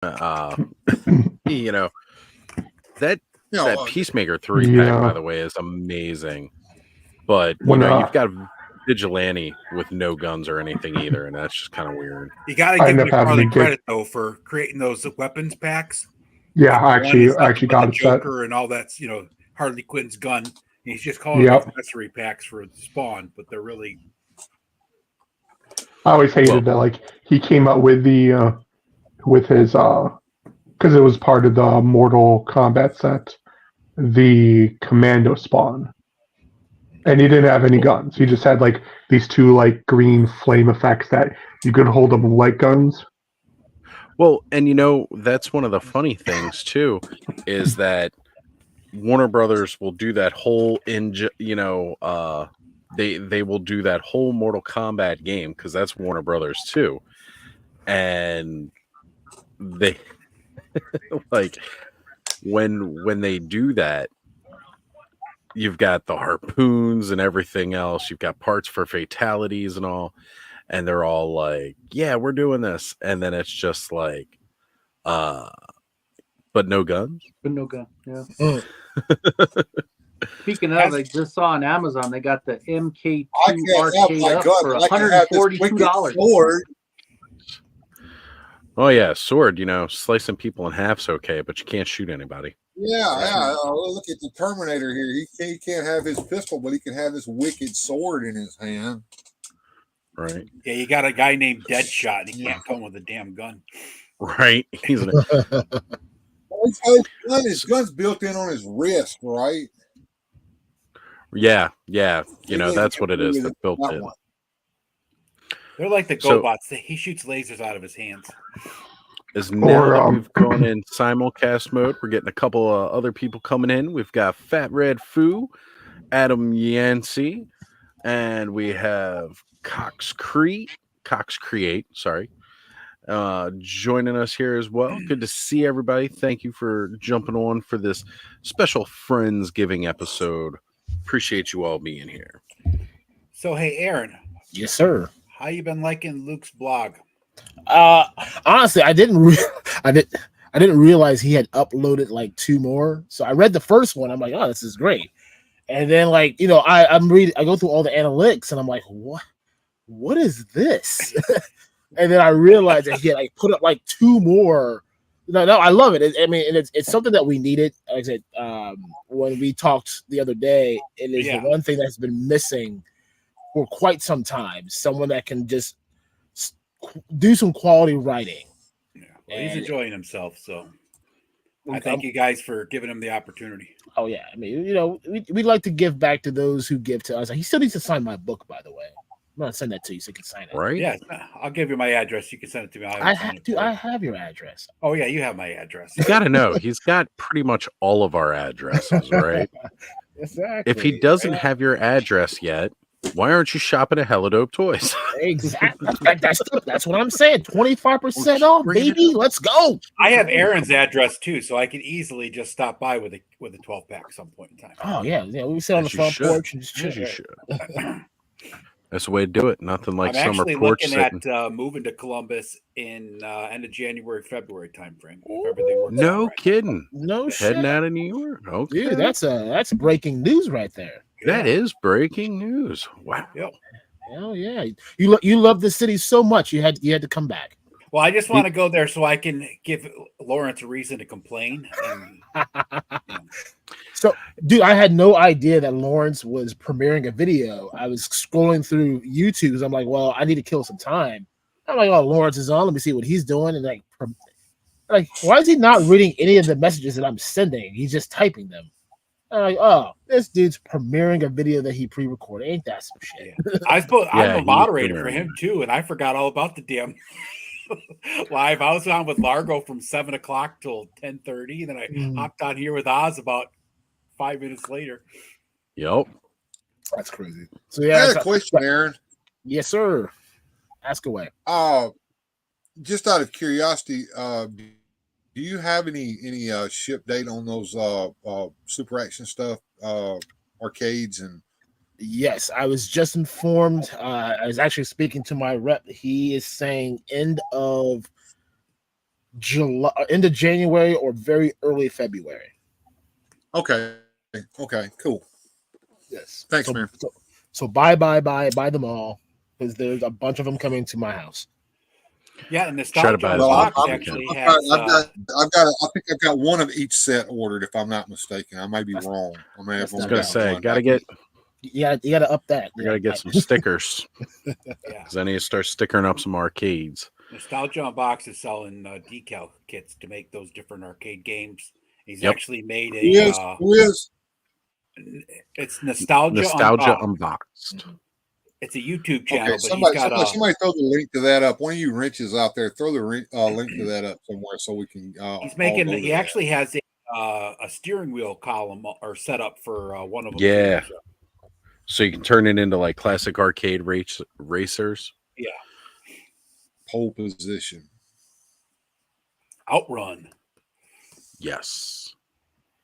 Uh, you know that You know, that Peacemaker 3-pack, by Yeah. the way, is amazing. But When you've got Vigilante with no guns or anything either, and that's just kind of weird. You got to I give end up having McFarlane to get. credit though for creating those weapons packs. Yeah, Like I the one is actually nothing but got the it set. Joker and all that's Harley Quinn's gun. And he's just calling them Yep. accessory packs for Spawn, but they're really I always hated that. Like he came out with the with his because it was part of the Mortal Kombat set, the Commando spawn, and he didn't have any guns. He just had like these two like green flame effects that you could hold them like guns. Well, and that's one of the funny things too, is that Warner Brothers will do that whole they will do that whole Mortal Kombat game because that's Warner Brothers too, and they like when they do that, you've got the harpoons and everything else. You've got parts for fatalities and all, and they're all like, "Yeah, we're doing this," and then it's just like, but no guns. But no gun. Yeah. Speaking of, I just saw on Amazon they got the MK2 I can't have arcade my up gun. for I can have this wicked $142. sword. Oh yeah, sword. Slicing people in half's okay, but you can't shoot anybody. Yeah. Look at the Terminator here. He can't have his pistol, but he can have this wicked sword in his hand. Right. Yeah, you got a guy named Deadshot, and he can't come with a damn gun. Right. He's His gun's built in on his wrist, right? yeah. That's what it is. They're built in. They're like the GoBots. He shoots lasers out of his hands. Is now that we've gone in simulcast mode, we're getting a couple of other people coming in. We've got Fat Red Foo, Adam Yancey, and we have Cox Create, sorry, joining us here as well. Good to see everybody. Thank you for jumping on for this special Friendsgiving episode. Appreciate you all being here. So, hey, Aaron. Yes, sir. How you been liking Luke's blog? Honestly, I didn't realize he had uploaded like 2 more. So I read the first one. I'm like, oh, this is great. And then I go through all the analytics and I'm like, what is this? And then I realized that he had put up 2 more. No, I love it. It's something that we needed. Like I said, when we talked the other day, it is the one thing that's been missing for quite some time. Someone that can just do some quality writing. Yeah, well, he's enjoying himself, so I thank you guys for giving him the opportunity. Oh yeah, we'd like to give back to those who give to us. He still needs to sign my book, by the way. I'm gonna send that to you so you can sign it. Right? Yeah, I'll give you my address. You can send it to me. I have your address. Oh yeah, you have my address. You got to know he's got pretty much all of our addresses, right? Exactly. If he doesn't have your address yet, why aren't you shopping at Hella Dope Toys? Exactly. That's what I'm saying. 25% off, baby. Let's go. I have Aaron's address too, so I can easily just stop by with a 12-pack at some point in time. Oh yeah. We sit on the front porch and just chill. You should. That's the way to do it. Nothing like I'm summer actually porch looking sitting. at moving to Columbus in end of January, February timeframe. If everything works No out right. kidding. No shit. Heading out of New York. Okay. Dude, that's breaking news right there. That is breaking news. Wow. Yep. Oh yeah. You love the city so much you had to come back. Well, I just want to go there so I can give Lawrence a reason to complain. So, dude, I had no idea that Lawrence was premiering a video. I was scrolling through YouTube because I'm like, well, I need to kill some time. I'm like, oh, Lawrence is on. Let me see what he's doing. And why is he not reading any of the messages that I'm sending? He's just typing them. I'm like, oh, this dude's premiering a video that he pre-recorded. Ain't that some shit? I'm a moderator for him too, and I forgot all about the damn live. I was on with Largo from 7 o'clock till 10:30, and then I hopped on here with Oz about 5 minutes later. Yep. That's crazy. So I yeah, had a question, Aaron. Yes, sir. Ask away. Just out of curiosity, do you have any ship date on those Super Action stuff, arcades and? Yes, I was just informed. I was actually speaking to my rep. He is saying end of July, end of January, or very early February. Okay. Okay. Cool. Yes. Thanks, so, man. So buy them all, because there's a bunch of them coming to my house. Yeah, and Try to buy Nostalgia as Box much as you actually can. has. I think I've got one of each set ordered, if I'm not mistaken. I may be wrong. I may have I was only gonna got say, one. gotta get You gotta up that. I gotta get some stickers Yeah, because I need to start stickering up some arcades. Nostalgia Box is selling decal kits to make those different arcade games. He's Yep. actually made Who is? a. Who is? It's Nostalgia Unboxed. Unboxed. It's a YouTube channel, Okay, but somebody, he's got somebody throw the link to that up. One of you wrenches out there, throw the link to that up somewhere so we can. he's all making. go to He that. actually has a steering wheel column or setup for one of them. Yeah. Too, So you can turn it into like classic arcade racers. Pole position. Outrun. Yes.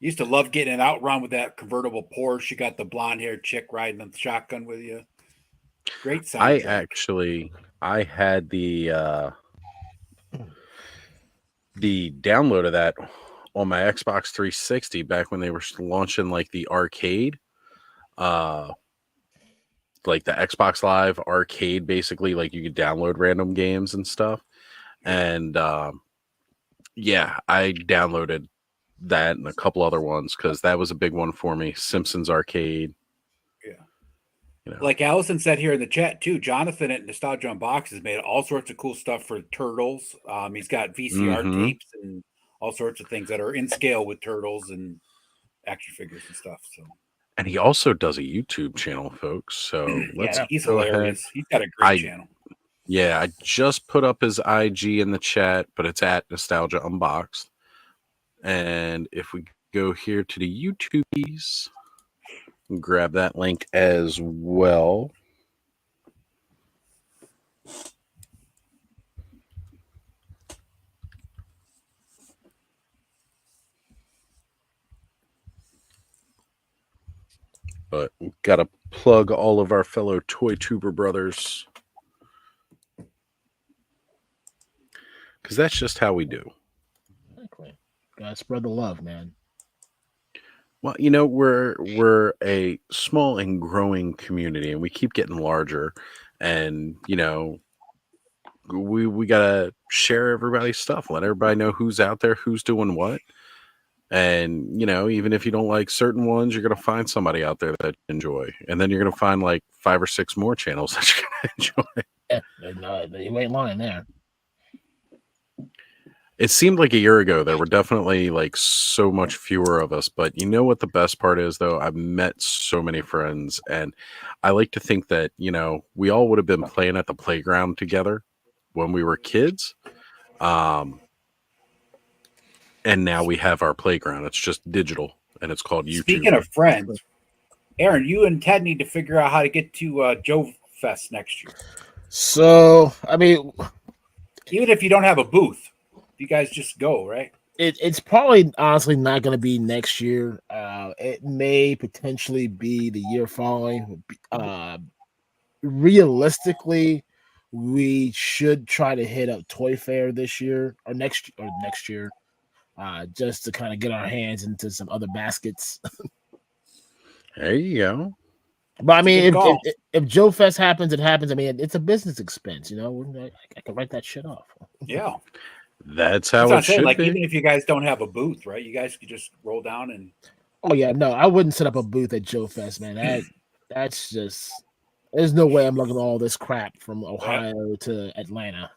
Used to love getting an outrun with that convertible Porsche. You got the blonde haired chick riding the shotgun with you. Great soundtrack. I had the download of that on my Xbox 360 back when they were launching like the arcade, like the Xbox Live arcade. Basically, like you could download random games and stuff. And yeah, I downloaded that and a couple other ones because that was a big one for me. Simpsons Arcade. Yeah. You know. Like Allison said here in the chat too, Jonathan at Nostalgia Unboxed has made all sorts of cool stuff for Turtles. He's got VCR tapes and all sorts of things that are in scale with Turtles and action figures and stuff. So, and he also does a YouTube channel, folks. So let's he's go hilarious. ahead. He's got a great channel. Yeah, I just put up his IG in the chat, but it's at Nostalgia Unboxed. And if we go here to the YouTubies, grab that link as well. But we've got to plug all of our fellow Toy Tuber brothers, because that's just how we do. Exactly. Gotta spread the love, man. Well, you know, we're a small and growing community, and we keep getting larger. And you know, we gotta share everybody's stuff, let everybody know who's out there, who's doing what. And you know, even if you don't like certain ones, you're gonna find somebody out there that you enjoy, and then you're gonna find like 5 or 6 more channels that you're gonna enjoy. Yeah, no, you ain't lying there. It seemed like a year ago there were definitely like so much fewer of us, but you know what the best part is though? I've met so many friends, and I like to think that, you know, we all would have been playing at the playground together when we were kids. And now we have our playground. It's just digital and it's called YouTube. Speaking of friends, Aaron, you and Ted need to figure out how to get to Joe Fest next year. So, I mean, even if you don't have a booth, you guys just go, right? It's probably honestly not going to be next year. It may potentially be the year following. Realistically, we should try to hit up Toy Fair this year or next year, just to kind of get our hands into some other baskets. There you go. But I mean, if Joe Fest happens, it happens. I mean, it's a business expense, you know. I can write that shit off. Yeah. That's how it should like, be. even if you guys don't have a booth, right? You guys could just roll down and. Oh yeah, no, I wouldn't set up a booth at Joe Fest, man. That's just. There's no way I'm looking at all this crap from Ohio to Atlanta.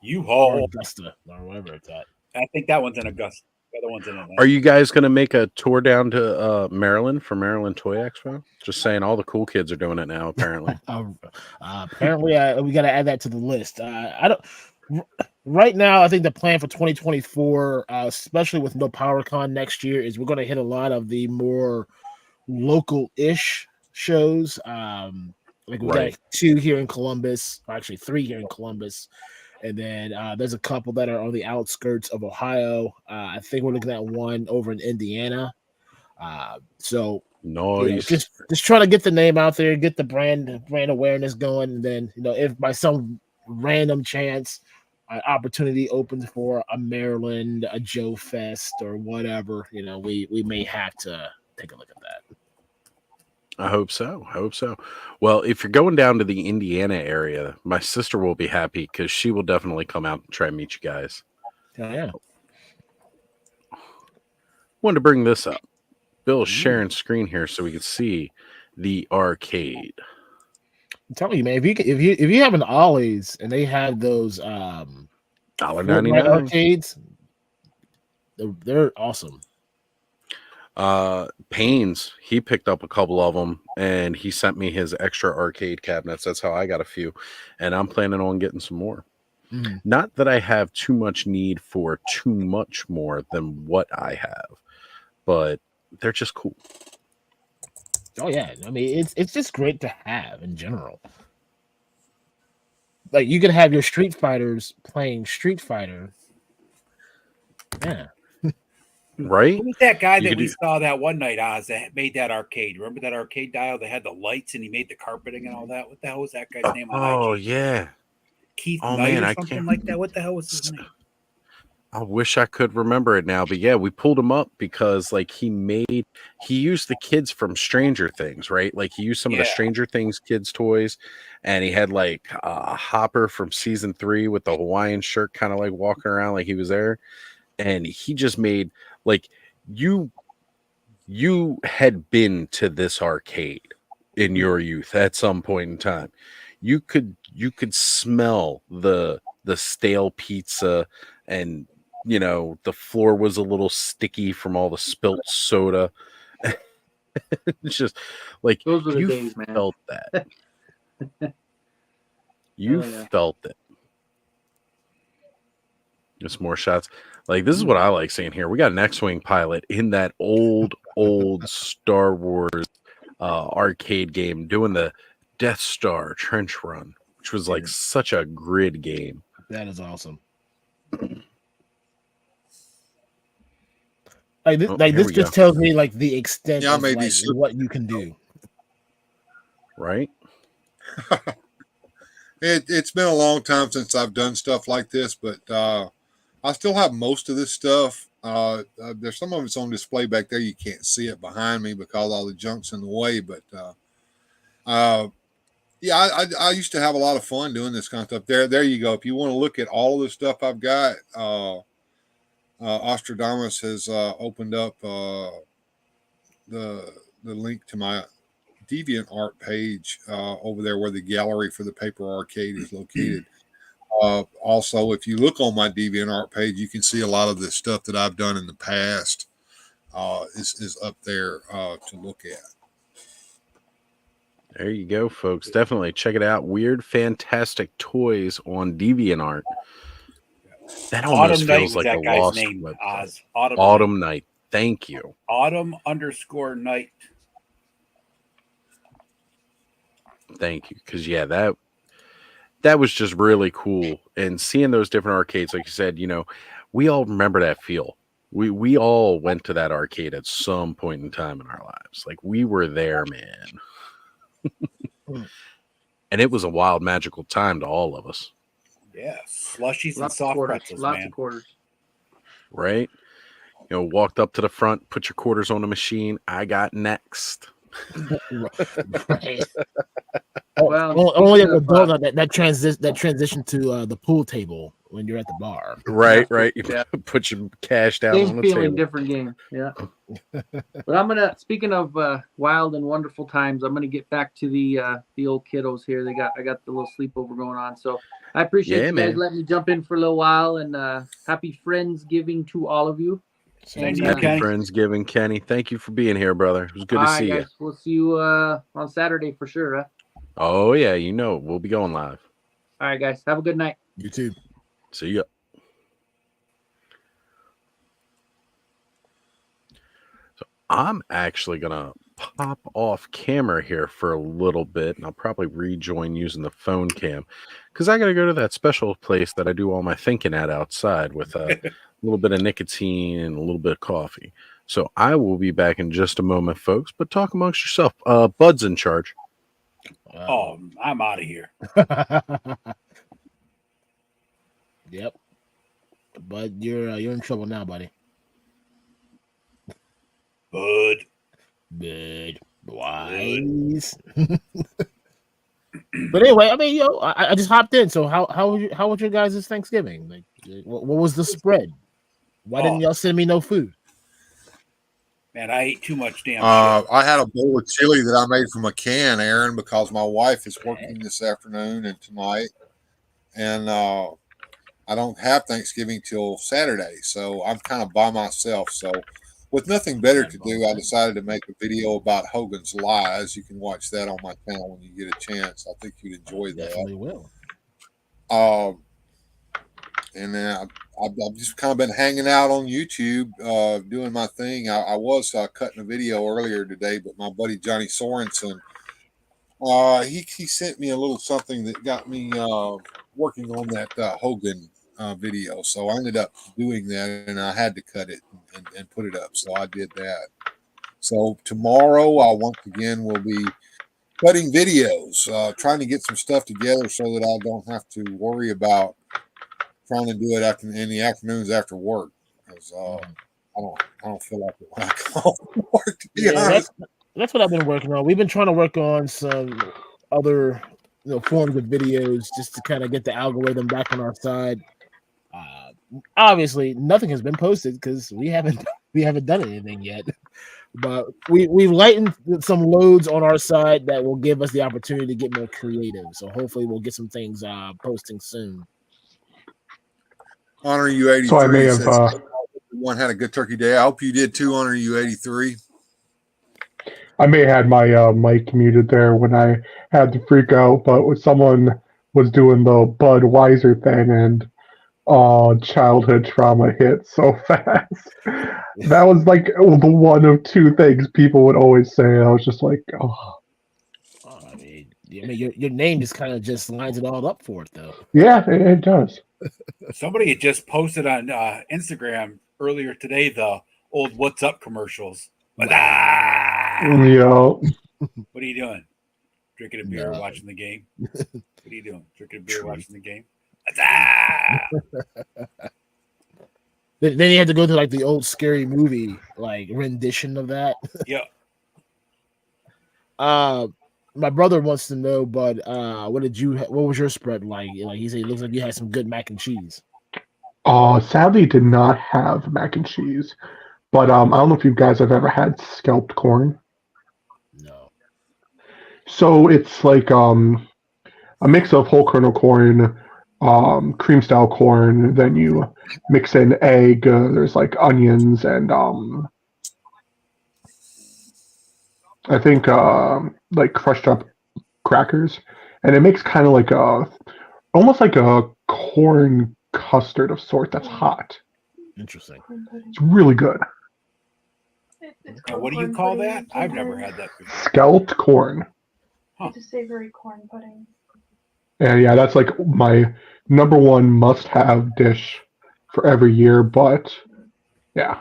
U-Haul, or Augusta, or wherever it's at. I think that one's in Augusta. The other one's in Atlanta. Are you guys going to make a tour down to Maryland for Maryland Toy Expo? Just saying, all the cool kids are doing it now. Apparently, apparently, we got to add that to the list. I don't. Right now, I think the plan for 2024, especially with no PowerCon next year, is we're going to hit a lot of the more local-ish shows. Like we got 2 here in Columbus, or actually 3 here in Columbus. And then there's a couple that are on the outskirts of Ohio. I think we're looking at one over in Indiana. So nice. Just trying to get the name out there, get the brand awareness going. And then, if by some random chance an opportunity opens for a Maryland, a Joe Fest, or whatever, we may have to take a look at that. I hope so. Well, if you're going down to the Indiana area, my sister will be happy because she will definitely come out and try and meet you guys. Oh, yeah. Wanted to bring this up. Bill's sharing screen here so we can see the arcade. I'm telling you, man, if you have an Ollie's and they have those $1.99 arcades, they're awesome. Paynes, he picked up a couple of them and he sent me his extra arcade cabinets. That's how I got a few, and I'm planning on getting some more. Not that I have too much need for too much more than what I have, but they're just cool. Oh yeah, I mean it's just great to have in general. Like you can have your Street Fighters playing Street Fighter. Yeah. Right? Who was that guy You that could we do- saw that one night, Oz, that made that arcade? Remember that arcade dial that had the lights and he made the carpeting and all that? What the hell was that guy's name? Oh IG? yeah. Keith Oh, Knight man, or I something can't- like that. What the hell was his name? I wish I could remember it now, but yeah, we pulled him up because like he used the kids from Stranger Things, right? Like he used some of the Yeah. Stranger Things kids toys, and he had like a Hopper from season 3 with the Hawaiian shirt, kind of like walking around like he was there, and he just made like you had been to this arcade in your youth at some point in time. You could smell the stale pizza, and the floor was a little sticky from all the spilt soda. It's just like Those were the you days, man. felt that. You Oh, yeah. felt it. Just more shots. Like this is what I like seeing here. We got an X-Wing pilot in that old Star Wars arcade game doing the Death Star trench run, which was like such a grid game. That is awesome. Like this, Oh, like here this we just go. tells me like the extent Yeah, of maybe like, so. what you can do. Right? It's been a long time since I've done stuff like this, but I still have most of this stuff. There's some of it's on display back there. You can't see it behind me because all the junk's in the way. But yeah, I used to have a lot of fun doing this kind of stuff. There you go. If you want to look at all of the stuff I've got, Ostradamus has opened up the link to my DeviantArt page over there where the gallery for the paper arcade is located. Also, if you look on my DeviantArt page, you can see a lot of the stuff that I've done in the past is up there to look at. There you go, folks. Definitely check it out. Weird Fantastic Toys on DeviantArt. That almost Autumn Night feels was like that a guy's lost name, website. Oz. Autumn Autumn Night. Thank you. Autumn_Night. Thank you. Because yeah, that was just really cool. And seeing those different arcades, like you said, we all remember that feel. We all went to that arcade at some point in time in our lives. Like we were there, man. And it was a wild, magical time to all of us. Yeah, slushies and Lots of soft quarters. pretzels, Lots man. of quarters. Right? Walked up to the front, put your quarters on the machine. I got next. Right. Well, only speaking an of, adult that transition to the pool table when you're at the bar. Right, right. You Yeah. put your cash down Same on the feeling, table. different game. Yeah. But speaking of wild and wonderful times, I'm gonna get back to the old kiddos here. I got the little sleepover going on. So I appreciate Yeah, you guys man. letting me jump in for a little while, and happy Friendsgiving to all of you. Same And, to you, uh, Happy Kenny. Friendsgiving, Kenny. Thank you for being here, brother. It was good to all right, see you. guys, we'll see you on Saturday for sure. Huh? Oh, yeah. We'll be going live. All right, guys, have a good night. You too. See ya. So I'm actually going to pop off camera here for a little bit, and I'll probably rejoin using the phone cam because I got to go to that special place that I do all my thinking at outside with a little bit of nicotine and a little bit of coffee. So I will be back in just a moment, folks, but talk amongst yourself. Bud's in charge. Oh, I'm out of here. Yep. But you're in trouble now, buddy. Bud. Wise. But anyway, I mean, I just hopped in. So how was your guys' Thanksgiving? Like, what was the spread? Why didn't y'all send me no food? Man, I ate too much damn shit. I had a bowl of chili that I made from a can, Aaron, because my wife is working this afternoon and tonight, and I don't have Thanksgiving till Saturday, so I'm kind of by myself. So, with nothing better to do, I decided to make a video about Hogan's Lies. You can watch that on my channel when you get a chance. I think you'd enjoy that. Definitely will. And then I've just kind of been hanging out on YouTube, doing my thing. I was cutting a video earlier today, but my buddy Johnny Sorensen, he sent me a little something that got me working on that Hogan video. So I ended up doing that, and I had to cut it and put it up. So I did that. So tomorrow I once again will be cutting videos, trying to get some stuff together so that I don't have to worry about trying to do it in the afternoons after work, because I don't feel like it when I come home from work, to be honest. That's what I've been working on. We've been trying to work on some other forms of videos just to kind of get the algorithm back on our side. Obviously, nothing has been posted because we haven't done anything yet. But we've lightened some loads on our side that will give us the opportunity to get more creative. So hopefully we'll get some things posting soon. Honor You 83. So I may have one had a good turkey day. I hope you did too, Honor You 83. I may have had my mic muted there when I had to freak out, but when someone was doing the Budweiser thing and childhood trauma hit so fast. That was like the one of two things people would always say. I was just like, oh. I mean, your name just kind of just lines it all up for it, though. Yeah, it does. Somebody had just posted on Instagram earlier today the old "What's Up" commercials. Yeah. What are you doing? Drinking a beer, watching the game. What are you doing? Drinking a beer, watching the game. Then you had to go to like the old Scary Movie like rendition of that. Yeah. My brother wants to know, but what was your spread like? Like he said, it looks like you had some good mac and cheese. Sadly, did not have mac and cheese, but I don't know if you guys have ever had scalped corn. No. So it's like a mix of whole kernel corn, cream style corn. Then you mix in egg. There's like onions and I think like crushed up crackers, and it makes kind of like almost like a corn custard of sort that's hot. Interesting. It's really good. What do you call that? I've never had that before. Scalped corn. It's a savory corn pudding. And yeah, that's like my number one must-have dish for every year. But yeah,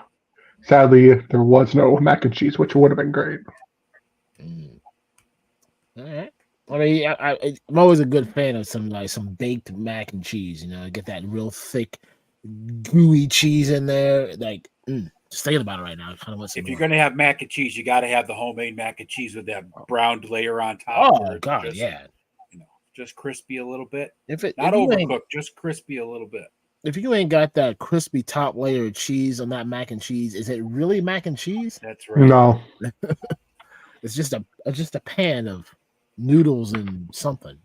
sadly, there was no mac and cheese, which would have been great. All right. I mean, I'm always a good fan of some baked mac and cheese. Get that real thick, gooey cheese in there. Like, just thinking about it right now, I kind of want some. If you're gonna have mac and cheese, you got to have the homemade mac and cheese with that browned layer on top. Oh God, just, yeah. Just crispy a little bit. Not if overcooked, just crispy a little bit. If you ain't got that crispy top layer of cheese on that mac and cheese, is it really mac and cheese? That's right. No. It's just a pan of noodles and something.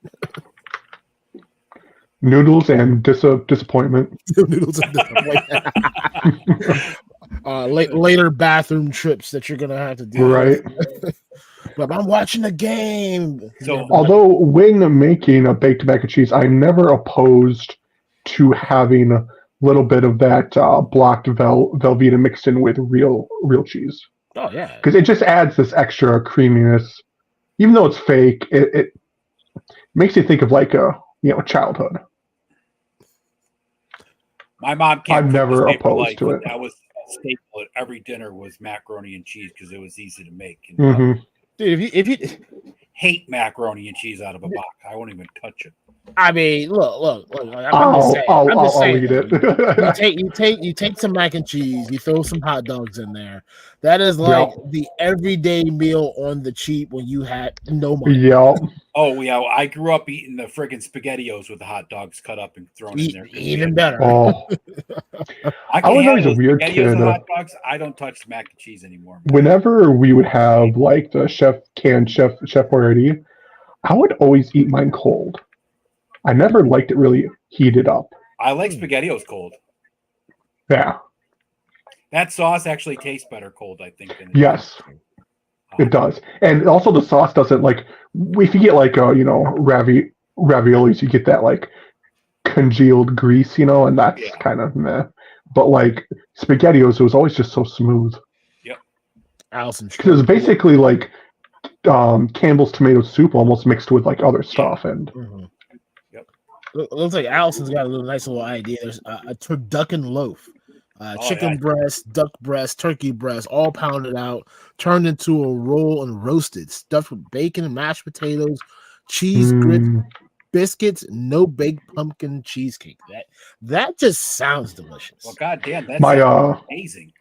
Noodles and disappointment. Noodles and disappointment. Later bathroom trips that you're gonna have to do. Right. But I'm watching the game. So, although when making a baked mac and cheese, I'm never opposed to having a little bit of that blocked Velveeta mixed in with real cheese. Oh yeah, because it just adds this extra creaminess. Even though it's fake, it makes you think of like a childhood. my mom can't. I'm never opposed to it. That was a staple at every dinner was macaroni and cheese because it was easy to make. Mm-hmm. Dude, if you hate macaroni and cheese out of a box, I won't even touch it. I mean, look. I'm just saying. I'll eat it. You take some mac and cheese, you throw some hot dogs in there. That is like the everyday meal on the cheap when you had no money. Yep. Oh yeah, I grew up eating the friggin' SpaghettiOs with the hot dogs cut up and thrown in there. Even better. Oh, I was can't always a handle weird SpaghettiOs kid. and hot dogs. I don't touch mac and cheese anymore. Whenever we would have like the Chef Boyardee, I would always eat mine cold. I never liked it really heated up. I like SpaghettiOs cold. Yeah. That sauce actually tastes better cold, I think. Than Yes, it does. And also the sauce doesn't like if you get like raviolis, you get that like congealed grease, and that's kind of meh. But like SpaghettiOs, it was always just so smooth. Yep. Allison, Because it was basically like Campbell's tomato soup almost mixed with like other stuff and. Mm-hmm. It looks like Allison's got a nice little idea. There's a turducken loaf, chicken breast, duck breast, turkey breast, all pounded out, turned into a roll and roasted, stuffed with bacon and mashed potatoes, cheese grits, biscuits, no baked pumpkin cheesecake. That just sounds delicious. Well, goddamn, that's amazing.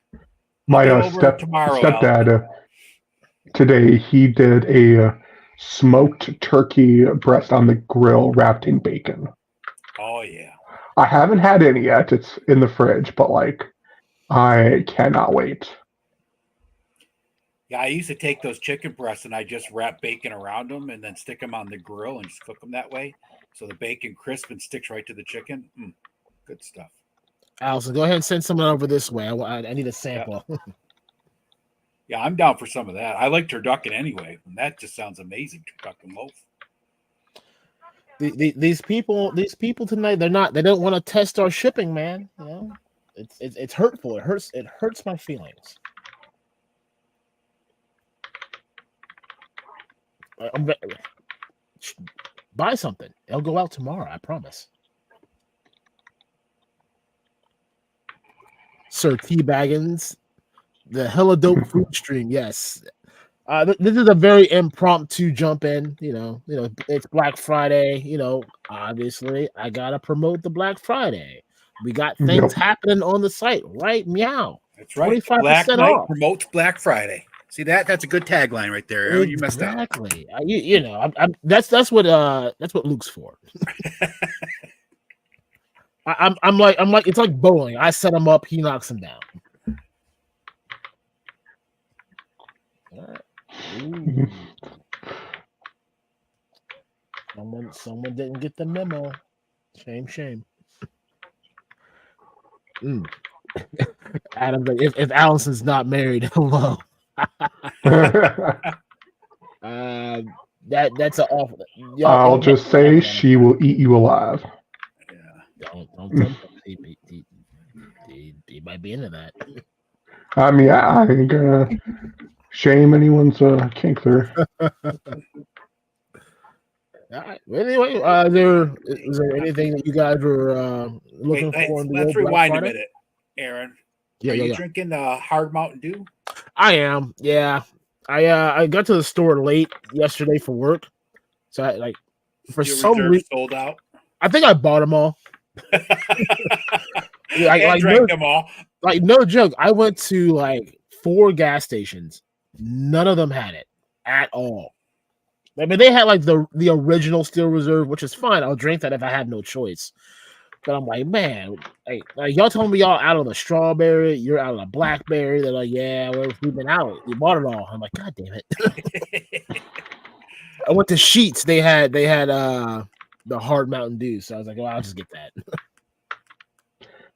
My stepdad today he did a smoked turkey breast on the grill wrapped in bacon. Oh yeah. I haven't had any yet. It's in the fridge, but like I cannot wait. Yeah, I used to take those chicken breasts and I just wrap bacon around them and then stick them on the grill and just cook them that way. So the bacon crisp and sticks right to the chicken. Good stuff. Allison, go ahead and send someone over this way. I need a sample. Yeah, I'm down for some of that. I like turducken anyway. And that just sounds amazing. Turducken loaf. These people tonight, they don't want to test our shipping, man. It's hurtful. It hurts my feelings. Buy something. It'll go out tomorrow, I promise. Sir T. Baggins, the hella dope food stream. Yes. This is a very impromptu jump in. It's Black Friday. Obviously, I gotta promote the Black Friday. We got things happening on the site, right? Meow. That's right. 25% Black Knight off. promotes Black Friday. See that? That's a good tagline right there. Aaron. You messed up. Exactly. That's what Luke's for. I'm like it's like bowling. I set him up, he knocks him down. All right. Someone didn't get the memo. Shame. Adam, if Allison's not married, hello. That's an awful. I'll just say she will eat you alive. Yeah. Don't he might be into that. I mean, I ain't gonna shame anyone's kink there. All right. Anyway, is there anything that you guys were looking for? Let's rewind a minute, Aaron. Yeah, Are you drinking Hard Mountain Dew? I am. Yeah, I got to the store late yesterday for work, so I for some reason sold out. I think I bought them all. I drank them all. Like no joke, I went to 4 gas stations. None of them had it at all. I mean, they had the original Steel Reserve, which is fine. I'll drink that if I have no choice. But I'm like, man, y'all told me y'all out of the strawberry, you're out of the blackberry. They're like, yeah, we've been out. You bought it all. I'm like, God damn it. I went to Sheetz. They had the Hard Mountain Dew, so I was like, well, I'll just get that.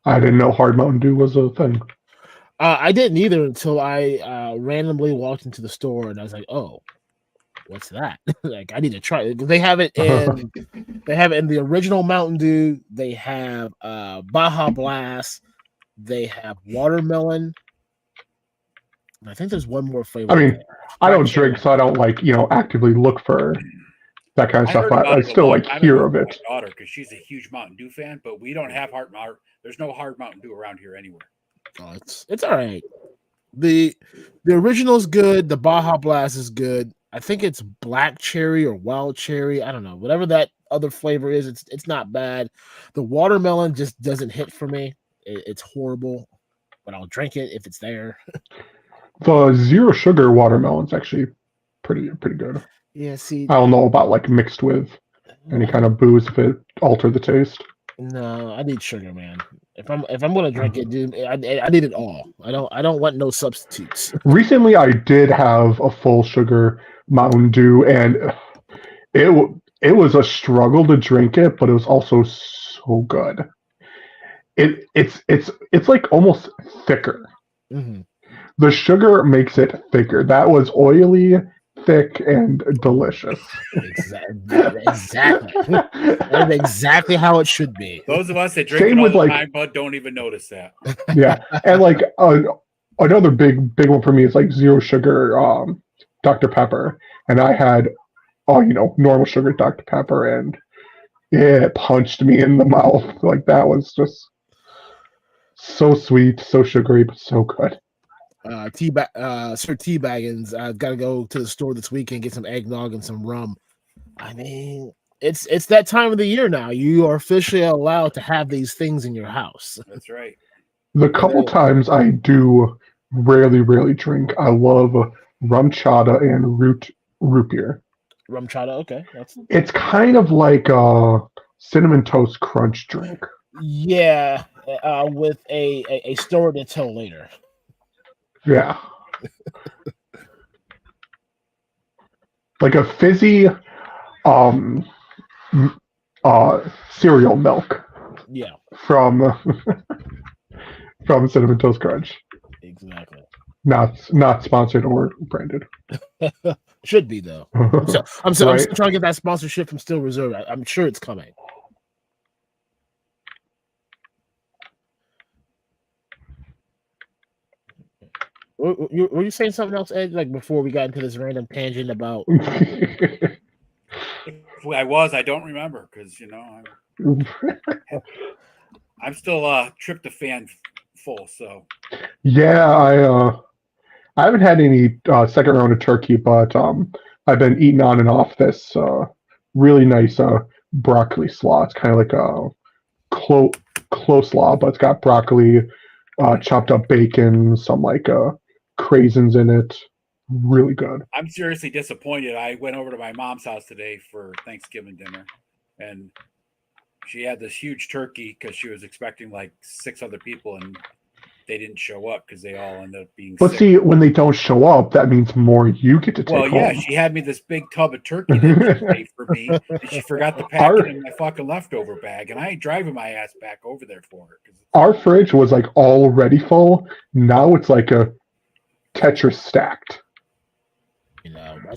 I didn't know Hard Mountain Dew was a thing. I didn't either until I randomly walked into the store and I was like, oh, what's that? I need to try it. They have it in the original Mountain Dew. They have Baja Blast. They have watermelon. I think there's one more flavor. I mean, I don't drink, so I don't actively look for that kind of stuff. I still hear of it. My daughter, because she's a huge Mountain Dew fan, but we don't have there's no Hard Mountain Dew around here anywhere. Oh, it's all right. The original is good. The Baja Blast is good. I think it's black cherry or wild cherry. I don't know. Whatever that other flavor is. It's not bad. The watermelon just doesn't hit for me. It's horrible, but I'll drink it if it's there. The zero sugar watermelon's actually pretty good. Yeah, see, I don't know about like mixed with any kind of booze if it altered the taste. no, I need sugar, man. If I'm gonna drink it, dude, I need it all. I don't want no substitutes. Recently, I did have a full sugar Mountain Dew, and it was a struggle to drink it, but it was also so good. It's like almost thicker. Mhm. The sugar makes it thicker. That was oily, thick, and delicious. Exactly. That's exactly how it should be. Those of us that drink Same it all with, the like- time, but don't even notice that. Yeah, and like another big one for me is like zero sugar Dr. Pepper, and I had normal sugar Dr. Pepper, and it punched me in the mouth. Like that was just so sweet, so sugary, but so good. Sir Teabaggins, I've got to go to the store this weekend, get some eggnog and some rum. I mean, it's that time of the year now. You are officially allowed to have these things in your house. That's right. The couple times I do rarely drink, I love rum chata and root beer. Rum chata, okay. It's kind of like a cinnamon toast crunch drink. Yeah, with a story to tell later. Yeah. Like a fizzy cereal milk Yeah, from Cinnamon Toast Crunch. exactly. Not sponsored or branded. Should be though. I'm still Right. trying to get that sponsorship from Steel Reserve. I'm sure it's coming. Were you saying something else, Ed? Like before we got into this random tangent about? If I was, I don't remember because I'm still tryptophan full. So Yeah, I haven't had any second round of turkey, but I've been eating on and off this really nice broccoli slaw. It's kind of like a close slaw, but it's got broccoli, chopped up bacon, some like craisins in it. Really good. I'm seriously disappointed. I went over to my mom's house today for Thanksgiving dinner, and she had this huge turkey because she was expecting like 6 other people, and they didn't show up because they all ended up being But sick. see, when they don't show up, that means more you get to take Well, yeah, home. she had me this big tub of turkey that she made for me, and she forgot to pack it in my fucking leftover bag, and I ain't driving my ass back over there for her. Our fridge was like already full. Now it's like a Tetris stacked.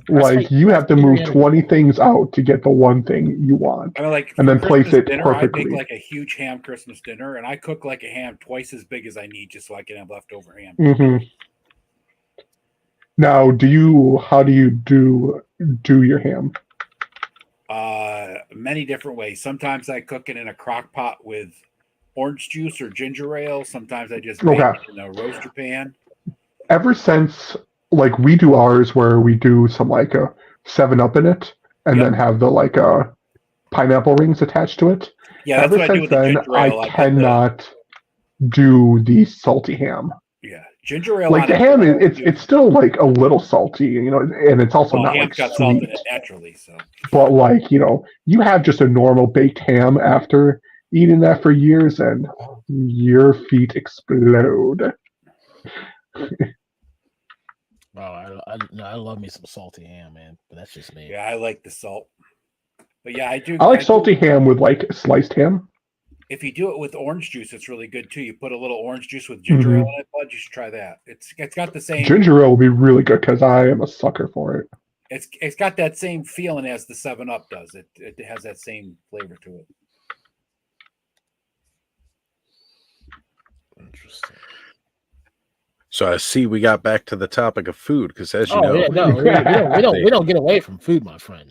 Like you have to move 20 things out to get the one thing you want. I mean, like, and then for place Christmas it dinner, perfectly. I make like a huge ham Christmas dinner, and I cook like a ham twice as big as I need just so I can have leftover ham. hmm Now, how do you do your ham? Many different ways. Sometimes I cook it in a crock pot with orange juice or ginger ale. Sometimes I just bake it in a roaster pan. Ever since, like, we do ours where we do some like a 7-Up in it, and then have the like pineapple rings attached to it. Yeah, that's Ever what I do since with the then, ginger ale. I put cannot do the salty ham. ginger ale. Like on the it, ham, it's still like a little salty, and it's also not ham's like got salt in sweet. it naturally, so. But like you have just a normal baked ham after eating that for years, and your feet explode. Oh, I love me some salty ham, man. But that's just me. Yeah, I like the salt. But yeah, I do. I like salty ham with like sliced ham. If you do it with orange juice, it's really good too. You put a little orange juice with ginger ale in it, bud. You should try that. It's got the same Ginger ale will be really good because I am a sucker for it. It's got that same feeling as the 7-Up does. It has that same flavor to it. Interesting. So I see we got back to the topic of food because, as you know, yeah, no, we don't get away from food, my friend.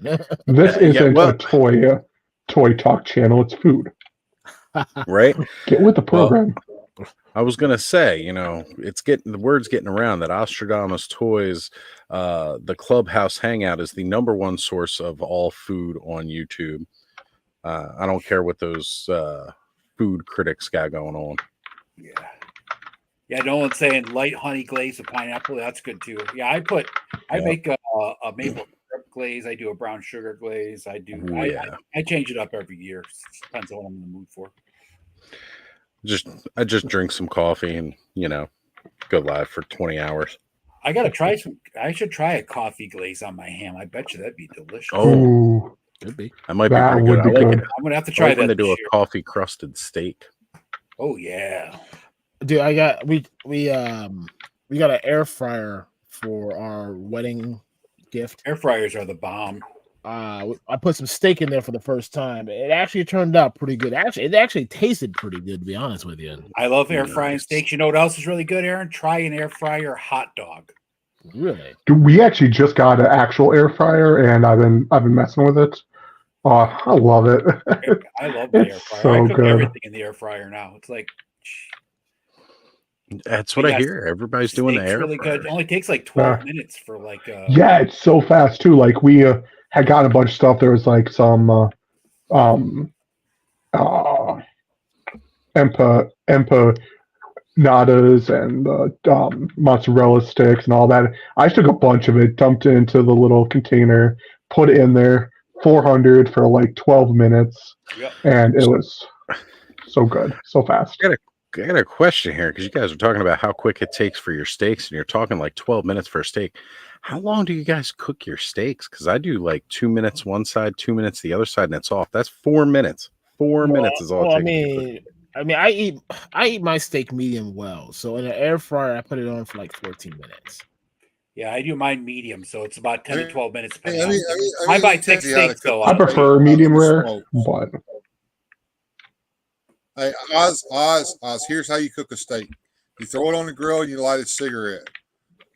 This isn't a toy talk channel. It's food. right? Get with the program. I was gonna say, the word's getting around that Ostradamus Toys, the Clubhouse Hangout, is the #1 source of all food on YouTube. I don't care what those food critics got going on. Yeah. Yeah, no one's saying light honey glaze with pineapple. That's good too. Yeah, I make a maple syrup glaze. I do a brown sugar glaze. I change it up every year. It depends on what I'm in the mood for. I just drink some coffee and go live for 20 hours. I gotta try some. I should try a coffee glaze on my ham. I bet you that'd be delicious. Ooh, Could be. I might be that pretty would good. be I like good. it. I'm gonna have to try that. To do this a year. coffee crusted steak. Oh yeah. Dude, we got an air fryer for our wedding gift. Air fryers are the bomb. I put some steak in there for the first time. It actually turned out pretty good. It actually tasted pretty good, to be honest with you. I love air frying steaks. You know what else is really good, Aaron? Try an air fryer hot dog. Really? Dude, we actually just got an actual air fryer, and I've been messing with it. Oh, I love it. I love the air It's fryer. so I cook good. everything in the air fryer now. It's like That's what I hear. Everybody's doing the steak's air really fryer. good. It only takes like 12 minutes for like Yeah, it's so fast too. Like we had gotten a bunch of stuff. There was like some empanadas and mozzarella sticks and all that. I took a bunch of it, dumped it into the little container, put it in there, 400 for like 12 minutes, and it was so good, so fast. I got a question here because you guys are talking about how quick it takes for your steaks, and you're talking like 12 minutes for a steak. How long do you guys cook your steaks? Because I do like 2 minutes one side, 2 minutes the other side, and it's off. That's 4 minutes. 4 minutes is all. I eat my steak medium well. So in an air fryer, I put it on for like 14 minutes. Yeah, I do mine medium, so it's about 10 to 12 minutes. I buy thick steaks, though. I prefer medium rare, but hey, Oz, here's how you cook a steak. You throw it on the grill and you light a cigarette.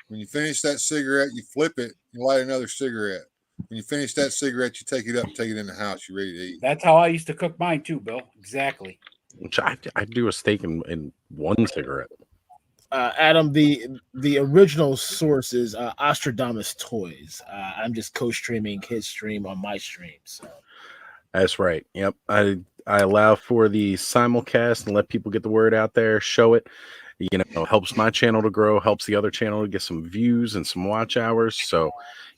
When you finish that cigarette, you flip it, you light another cigarette. When you finish that cigarette, you take it up and take it in the house. You're ready to eat. That's how I used to cook mine too, Bill. Exactly. I do a steak in one cigarette. Adam, the original source is Ostradamus Toys. I'm just co-streaming his stream on my stream. So that's right. Yep. I allow for the simulcast and let people get the word out there, show it. Helps my channel to grow, helps the other channel to get some views and some watch hours. So,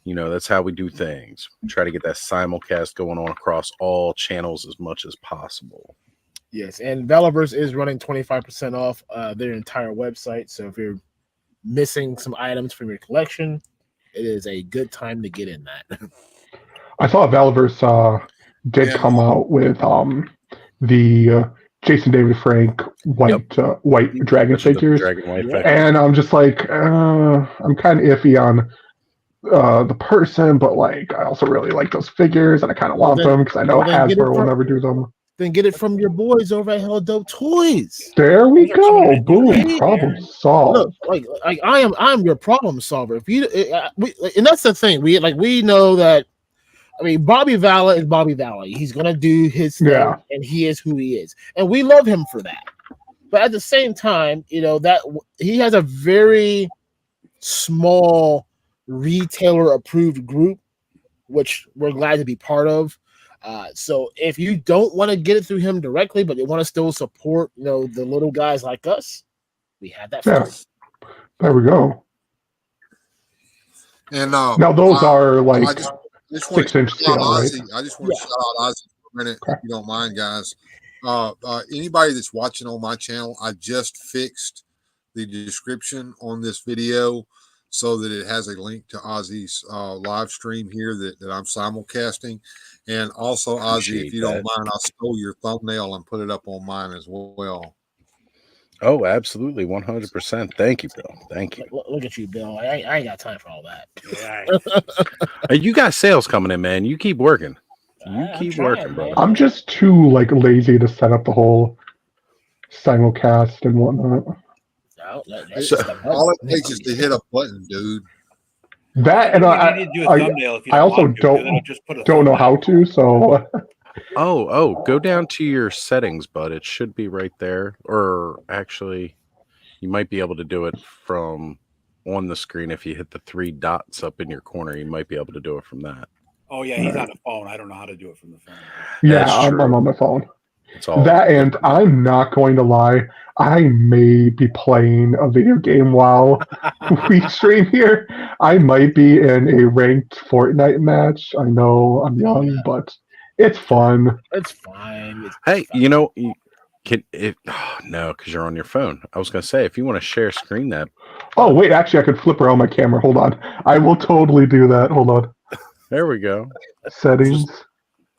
that's how we do things. Try to get that simulcast going on across all channels as much as possible. Yes, and Valiverse is running 25% off their entire website. So if you're missing some items from your collection, it is a good time to get in that. I saw Valiverse did come out with the Jason David Frank white dragon figures, and I'm just like, I'm kind of iffy on the person, but like I also really like those figures, and I kind of want them because I know Hasbro will never do them. Then get it from your boys over at Hell Dope Toys. There we go. Boom. Problem solved. Look, like I'm your problem solver. If you and that's the thing. We know that. I mean, Bobby Vala is Bobby Vala. He's gonna do his thing, and he is who he is, and we love him for that. But at the same time, that he has a very small retailer approved group, which we're glad to be part of. So if you don't want to get it through him directly, but you want to still support, the little guys like us, we have that. Yes. There we go. And now those are like 6-inch scale, right? I just want to shout out Ozzy for a minute, if you don't mind, guys. Anybody that's watching on my channel, I just fixed the description on this video so that it has a link to Ozzy's live stream here that I'm simulcasting. And also, Ozzy, if you don't mind, I'll steal your thumbnail and put it up on mine as well. Oh, absolutely. 100%. Thank you, Bill. Thank you. Look at you, Bill. I ain't got time for all that. You got sales coming in, man. You keep working. Keep working, bro. I'm just too lazy to set up the whole simulcast and whatnot. All it takes is to hit a button, dude. That and I also don't know how to. So. Go down to your settings, bud. It should be right there. Or actually, you might be able to do it from on the screen if you hit the 3 dots up in your corner. You might be able to do it from that. Oh yeah, he's on the phone. I don't know how to do it from the phone. Yeah, That's I'm true. on my phone. It's Yeah, That's I'm true. on my phone. It's all That, and I'm not going to lie, I may be playing a video game while we stream here. I might be in a ranked Fortnite match. I know I'm young, but it's fun. It's fine. Hey, you can it? Oh, no, because you're on your phone. I was gonna say if you want to share screen that. Oh, wait, actually, I could flip around my camera. Hold on. I will totally do that. Hold on. There we go. Settings.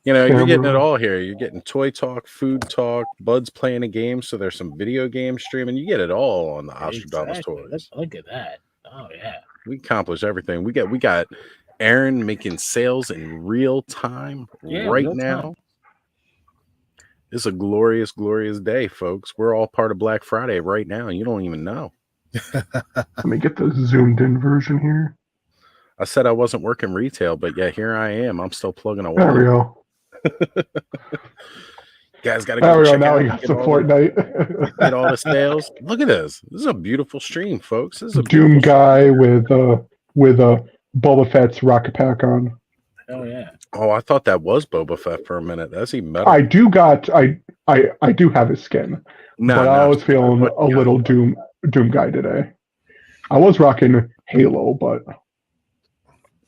You're getting it Camera. all here. You're getting toy talk, food talk, Bud's playing a game, so there's some video game streaming. You get it all on the Ostradamus Exactly. Toys. Look at that. Oh yeah. We accomplish everything. We got Aaron making sales in real time right real now. time. It's a glorious, glorious day, folks. We're all part of Black Friday right now, and you don't even know. Let me get the zoomed in version here. I said I wasn't working retail, but yeah, here I am. I'm still plugging away. There we go. Guys, got to There go we go. check Now out we got get some all Fortnite. get all the sales. Look at this. This is a beautiful stream, folks. This is a Doom beautiful guy stream. with a Boba Fett's rocket pack on. Oh yeah. Oh, I thought that was Boba Fett for a minute. That's even better. I do have his skin, but I was feeling a little Doom guy today. I was rocking Halo, but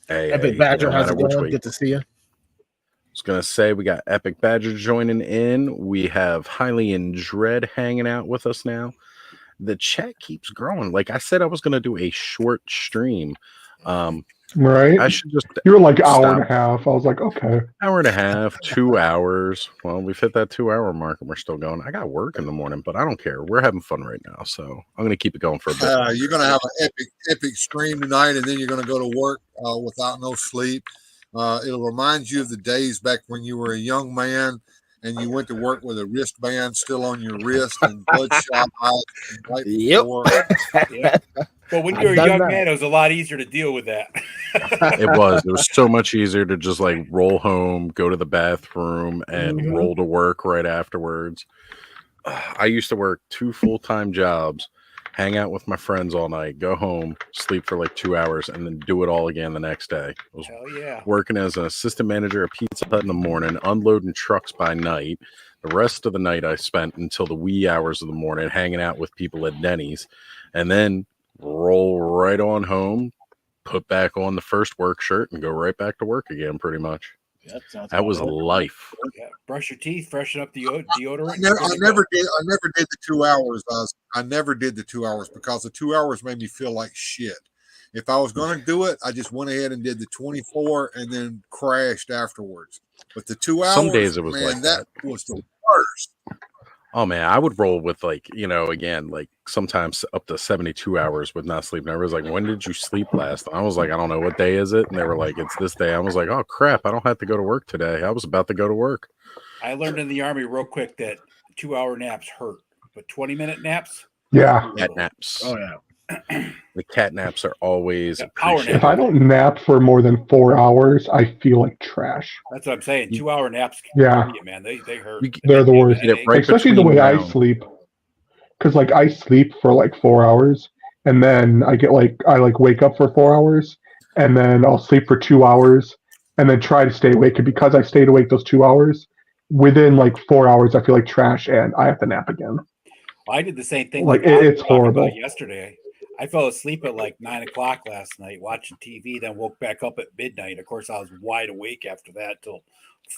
Epic Badger, how's it going? Good to see you. I was gonna say we got Epic Badger joining in. We have Highly in Dread hanging out with us now. The chat keeps growing. Like I said, I was gonna do a short stream. right? I should just You were like hour and a half. I was like, okay. Hour and a half, 2 hours. Well, we've hit that 2-hour mark and we're still going. I got work in the morning, but I don't care. We're having fun right now. So I'm going to keep it going for a bit. You're going to have an epic stream tonight, and then you're going to go to work without no sleep. It'll remind you of the days back when you were a young man and you went to work with a wristband still on your wrist and bloodshot eyes. Right Yep. But when you were a young man, it was a lot easier to deal with that. It was so much easier to just like roll home, go to the bathroom, and roll to work right afterwards. I used to work 2 full-time jobs, hang out with my friends all night, go home, sleep for like 2 hours, and then do it all again the next day. I was working as an assistant manager at Pizza Hut in the morning, unloading trucks by night. The rest of the night I spent until the wee hours of the morning hanging out with people at Denny's, and then roll right on home, put back on the first work shirt, and go right back to work again, pretty much. Yep, that was life. Yeah. Brush your teeth, freshen up the deodorant. I never did the 2 hours. I never did the 2 hours because the 2 hours made me feel like shit. If I was going to do it, I just went ahead and did the 24 and then crashed afterwards. But the 2 hours, some days it was man, like that was the worst. Oh man, I would roll with like, again, like sometimes up to 72 hours with not sleeping. Everyone's like, when did you sleep last? I was like, I don't know, what day is it? And they were like, it's this day. I was like, oh crap, I don't have to go to work today. I was about to go to work. I learned in the Army real quick that 2-hour naps hurt, but 20-minute naps? Yeah. Cat naps. Oh yeah. The cat naps are always if I don't nap for more than 4 hours, I feel like trash. That's what I'm saying. 2-hour naps can Yeah. you, man. They hurt. They're the worst. Right, especially the way I sleep. Because like I sleep for like 4 hours and then I wake up for 4 hours and then I'll sleep for 2 hours and then try to stay awake. And because I stayed awake those 2 hours, within like 4 hours I feel like trash and I have to nap again. Well, I did the same thing. Like it's horrible. Yesterday, I fell asleep at like 9 o'clock last night watching TV, then woke back up at midnight. Of course, I was wide awake after that till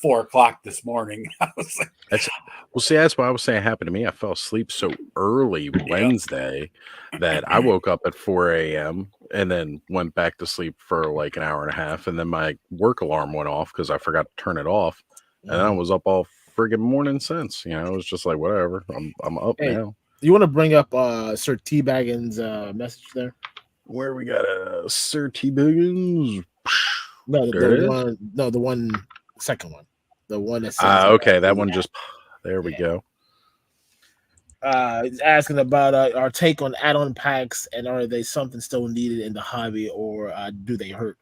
4 o'clock this morning. I was like, that's why I was saying it happened to me. I fell asleep so early Wednesday that I woke up at 4 a.m. and then went back to sleep for like an hour and a half. And then my work alarm went off because I forgot to turn it off. And then I was up all friggin' morning since. It was just like, whatever. I'm up now. You want to bring up Sir T Baggin's message there? Where we got Sir T Baggins? No, the one second one. The one that says okay, that one just there we go. He's asking about our take on add-on packs and are they something still needed in the hobby or do they hurt?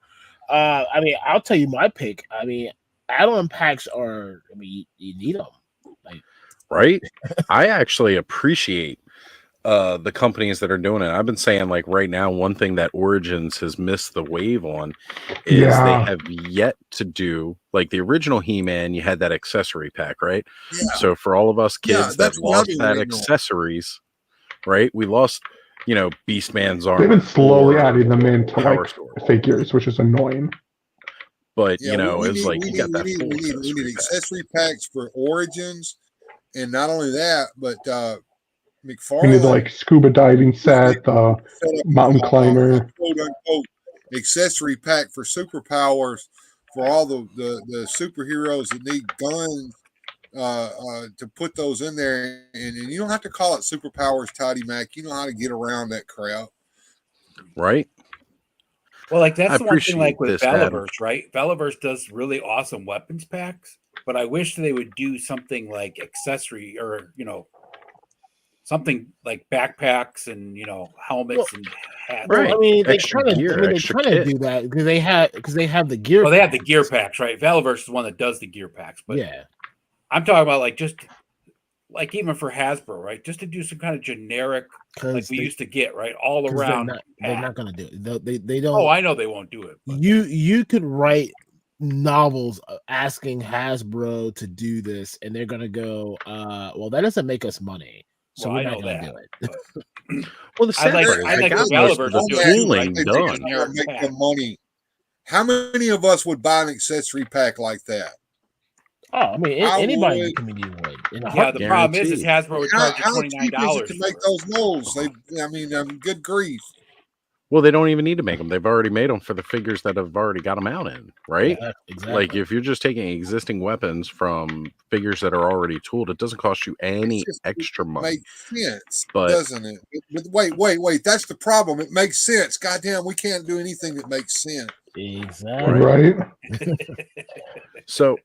I mean, I'll tell you my pick. I mean, add-on packs you need them. Right? I actually appreciate the companies that are doing it. I've been saying, like, right now, one thing that Origins has missed the wave on is they have yet to do, like, the original He-Man, you had that accessory pack, right? Yeah. So for all of us kids that that's what lost I've been that waiting on. accessories, right? We lost, you know, Beastman's armor. They've been slowly or adding them into Power like Sword. figures, which is annoying. But Yeah, you know, we it's need, like we you need, got we that need, full we need, we need accessory pack. accessory packs for Origins, and not only that, but We need McFarlane like scuba diving set, set up mountain a climber. quote unquote accessory pack for superpowers for all the superheroes that need guns to put those in there, and you don't have to call it superpowers, Tidy Mac. You know how to get around that crap, Right? Well, like that's I the one thing, like appreciate with this, Adam. Veliverse, right? Veliverse does really awesome weapons packs, but I wish they would do something like accessory, or something like backpacks and helmets and hats. Right. Well, I mean, they Extra kind of, gear, they extra kind of kit. do that because they have the gear. Well, they have the packs. gear packs, right? Veliverse is one that does the gear packs, but Yeah, I'm talking about like just like even for Hasbro, right? Just to do some kind of generic, like because we used to get, right, all around. they're not going to do it. They don't. Oh, I know they won't do it. But. You could write novels asking Hasbro to do this, and they're going to go, well, that doesn't make us money, so Well, we're I not know going to that. do it. Well, the sad I part is like they got the most of Veliverse the do it too, tooling right? They They do done. generic make pack. the money. How many of us would buy an accessory pack like that? Oh, I mean, I anybody in would. the community would. In a Yeah, heartbeat. the problem is Guaranteed. Hasbro would charge you How $29 cheap is it to make for it. those molds? Good grief. Well, they don't even need to make them. They've already made them for the figures that have already got them out in, right? Yeah, exactly. Like if you're just taking existing weapons from figures that are already tooled, it doesn't cost you any extra money. Makes sense, But- doesn't it? But wait. That's the problem. It makes sense. Goddamn, we can't do anything that makes sense. Exactly. Right? So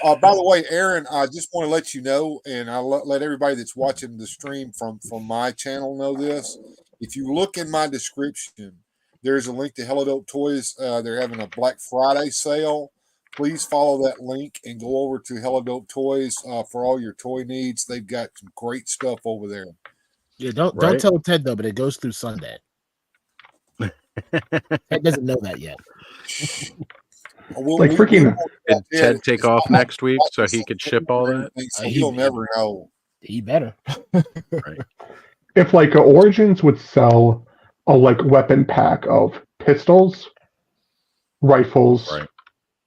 By the way, Aaron, I just want to let you know, and I'll let everybody that's watching the stream from my channel know this. If you look in my description, there's a link to Hello Dope Toys. They're having a Black Friday sale. Please follow that link and go over to Hello Dope Toys for all your toy needs. They've got some great stuff over there. Yeah, don't Right. tell Ted though, but it goes through Sunday. Ted doesn't know that yet. Like freaking- did Ted take off next week so he could ship all that? So he'll never know. He better. If like Origins would sell a like weapon pack of pistols, rifles, Right.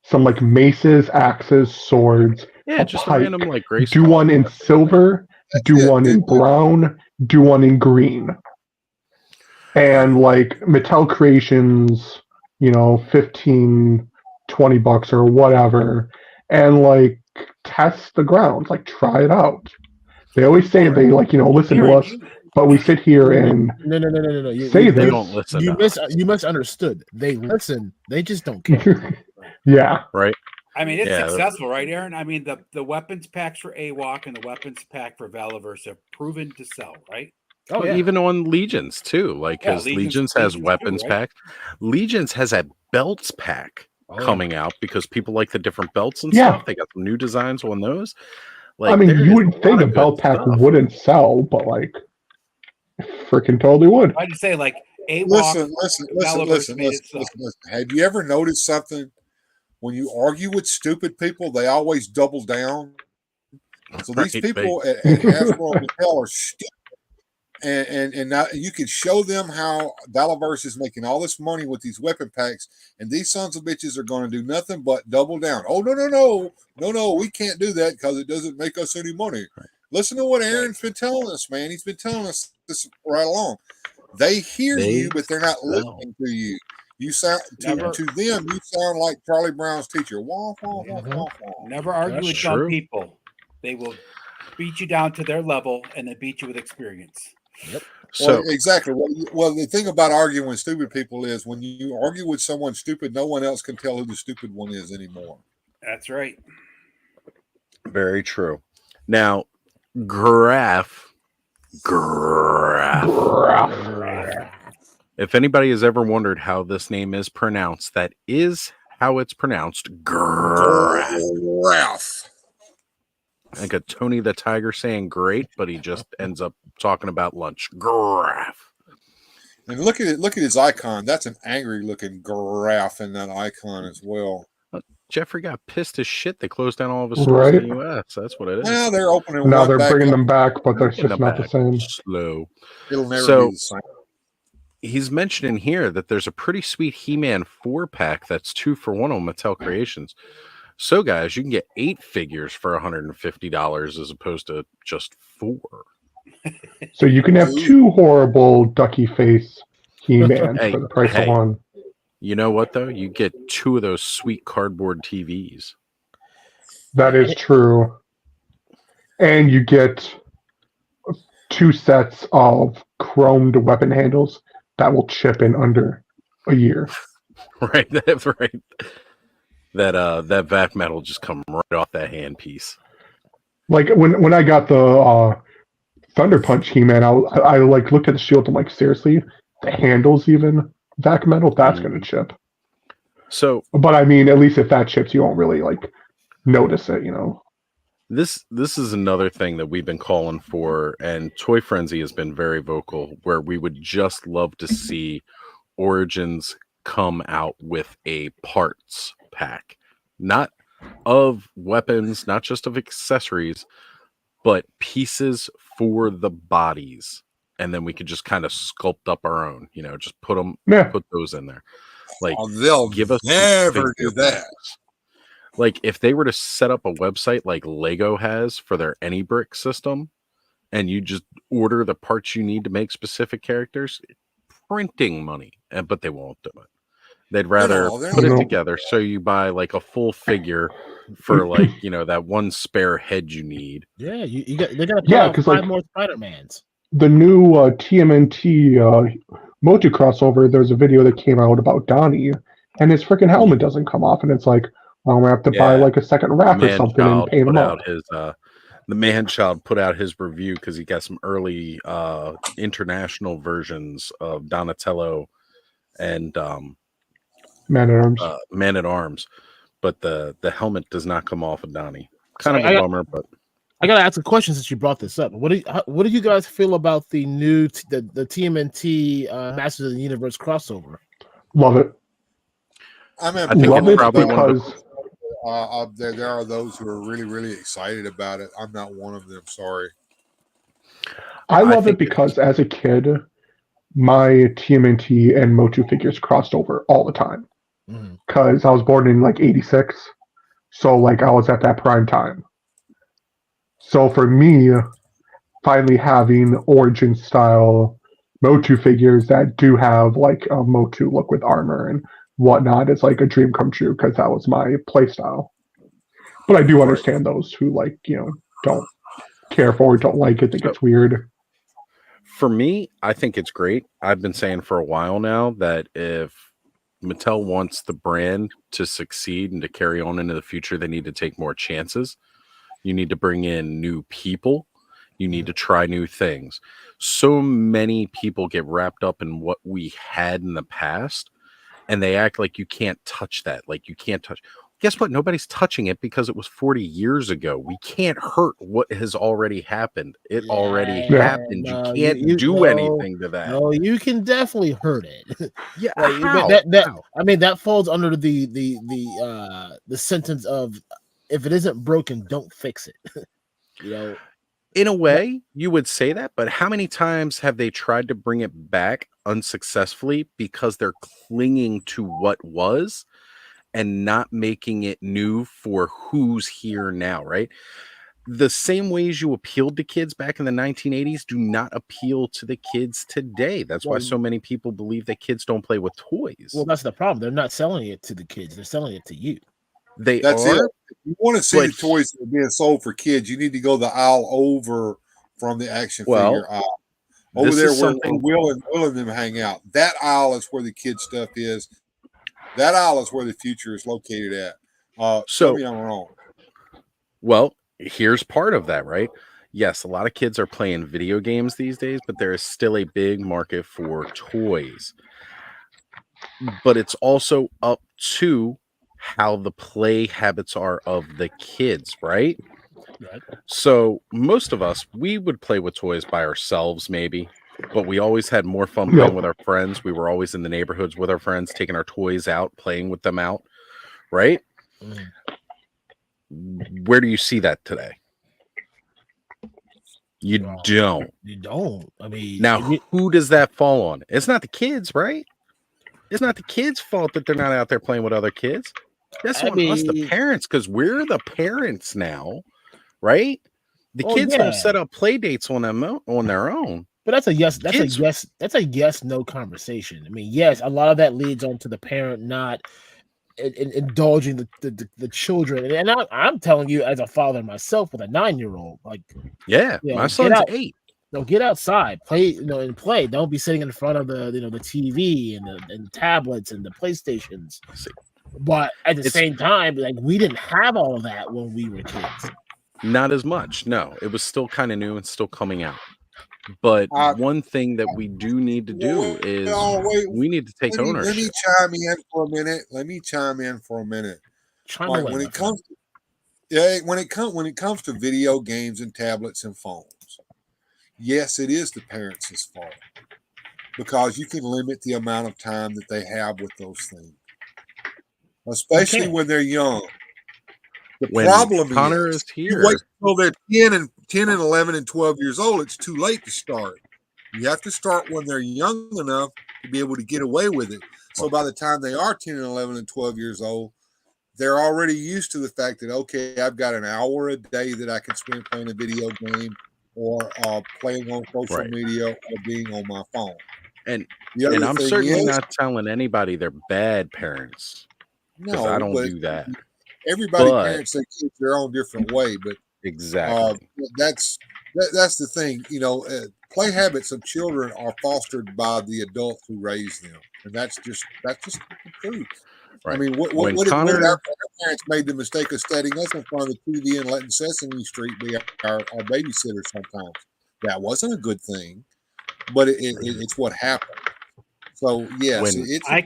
some like maces, axes, swords, Yeah, a just a pike, random like grace. do one in silver, do one in brown, do one in green. And like Mattel Creations, 15, $20 or whatever, and like test the grounds, like try it out. They always say they like, listen to us, but we sit here and No. You, say you, this. They don't listen. you to us. misunderstood. They listen. They just don't care. Yeah. Right. I mean, it's Yeah. successful, right, Aaron? I mean, the weapons packs for AWOC and the weapons pack for Veliverse have proven to sell, right? Oh Well, yeah. even on Legions too, like Yeah, because Legions Legions has too, weapons right? pack. Legions has a belts pack Oh, yeah. coming out because people like the different belts and Yeah. stuff. They got some new designs on those. Like, I mean, there you is would a think lot a of belt good pack stuff. wouldn't sell, but like, freaking totally would. I'd say like AWOC. Listen. made it so. Have you ever noticed something? When you argue with stupid people, they always double down. So these Right, people at Hasbro and Mattel are stupid. And now you can show them how Valiverse is making all this money with these weapon packs, and these sons of bitches are going to do nothing but double down. Oh no, we can't do that because it doesn't make us any money. Right. Listen to what Aaron's been telling us, man. He's been telling us this right along. They hear They you, but they're not sell. listening to you. You sound to them. You sound like Charlie Brown's teacher. Wah, wah, wah, wah, wah. Never argue That's with true. dumb people. They will beat you down to their level and then beat you with experience. So Exactly. Well, the thing about arguing with stupid people is when you argue with someone stupid, no one else can tell who the stupid one is anymore. That's right. very true. Now, Graph. If anybody has ever wondered how this name is pronounced, that is how it's pronounced. Graph. Ralph. Like a Tony the Tiger saying great, but he just ends up talking about lunch. Graph. And look at it. Look at his icon. That's an angry looking giraffe in that icon as well. Jeffrey got pissed as shit. They closed down all of his stores in the U.S. That's what it is. Now they're opening. Now one they're back bringing up. them back, but they're Bringing just them not the back. same. Slow. It'll never So- be the same. He's mentioning here that there's a pretty sweet He-Man 4-pack that's 2 for 1 on Mattel Creations. So, guys, you can get 8 figures for $150 as opposed to just 4. So you can have 2 horrible ducky face He-Man Hey, for the price hey. of 1. You know what, though? You get 2 of those sweet cardboard TVs. That is true. And you get 2 sets of chromed weapon handles that will chip in under a year. Right, that's right. That vac metal just come right off that handpiece. Like when I got the Thunder Punch He-Man, I like looked at the shield. I'm like, seriously, the handles even vac metal, that's gonna chip. So But I mean, at least if that chips, you won't really like notice it, you know. this is another thing that we've been calling for, and Toy Frenzy has been very vocal, where we would just love to see Origins come out with a parts pack, not of weapons, not just of accessories, but pieces for the bodies, and then we could just kind of sculpt up our own, you know, just put those in there. Like, Oh, they'll give us some never figure do that. packs. Like, if they were to set up a website like Lego has for their AnyBrick system, and you just order the parts you need to make specific characters, printing money, but they won't do it. They'd rather they're put it not. together so you buy like a full figure for like, you know, that one spare head you need. Yeah, you got they're gonna put Yeah, out 'cause, 5 like- more Spider-Mans. The new TMNT Motu crossover, there's a video that came out about Donnie, and his freaking helmet doesn't come off, and it's like, well, I'm gonna have to buy Yeah. like a second wrap or something and paint him up. The man child put out his review because he got some early international versions of Donatello and Man at Arms. Man at Arms, but the helmet does not come off of Donnie. Kind So of a bummer, but I gotta ask a question since you brought this up. What do you guys feel about the new the TMNT Masters of the Universe crossover? Love it. I mean, I think Love it's it probably one of the because there are those who are really, really excited about it. I'm not one of them. Sorry. I love it think because as a kid, my TMNT and Motu figures crossed over all the time. Because I was born in like '86, so like I was at that prime time. So for me, finally having Origin style Motu figures that do have like a Motu look with armor and whatnot is like a dream come true because that was my play style. But I do understand those who like, you know, don't care for it, don't like it, think it's weird. For me, I think it's great. I've been saying for a while now that if Mattel wants the brand to succeed and to carry on into the future, they need to take more chances. You need to bring in new people. You need to try new things. So many people get wrapped up in what we had in the past, and they act like you can't touch that. Like you can't touch. Guess what? Nobody's touching it because it was 40 years ago. We can't hurt what has already happened. It already happened. No, you can't do anything to that. No, you can definitely hurt it. Yeah, Like, how? that I mean, that falls under the sentence of if it isn't broken, don't fix it. You know, In a way, you would say that, but how many times have they tried to bring it back unsuccessfully because they're clinging to what was and not making it new for who's here now, right? The same ways you appealed to kids back in the 1980s do not appeal to the kids today. That's why Well, so many people believe that kids don't play with toys. well, that's the problem. They're not selling it to the kids; they're selling it to you. They That's are, it. If you want to see but- the toys that are being sold for kids, you need to go the aisle over from the action Well, figure aisle. Over this there is where something- Will and them hang out. That aisle is where the kid stuff is. That aisle is where the future is located at. So- Tell me I'm wrong. Well, here's part of that, right? Yes, a lot of kids are playing video games these days, but there is still a big market for toys. But it's also up to how the play habits are of the kids, right? Right. So most of us, we would play with toys by ourselves, maybe, but we always had more fun playing with our friends. We were always in the neighborhoods with our friends, taking our toys out, playing with them out, right? Where do you see that today? You don't. You don't. I mean, now who does that fall on? It's not the kids, right? It's not the kids' fault that they're not out there playing with other kids. That's on us, the parents, because we're the parents now, right? The kids don't set up play dates on their own. But that's a yes. That's a yes no conversation. I mean, yes, a lot of that leads on to the parent not indulging the children. And I'm telling you, as a father myself with a 9-year-old, like, my son's 8. No, get outside, play, and play. Don't be sitting in front of the the TV and the tablets and the PlayStations. But at the same time, like, we didn't have all of that when we were kids. Not as much. No, it was still kind of new and still coming out. But one thing that we do need to do is we need to take ownership. Let me chime in for a minute. When it comes to video games and tablets and phones, yes, it is the parents' fault, because you can limit the amount of time that they have with those things, especially when they're young. The problem Connor is here. You wait until they're 10 and 11 and 12 years old, it's too late to start. You have to start when they're young enough to be able to get away with it. So by the time they are 10 and 11 and 12 years old, they're already used to the fact that, okay, I've got an hour a day that I can spend playing a video game or playing on social media or being on my phone. And I'm certainly not telling anybody they're bad parents. No, I don't do that. Everybody parents their kids their own different way, but exactly that's the thing. Play habits of children are fostered by the adults who raise them, and that's just the truth. Right. I mean, what if our parents made the mistake of setting us in front of the TV and letting Sesame Street be our babysitter sometimes? That wasn't a good thing, but it's what happened. So yes, I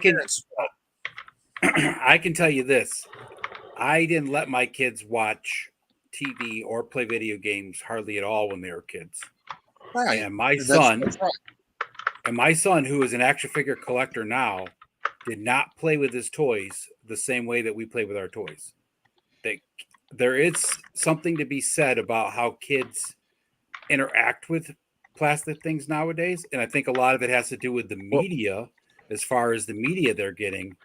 can tell you this. I didn't let my kids watch TV or play video games hardly at all when they were kids. Right. And my son, who is an action figure collector now, did not play with his toys the same way that we play with our toys. There is something to be said about how kids interact with plastic things nowadays. And I think a lot of it has to do with the media, as far as the media they're getting.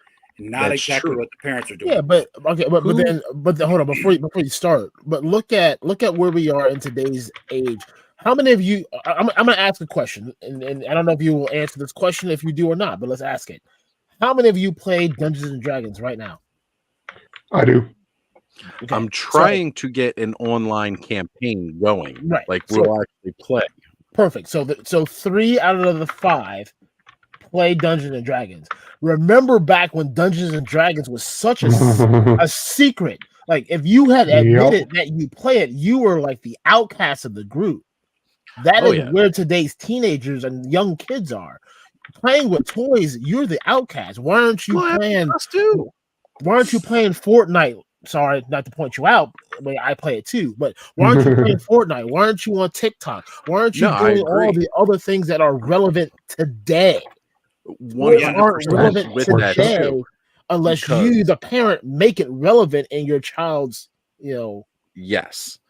Not exactly what the parents are doing. Yeah, but then hold on before you start. But look at where we are in today's age. How many of you? I'm going to ask a question, and I don't know if you will answer this question if you do or not. But let's ask it. How many of you play Dungeons and Dragons right now? I do. Okay. I'm trying to get an online campaign going. Right, we'll actually play. Perfect. So 3 out of the 5 play Dungeons and Dragons. Remember back when Dungeons and Dragons was such a secret. Like, if you had admitted that you play it, you were like the outcast of the group. That is where today's teenagers and young kids are. Playing with toys, you're the outcast. Why aren't you playing Fortnite? Sorry, not to point you out, but I play it too. But why aren't you playing Fortnite? Why aren't you on TikTok? Why aren't you doing all the other things that are relevant today? 100% relevant with today, that too, unless you, the parent, make it relevant in your child's, yes,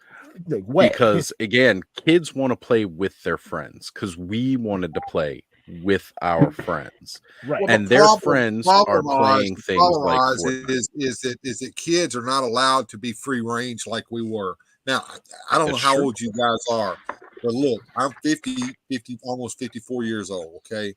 way. Because again, kids want to play with their friends because we wanted to play with our friends, right? And their friends are playing things like is that kids are not allowed to be free range like we were. Now, I don't know how old you guys are, but look, I'm 50, almost 54 years old. Okay.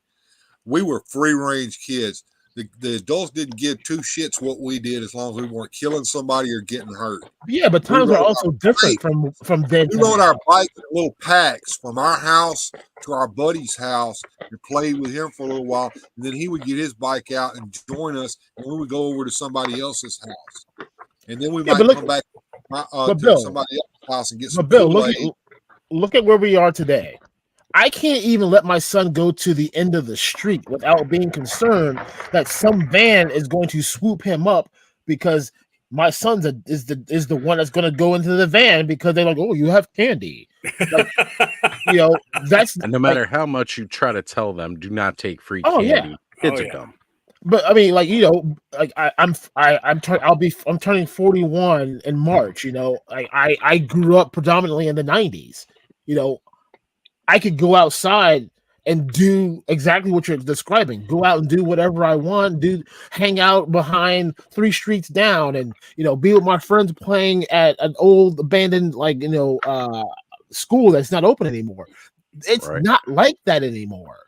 We were free range kids. The adults didn't give two shits what we did as long as we weren't killing somebody or getting hurt. Yeah, but times are also different from then. We rode our bike in little packs from our house to our buddy's house and played with him for a little while. And then he would get his bike out and join us, and we would go over to somebody else's house. And then we might come back to somebody else's house and get some Kool-Aid. Look at where we are today. I can't even let my son go to the end of the street without being concerned that some van is going to swoop him up because my son's is the one that's going to go into the van because they're like, oh, you have candy. Like, that's and no matter how much you try to tell them, do not take free Oh, yeah. candy. Kids are dumb. But I mean, like, like I'm turning 41 in March. I grew up predominantly in the 90s. I could go outside and do exactly what you're describing. Go out and do whatever I want. Hang out behind 3 streets down, and be with my friends playing at an old abandoned school that's not open anymore. It's not like that anymore.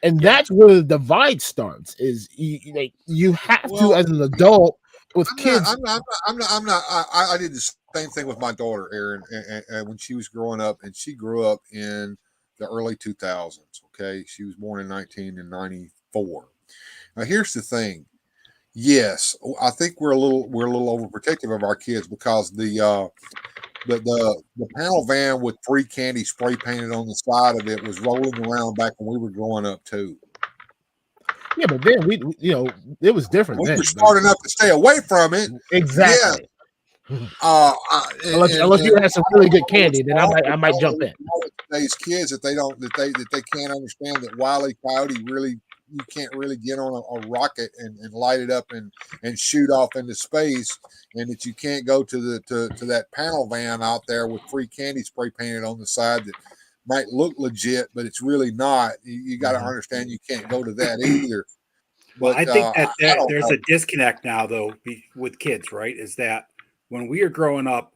And that's where the divide starts. Is you have to, as an adult with kids. I did the same thing with my daughter, Aaron, and when she was growing up, and she grew up in the early 2000s. Okay, she was born in 1994. Now, here's the thing. Yes, I think we're a little overprotective of our kids because the panel van with free candy spray painted on the side of it was rolling around back when we were growing up too. Yeah, but then we it was different. We were smart enough to stay away from it. Exactly. Yeah. Unless you had some really good candy, then I might jump in. Today's kids that they can't understand that Wile E. Coyote really, you can't really get on a rocket and light it up and shoot off into space, and that you can't go to that panel van out there with free candy spray painted on the side that might look legit, but it's really not. You got to understand you can't go to that either. Well, I think that there's a disconnect now, though, with kids, right? Is that when we are growing up,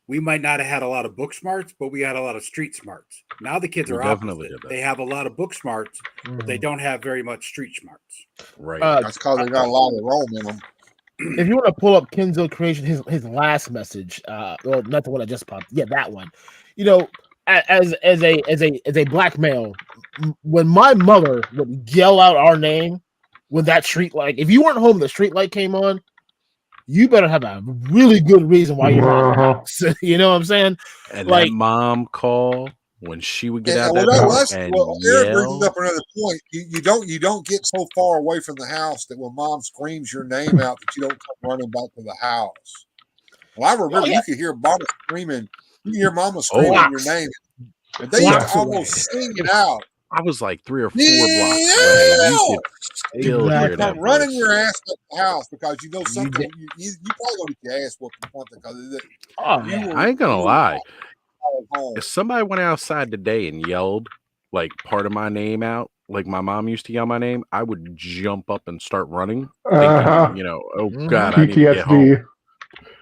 we might not have had a lot of book smarts, but we had a lot of street smarts. Now the kids are opposite. They have a lot of book smarts, but they don't have very much street smarts. Right. That's because they got a lot of Rome in them. If you want to pull up Kenzo Creation, his last message, well, not the one I just popped. Yeah, that one. As a black male, when my mother would yell out our name when that street light, if you weren't home, the street light came on, you better have a really good reason why you're not in the house. You know what I'm saying? And that mom call when she would get out that and Eric brings up another point. You don't get so far away from the house that when mom screams your name out that you don't come running back to the house. Well, I remember you could hear mama screaming. You can hear mama screaming your name. And they used to almost sing it out. I was like 3 or 4 blocks away. You could still hear that running your ass up the house because you know something. You probably gonna get your ass whooped or something because I ain't gonna lie. If somebody went outside today and yelled like part of my name out, like my mom used to yell my name, I would jump up and start running. Thinking, oh God, I need to get home.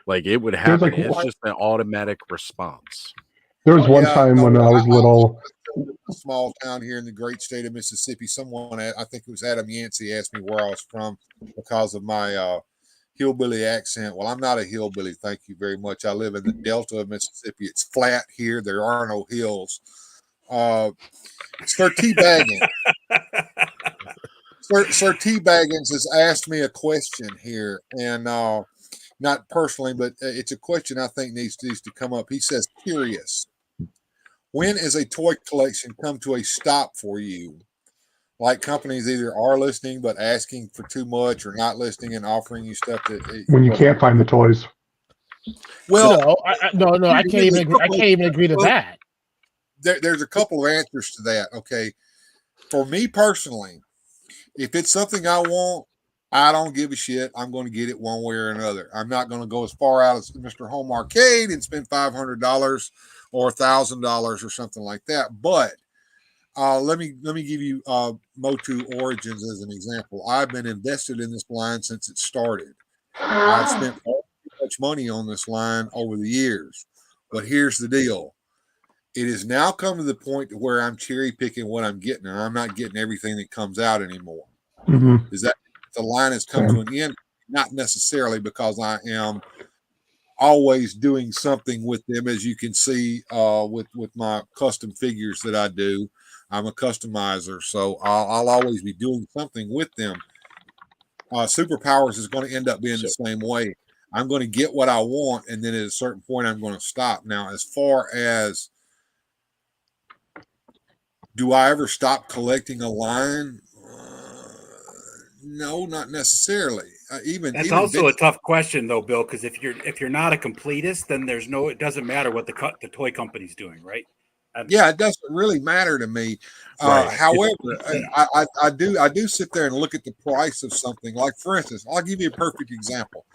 Like it would happen. It's just an automatic response. There was one time when I was little. A small town here in the great state of Mississippi. Someone, I think it was Adam Yancey, asked me where I was from because of my hillbilly accent. Well, I'm not a hillbilly. Thank you very much. I live in the Delta of Mississippi. It's flat here. There are no hills. Sir T. Baggins. Sir T. Baggins has asked me a question here, and not personally, but it's a question I think needs to come up. He says, curious. When is a toy collection come to a stop for you? Like companies either are listening but asking for too much, or not listening and offering you stuff that when you can't find the toys. Well, no, I can't even agree. I can't even agree to that. There's a couple of answers to that. Okay, for me personally, if it's something I want, I don't give a shit. I'm going to get it one way or another. I'm not going to go as far out as Mr. Home Arcade and spend $500 or $1,000 or something like that. But let me give you Motu Origins as an example. I've been invested in this line since it started. I've spent much money on this line over the years. But here's the deal. It has now come to the point to where I'm cherry picking what I'm getting, and I'm not getting everything that comes out anymore. Mm-hmm. Is that the line has come to an end? Not necessarily, because I am always doing something with them, as you can see with my custom figures that I do. I'm a customizer, so I'll always be doing something with them. Superpowers is going to end up being the same way. I'm going to get what I want, and then at a certain point, I'm going to stop. Now, as far as do I ever stop collecting a line? No, not necessarily. That's even also a vintage- tough question, though, Bill. Because if you're not a completist, then it doesn't matter what the toy company's doing, right? yeah, it doesn't really matter to me. Right. However, I do sit there and look at the price of something. Like, for instance, I'll give you a perfect example.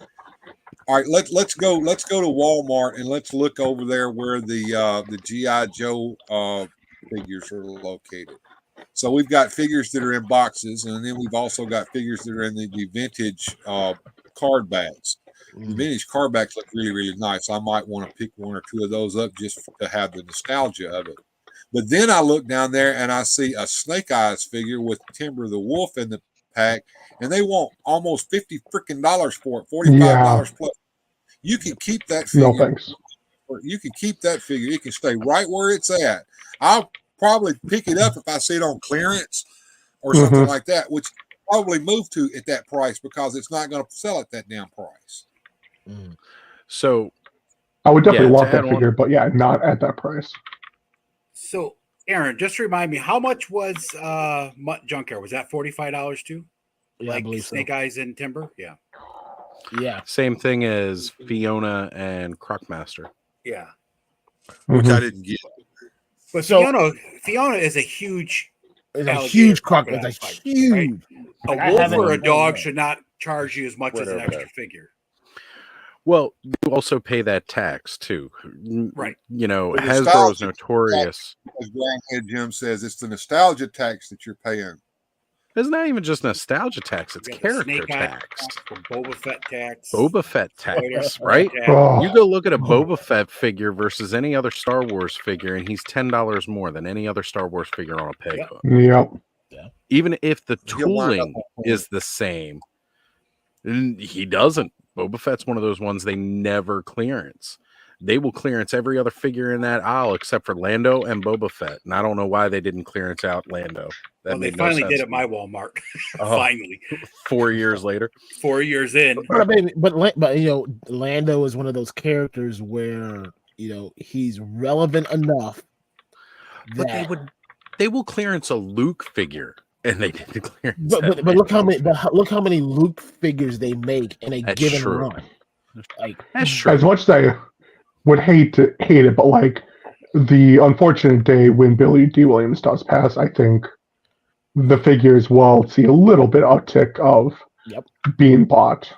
All right, let's go to Walmart and let's look over there where the GI Joe figures are located. So we've got figures that are in boxes, and then we've also got figures that are in the vintage card bags. The vintage card bags look really, really nice. I might want to pick one or two of those up just to have the nostalgia of it. But then I look down there and I see a Snake Eyes figure with Timber the Wolf in the pack, and they want almost $50 for it, $45 plus. You can keep that figure. No thanks. You can keep that figure. It can stay right where it's at. I'll probably pick it up if I see it on clearance or something like that, which probably move to at that price because it's not going to sell at that damn price. So I would definitely Yeah, want to that add figure, but yeah, not at that price. So, Aaron, just remind me, how much was Mutt Junkyard? Was that $45 too? Yeah, I Like believe so. Snake Eyes and Timber? Yeah. Yeah. same thing as Fiona and Crocmaster. Yeah. Which Mhm. I didn't get. But So- Fiona is a huge It's a alligator huge crocodile crocodile. It's a fight, huge. right? A Like, I wolf haven't- or a dog yeah. should not charge you as much as an Right over extra there. figure. Well, you also pay that tax too. Right. You know, The Hasbro is nostalgia notorious. As Grandhead Jim says, it's the nostalgia tax that you're paying. It's not even just nostalgia tax, it's You got the character Snake Eye tax. the Boba Fett tax. Boba Fett Spoiler tax, right? tax. Oh, You go look at a Boba Fett figure versus any other Star Wars figure, and he's $10 more than any other Star Wars figure on a peg Yep. hook. yep. Even if the He'll wind up tooling on- is the same, and he doesn't. Boba Fett's one of those ones they never clearance. They will clearance every other figure in that aisle except for Lando and Boba Fett. And I don't know why they didn't clearance out Lando. That Well, they made no finally sense did to at me. my Walmart. Oh. Finally. 4 years later. 4 years in. But you know, Lando is one of those characters where you know he's relevant enough But they will clearance a Luke figure, and they didn't clearance. But look how many Luke figures they make in a That's given true. run. Like That's true. As much as I would hate it, but like the unfortunate day when Billy D. Williams does pass, I think the figures will see a little bit uptick of Yep. being bought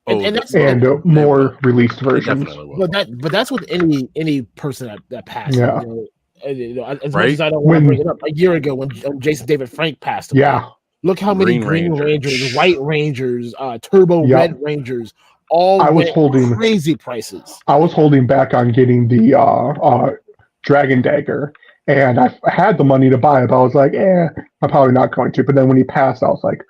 Oh, and that's- and they more will. released They versions. definitely will. but that's with any person that passes. Yeah. You know, as much Right? as I don't want to When- bring it up, a year ago when Jason David Frank passed away, Yeah, look how many Green Green Ranger. Rangers, White Rangers, Turbo Yeah. Red Rangers, all I was went holding- crazy prices. I was holding back on getting the Dragon Dagger, and I had the money to buy it, but I was like, I'm probably not going to. But then when he passed, I was like,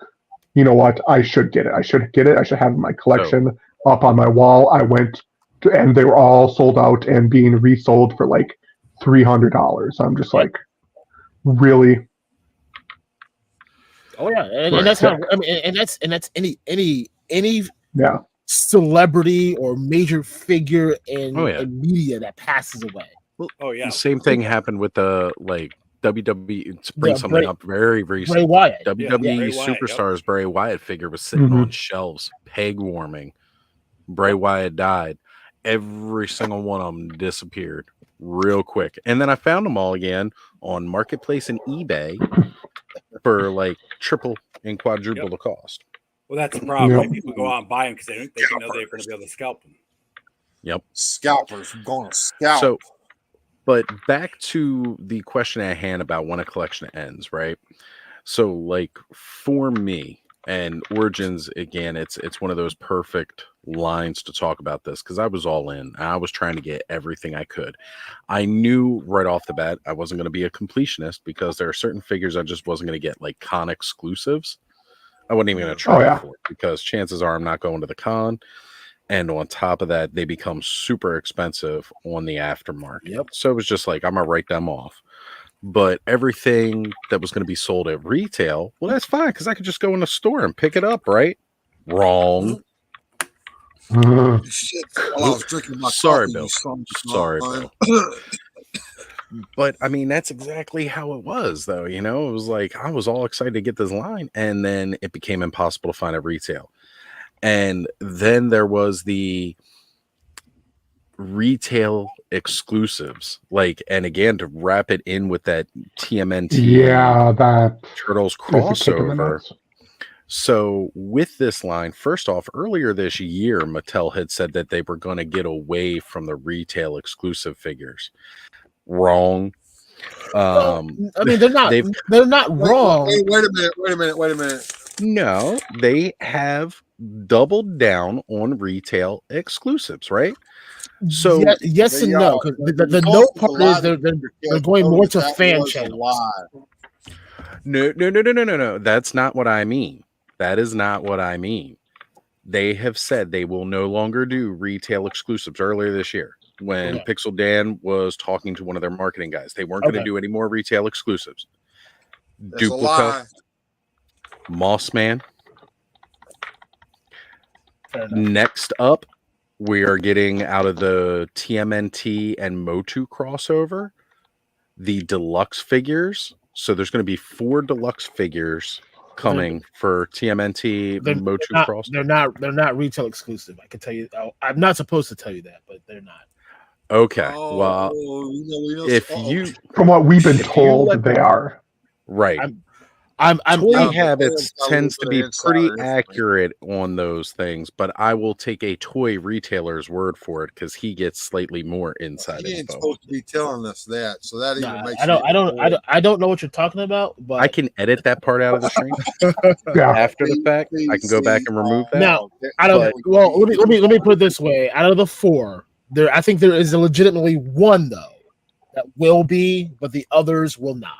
you know what? I should get it. I should have it in my collection up on my wall. I went to, and they were all sold out and being resold for like $300. I'm just like, really? Oh yeah, and Right. that's how I mean, and that's any Yeah. celebrity or major figure in, Oh, yeah. in media that passes away. Oh, yeah. The same thing happened with the WWE. To bring Yeah, something Bray- up very Bray recent. Wyatt. WWE Bray Wyatt, yep. Superstars Bray Wyatt figure was sitting Mhm. on shelves, peg warming. Bray Wyatt died. Every single one of them disappeared real quick. And then I found them all again on Marketplace and eBay for like triple and quadruple Yep. the cost. Well, that's the problem. Yep. right? People go out and buy them because they didn't know they were going to be able to scalp them. Scalpers going to scalp. So, but back to the question at hand about when a collection ends, right? So, like for me and Origins, again, it's one of those perfect lines to talk about this because I was all in. I was trying to get everything I could. I knew right off the bat I wasn't going to be a completionist because there are certain figures I just wasn't going to get, like con exclusives. I wasn't even going to try Oh, yeah. for it because chances are I'm not going to the con. And on top of that, they become super expensive on the aftermarket. Yep. So it was just like, I'm going to write them off. But everything that was going to be sold at retail, well, that's fine because I could just go in the store and pick it up, right? Wrong. Mhm. Shit, while I was drinking my Sorry, coffee, Bill. you son of a Sorry, gun. Bill. But I mean, that's exactly how it was, though. You know, it was like I was all excited to get this line, and then it became impossible to find at retail. And then there was the retail exclusives, like, and again, to wrap it in with that TMNT Yeah, that Turtles is a kick in the crossover. nuts. So with this line, first off, earlier this year, Mattel had said that they were going to get away from the retail exclusive figures. Wrong. I mean, they're not wrong. Wait a minute. No, they have doubled down on retail exclusives, right? So yes and no. Because the no part is they're going more to fan channels. No. That's not what I mean. That is not what I mean. They have said they will no longer do retail exclusives earlier this year. When Pixel Dan was talking to one of their marketing guys, they weren't going to do any more retail exclusives. Duplica, Mossman. Next up, we are getting out of the TMNT and Motu crossover the deluxe figures. So there's going to be 4 deluxe figures coming for TMNT Motu cross. They're not retail exclusive. I can tell you. I'm not supposed to tell you that, but they're not. Okay. Well, if you, from what we've been told, they are right. Toy Habits tends to be pretty accurate on those things, but I will take a toy retailer's word for it because he gets slightly more inside He ain't info. supposed to be telling us that, so that even makes. I don't know what you're talking about, but I can edit that part out of the stream yeah. after the fact. I can go back and remove that. Now, I don't. Well, let me put it this way: out of the 4, I think there is legitimately 1 though that will be, but the others will not.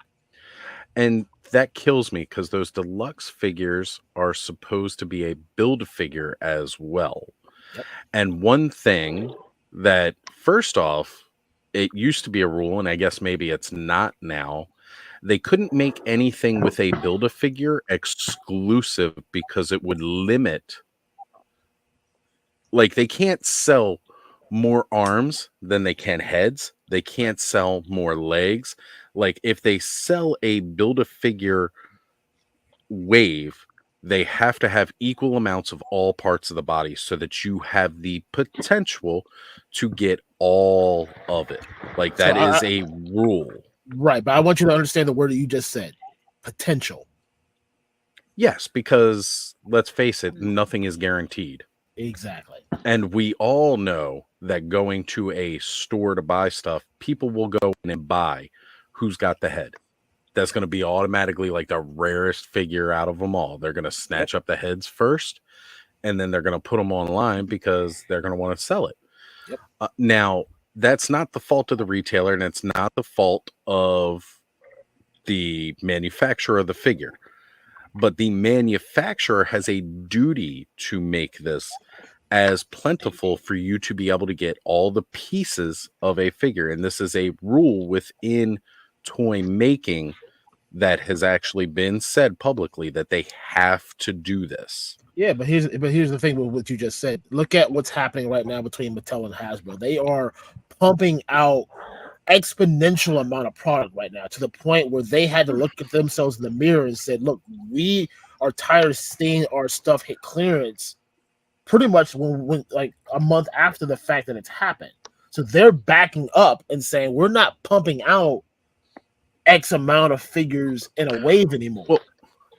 And that kills me because those deluxe figures are supposed to be a build figure as well. Yep. And one thing that, first off, it used to be a rule, and I guess maybe it's not now. They couldn't make anything with a Build-A-Figure exclusive because it would limit. Like, they can't sell more arms than they can heads. They can't sell more legs. Like, if they sell a Build-A-Figure wave, they have to have equal amounts of all parts of the body so that you have the potential to get all of it. Like, that is a rule. Right, but I want you to understand the word that you just said. Potential. Yes, because let's face it, nothing is guaranteed. Exactly. And we all know that going to a store to buy stuff, people will go in and buy who's got the head. That's going to be automatically like the rarest figure out of them all. They're going to snatch up the heads first, and then they're going to put them online because they're going to want to sell it. Yep. Now, that's not the fault of the retailer, and it's not the fault of the manufacturer of the figure. But the manufacturer has a duty to make this as plentiful for you to be able to get all the pieces of a figure. And this is a rule within toy making that has actually been said publicly that they have to do this. Yeah, but here's the thing with what you just said. Look at what's happening right now between Mattel and Hasbro. They are pumping out exponential amount of product right now to the point where they had to look at themselves in the mirror and said, look, we are tired of seeing our stuff hit clearance pretty much when like a month after the fact that it's happened. So they're backing up and saying we're not pumping out X amount of figures in a wave anymore. Well,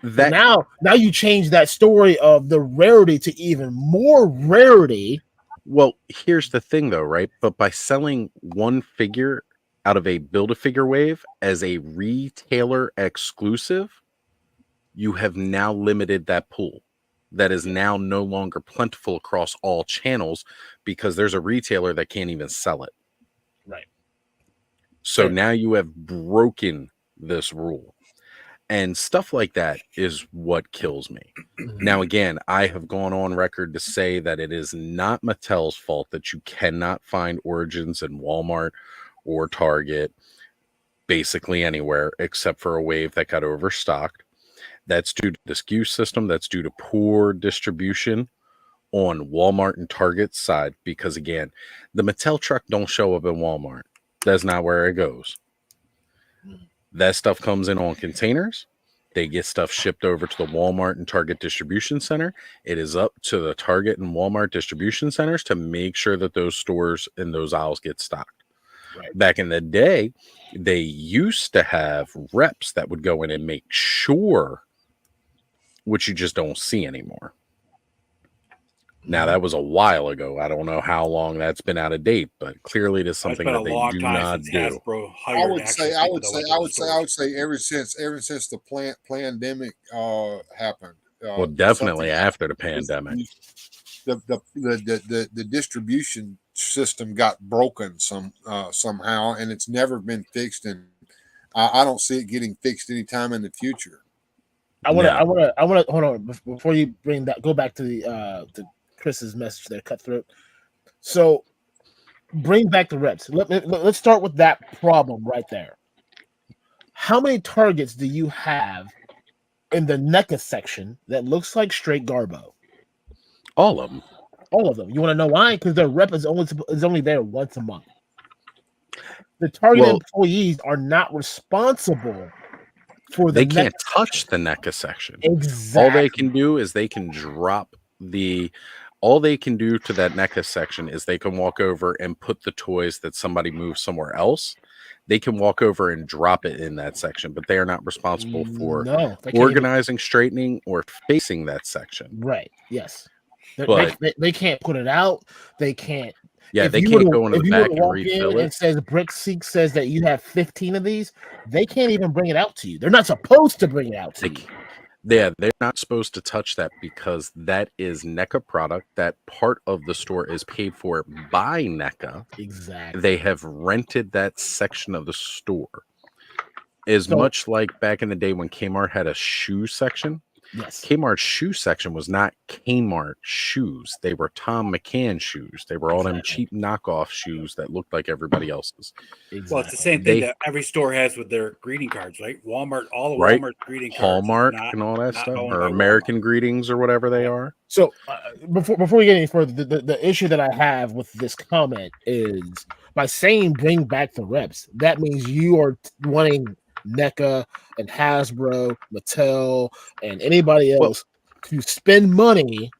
that now you change that story of the rarity to even more rarity. Well, here's the thing though, right? But by selling one figure out of a Build-A-Figure wave as a retailer exclusive, you have now limited that pool. That is now no longer plentiful across all channels because there's a retailer that can't even sell it. Right. So now you have broken this rule. And stuff like that is what kills me. Now, again, I have gone on record to say that it is not Mattel's fault that you cannot find Origins in Walmart or Target, basically anywhere except for a wave that got overstocked. That's due to the SKU system. That's due to poor distribution on Walmart and Target's side. Because again, the Mattel truck don't show up in Walmart. That's not where it goes. That stuff comes in on containers. They get stuff shipped over to the Walmart and Target distribution center. It is up to the Target and Walmart distribution centers to make sure that those stores and those aisles get stocked. Right. Back in the day, they used to have reps that would go in and make sure, which you just don't see anymore. Now, that was a while ago. I don't know how long that's been out of date, but clearly it is something that they do not do. Hasbro I would say ever since the pandemic happened. Well, definitely after the pandemic. The distribution system got broken somehow, and it's never been fixed, and I don't see it getting fixed anytime in the future. I want to hold on before you bring that. Go back to the Chris's message there, Cutthroat. So bring back the reps. Let's start with that problem right there. How many targets do you have in the NECA section that looks like straight Garbo? All of them. All of them. You want to know why? Because their rep is only there once a month. The Target employees are not responsible for the. They can't touch the NECA section. Exactly. All they can do is they can drop the. All they can do to that NECA section is they can walk over and put the toys that somebody moved somewhere else. They can walk over and drop it in that section, but they are not responsible for organizing, straightening, or facing that section. Right. Yes. But they can't put it out. They can't. Yeah, they can't go into the back and refill it. It says BrickSeek says that you have 15 of these. They can't even bring it out to you. They're not supposed to bring it out to you. Yeah, they're not supposed to touch that because that is NECA product. That part of the store is paid for by NECA. Exactly. They have rented that section of the store. Much like back in the day when Kmart had a shoe section. Yes. Kmart's shoe section was not Kmart shoes. They were Tom McCann shoes. They were all them cheap knockoff shoes that looked like everybody else's. Exactly. Well, it's the same thing that every store has with their greeting cards, right? Walmart, all of Walmart's greeting cards, Hallmark and all that stuff, or American Greetings or whatever they are. So before we get any further, the issue that I have with this comment is by saying bring back the reps, that means you are wanting NECA and Hasbro, Mattel, and anybody else to spend money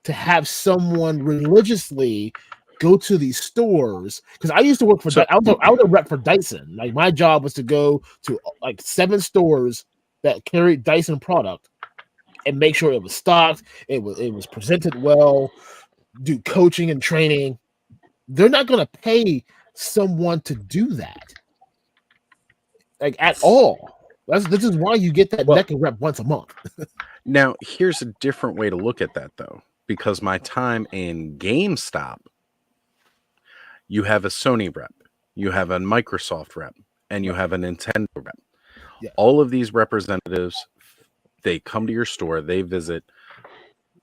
to have someone religiously go to these stores. Because I used to work for I was a rep for Dyson. Like my job was to go to like 7 stores that carried Dyson product and make sure it was stocked, it was presented well, do coaching and training. They're not going to pay someone to do that. Like at all. This is why you get that NECA rep once a month. Now, here's a different way to look at that, though, because my time in GameStop, you have a Sony rep, you have a Microsoft rep, and you have a Nintendo rep. Yeah. All of these representatives, they come to your store, they visit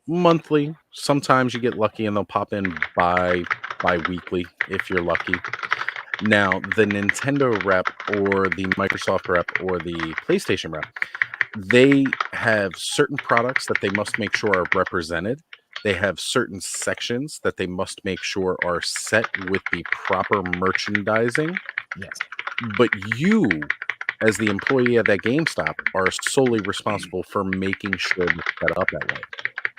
monthly. Sometimes you get lucky and they'll pop in bi-weekly if you're lucky. Now, the Nintendo rep or the Microsoft rep or the PlayStation rep, they have certain products that they must make sure are represented. They have certain sections that they must make sure are set with the proper merchandising. Yes. But you, as the employee of that GameStop, are solely responsible for making sure it's set up that way.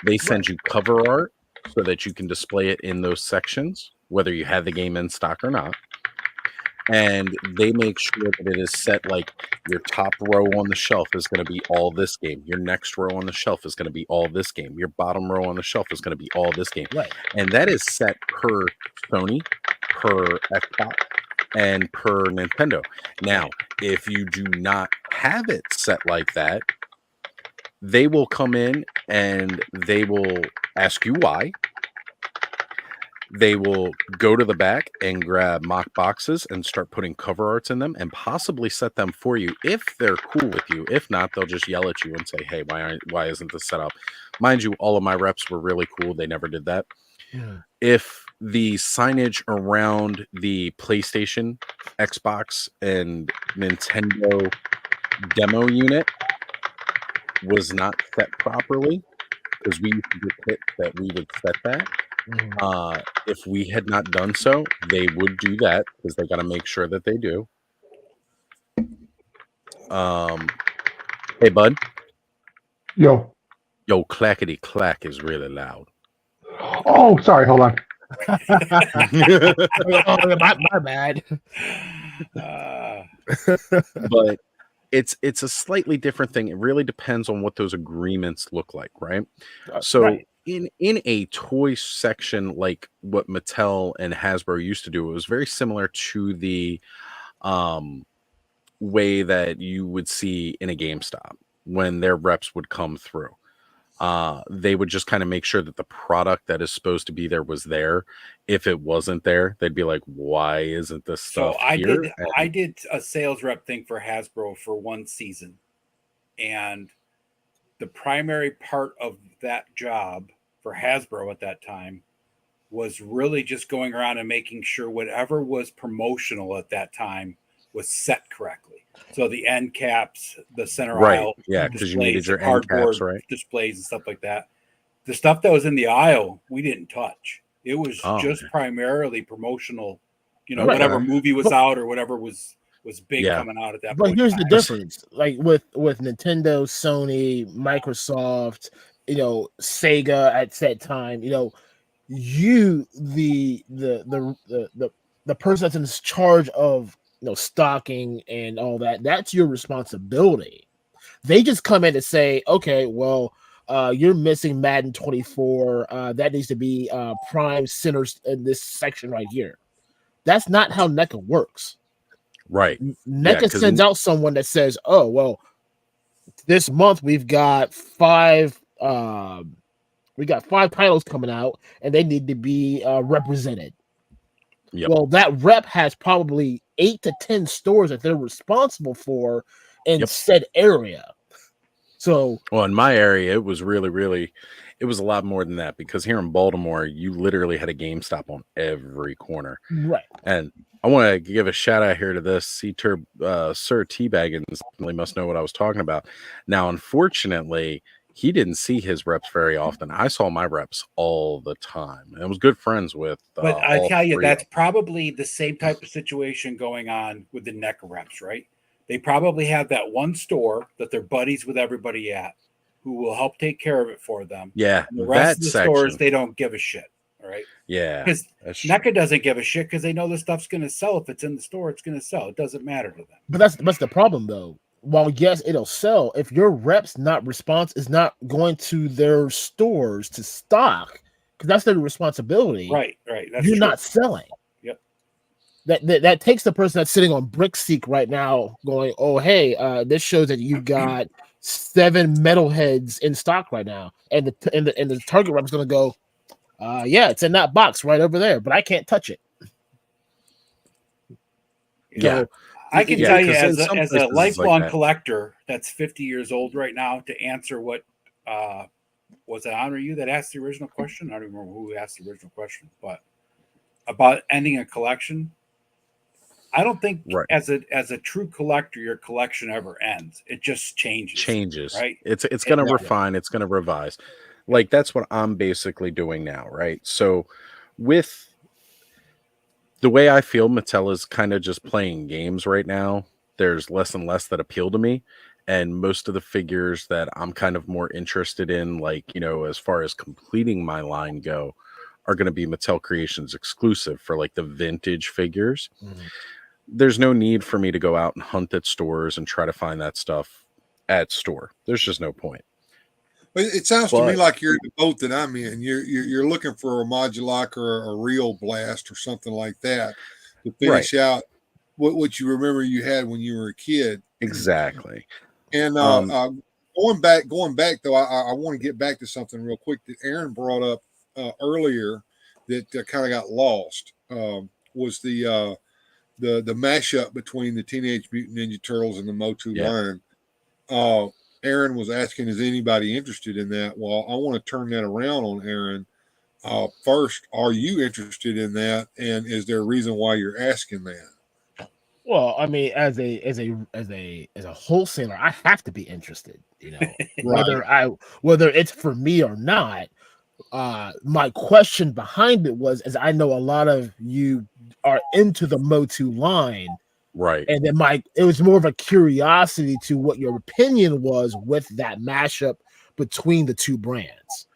They send you cover art so that you can display it in those sections, whether you have the game in stock or not. And they make sure that it is set like your top row on the shelf is going to be all this game. Your next row on the shelf is going to be all this game. Your bottom row on the shelf is going to be all this game. Right. And that is set per Sony, per Xbox, and per Nintendo. Now, if you do not have it set like that, they will come in and they will ask you why. They will go to the back and grab mock boxes and start putting cover arts in them and possibly set them for you if they're cool with you. If not, they'll just yell at you and say, hey, why isn't this set up? Mind you, all of my reps were really cool. They never did that. Yeah. If the signage around the PlayStation, Xbox, and Nintendo demo unit was not set properly, because we used to get hit that we would set that. If we had not done so, they would do that because they got to make sure that they do. Hey, bud. Yo. Yo, clackety clack is really loud. Oh, sorry. Hold on. my bad. But it's a slightly different thing. It really depends on what those agreements look like, right? So Right. in a toy section like what Mattel and Hasbro used to do, it was very similar to the way that you would see in a GameStop when their reps would come through. They would just kind of make sure that the product that is supposed to be there was there. If it wasn't there, they'd be like, why isn't this So stuff here? I did a sales rep thing for Hasbro for one season, and the primary part of that job for Hasbro at that time was really just going around and making sure whatever was promotional at that time was set correctly. So the end caps, the center aisle, Yeah, because you needed displays, your the end cardboard caps, right? displays and stuff like that. The stuff that was in the aisle, we didn't touch. It was just primarily promotional, Right. whatever movie was out or whatever was big coming out at that point. But here's the difference: like with Nintendo, Sony, Microsoft, Sega at that time, the person that's in charge of stocking and all that, that's your responsibility. They just come in and say, okay, well, you're missing Madden 24. That needs to be prime center in this section right here. That's not how NECA works. Right. NECA sends out someone that says, oh, well, this month we've got five titles coming out and they need to be represented. Yep. Well, that rep has probably 8 to 10 stores that they're responsible for in said area. So, well, in my area, it was really, it was a lot more than that, because here in Baltimore, you literally had a GameStop on every corner. Right. And I want to give a shout out here to this Sir Teabaggins. Really must know what I was talking about. Now, unfortunately, he didn't see his reps very often. I saw my reps all the time, and I was good friends with. But I tell you, that's probably the same type of situation going on with the NECA reps, right? They probably have that one store that they're buddies with everybody at, who will help take care of it for them. Yeah, and the rest of the stores, they don't give a shit. All right. Yeah, because NECA doesn't give a shit because they know the stuff's going to sell. If it's in the store, it's going to sell. It doesn't matter to them. But that's the problem, though. While yes, it'll sell, if your rep's is not going to their stores to stock, because that's their responsibility. Right. That's you're not selling. Yep. That takes the person that's sitting on Brickseek right now going, oh, hey, this shows that you got 7 metalheads in stock right now, and the target rep is going to go, yeah, it's in that box right over there, but I can't touch it. Yeah. So, I can tell you, as a lifelong collector that's 50 years old right now, to answer what was it Honor You that asked the original question? I don't remember who asked the original question, but about ending a collection. I don't think as a true collector, your collection ever ends. It just changes. Right? It's going to refine. It's going to revise. Like that's what I'm basically doing now, right? So with the way I feel, Mattel is kind of just playing games right now. There's less and less that appeal to me. And most of the figures that I'm kind of more interested in, like, as far as completing my line go, are going to be Mattel Creations exclusive for like the vintage figures. Mm-hmm. There's no need for me to go out and hunt at stores and try to find that stuff at store. There's just no point. It sounds to me like you're in the boat that I'm in. You're looking for a Modulac or a Real Blast or something like that to finish out what you remember you had when you were a kid. Exactly. And going back though, I want to get back to something real quick that Aaron brought up earlier that kind of got lost. Was the mashup between the Teenage Mutant Ninja Turtles and the Motu line. Aaron was asking, is anybody interested in that? Well, I want to turn that around on Aaron. First, are you interested in that? And is there a reason why you're asking that? Well, I mean, as a wholesaler, I have to be interested, whether it's for me or not. My question behind it was, as I know a lot of you are into the Motu line, Right. And then it was more of a curiosity to what your opinion was with that mashup between the two brands.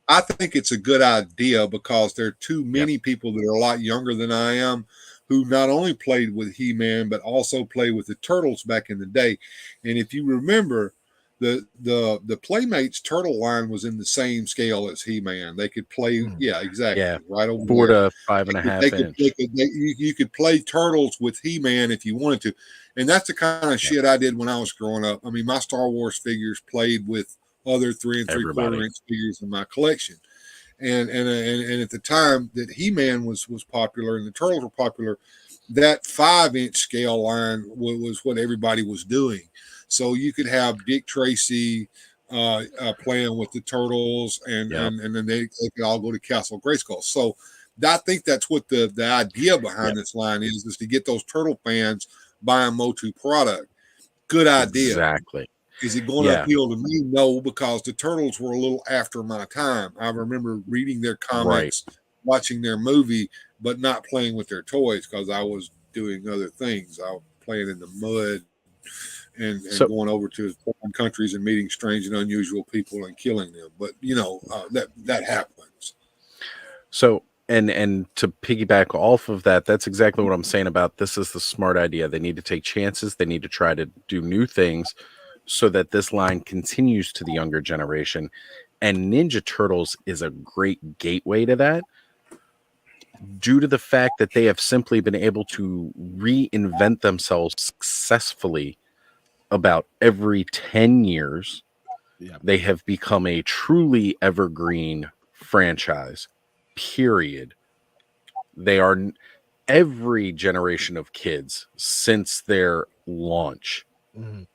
I think it's a good idea because there are too many people that are a lot younger than I am who not only played with He-Man but also played with the Turtles back in the day. And if you remember, the Playmates Turtle line was in the same scale as He-Man. They could play, exactly, right over 4 there. to 5.5 inch. You could play Turtles with He-Man if you wanted to, and that's the kind of shit I did when I was growing up. I mean, my Star Wars figures played with other 3 3/4 inch figures in my collection, and at the time that He-Man was popular and the Turtles were popular, that 5-inch scale line was what everybody was doing. So you could have Dick Tracy playing with the Turtles, and then they could all go to Castle Grayskull. So I think that's what the idea behind this line is to get those Turtle fans buying Motu product. Good idea. Exactly. Is it going to appeal to me? No, because the Turtles were a little after my time. I remember reading their comics, watching their movie, but not playing with their toys because I was doing other things. I was playing in the mud and going over to foreign countries and meeting strange and unusual people and killing them. But that happens. So and to piggyback off of that, that's exactly what I'm saying about this is the smart idea. They need to take chances. They need to try to do new things so that this line continues to the younger generation. And Ninja Turtles is a great gateway to that due to the fact that they have simply been able to reinvent themselves successfully about every 10 years. They have become a truly evergreen franchise, period. They are every generation of kids since their launch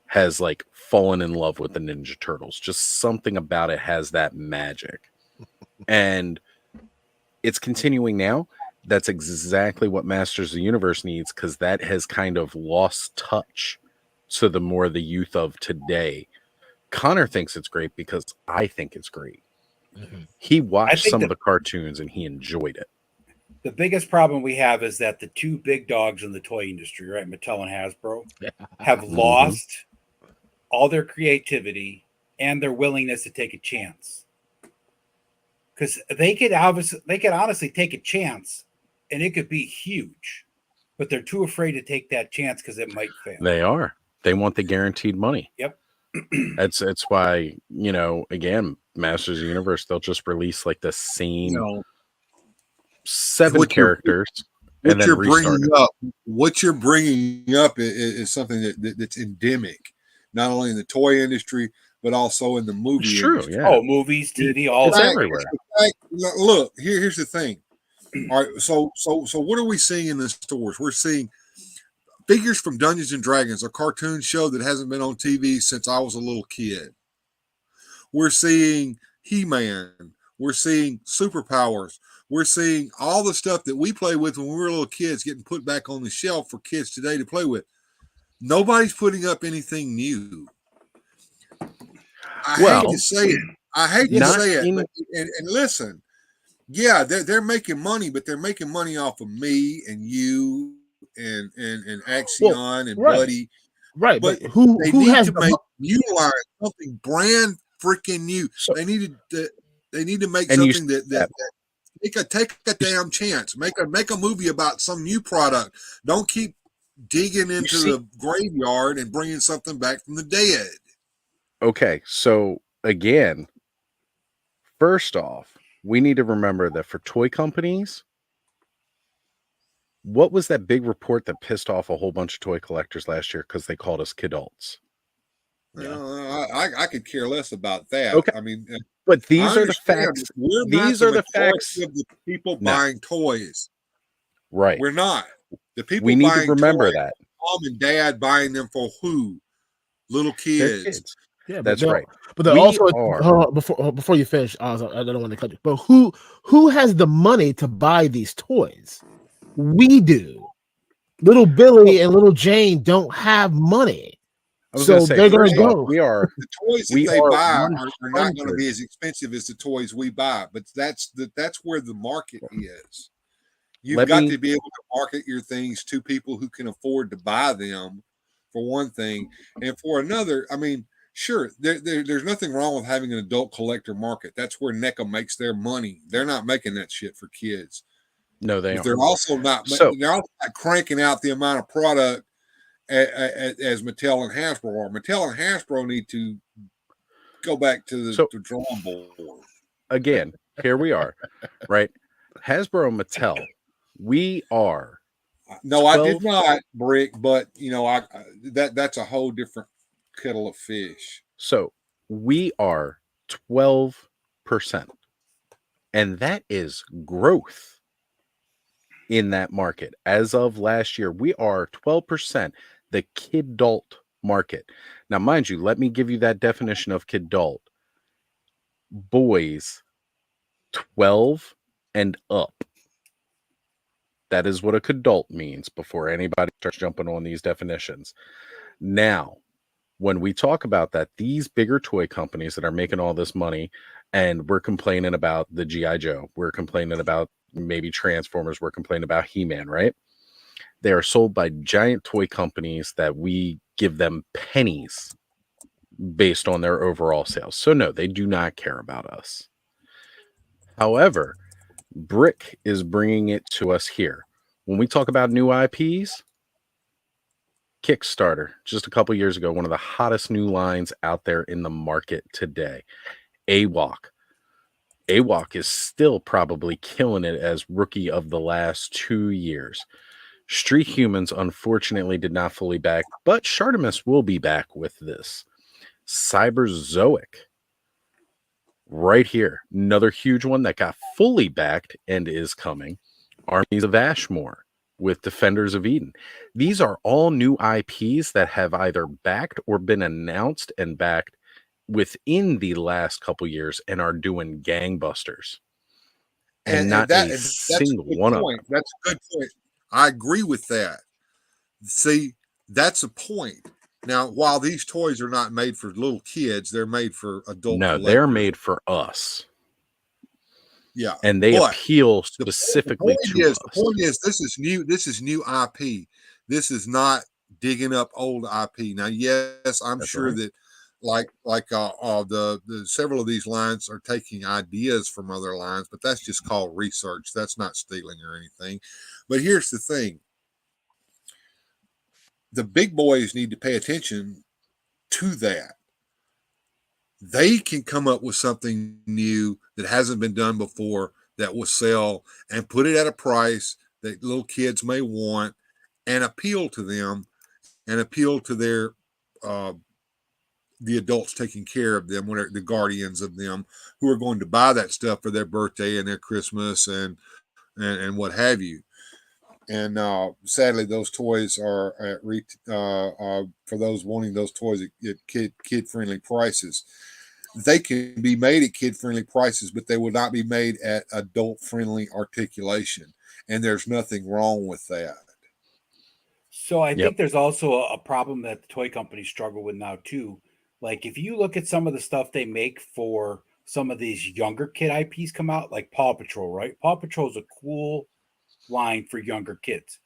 has like fallen in love with the Ninja Turtles. Just something about it has that magic. And it's continuing now. That's exactly what Masters of the Universe needs, because that has kind of lost touch to the more the youth of today. Connor thinks it's great because I think it's great. He watched some of the cartoons and he enjoyed it. The biggest problem we have is that the two big dogs in the toy industry, right, Mattel and Hasbro, have lost all their creativity and their willingness to take a chance. Because they could honestly take a chance and it could be huge, but they're too afraid to take that chance because it might fail. They are. They want the guaranteed money. Yep. That's why, again, Masters of the Universe, they'll just release like the same 7 characters. What you're bringing up is something that's endemic, not only in the toy industry, but also in the movie industry. Yeah. Oh, movies, TV, all everywhere. Look, here's the thing. All right, so what are we seeing in the stores? We're seeing figures from Dungeons and Dragons, a cartoon show that hasn't been on TV since I was a little kid. We're seeing He-Man. We're seeing Superpowers. We're seeing all the stuff that we played with when we were little kids getting put back on the shelf for kids today to play with. Nobody's putting up anything new. I hate to say it. But, and listen, yeah, they're making money, but they're making money off of me and you and Axion and Buddy. Right. But who has to make new line, something brand freaking new. So, they need to make something that take a damn chance. Make a movie about some new product. Don't keep digging into the graveyard and bringing something back from the dead. Okay, so again, first off, we need to remember that for toy companies, what was that big report that pissed off a whole bunch of toy collectors last year because they called us kidults? I could care less about that. Okay. I mean, but these are the facts. These are the facts of the people buying toys. Right. We're not. The people we need buying to remember toys, that. Mom and dad buying them for who? Little kids. Yeah, that's right. But also, before you finish, I don't want to cut you. But who has the money to buy these toys? We do. Little Billy and little Jane don't have money. So they're going to go. The toys that they buy are not going to be as expensive as the toys we buy, but that's where the market is. You've got to be able to market your things to people who can afford to buy them, for one thing. And for another, I mean, sure, there's nothing wrong with having an adult collector market. That's where NECA makes their money. They're not making that shit for kids. No, they But aren't. they're also not cranking out the amount of product as Mattel and Hasbro are. Mattel and Hasbro need to go back to the drawing board. Again, here we are, right? Hasbro and Mattel, we are. No, 12... I did not, Brick, but you know, that's a whole different kettle of fish. So we are 12%, and that is growth in that market. As of last year, we are 12%, the kidult market. Now, mind you, let me give you that definition of kidult. Boys 12 and up. That is what a kidult means before anybody starts jumping on these definitions. Now, when we talk about that, these bigger toy companies that are making all this money, and we're complaining about the G.I. Joe, we're complaining about maybe Transformers, we're complaining about He-Man, right? They are sold by giant toy companies that we give them pennies based on their overall sales. So no, they do not care about us. However, Brick is bringing it to us here. When we talk about new IPs, Kickstarter, just a couple years ago, one of the hottest new lines out there in the market today. AWOC. AWOC is still probably killing it as rookie of the last 2 years. Street Humans, unfortunately, did not fully back, but Shartimus will be back with this. Cyberzoic. Right here, another huge one that got fully backed and is coming. Armies of Ashmore with Defenders of Eden. These are all new IPs that have either backed or been announced and backed within the last couple years and are doing gangbusters. And not a single one of them. That's a good point. I agree with that. See, that's a point. Now, while these toys are not made for little kids, they're made for adult. No, they're made for us. Yeah, and they appeal specifically to us. The point is, this is new. This is new IP. This is not digging up old IP. Now, yes, I'm sure that, the several of these lines are taking ideas from other lines, but that's just called research. That's not stealing or anything. But here's the thing. The big boys need to pay attention to that. They can come up with something new that hasn't been done before that will sell and put it at a price that little kids may want and appeal to them and appeal to their the adults taking care of them, the guardians of them who are going to buy that stuff for their birthday and their Christmas and what have you. And sadly, those toys are at for those wanting those toys at kid-friendly prices. They can be made at kid-friendly prices, but they will not be made at adult-friendly articulation. And there's nothing wrong with that. So I think there's also a problem that the toy companies struggle with now, too. Like, if you look at some of the stuff they make for some of these younger kid IPs come out, like Paw Patrol, right? Paw Patrol is a cool line for younger kids.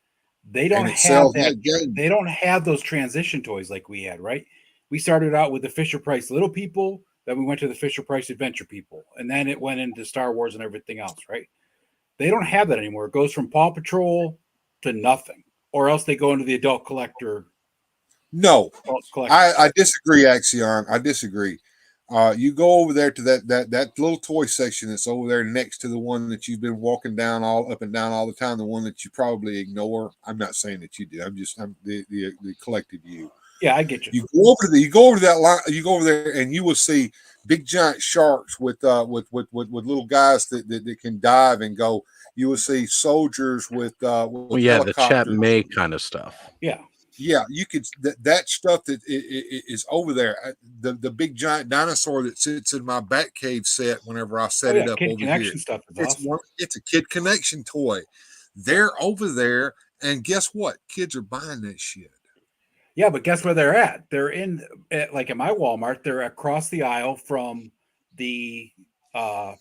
They don't have that. They don't have those transition toys like we had, right? We started out with the Fisher-Price Little People, then we went to the Fisher-Price Adventure People, and then it went into Star Wars and everything else, right? They don't have that anymore. It goes from Paw Patrol to nothing, or else they go into the adult collector. No, I disagree, Axion. I disagree. You go over there to that little toy section that's over there next to the one that you've been walking down up and down all the time, the one that you probably ignore. I'm not saying that you do. I'm the collective you. Yeah, I get you. You go over to that line. You go over there, and you will see big giant sharks with little guys that can dive and go. You will see soldiers with the Chat May kind of stuff. Yeah, you could that stuff that is over there. The big giant dinosaur that sits in my Batcave set whenever I set it up Kid over Connection here. Stuff is awesome. It's a Kid Connection toy. They're over there, and guess what? Kids are buying that shit. Yeah, but guess where they're at? They're like at my Walmart. They're across the aisle from the Paw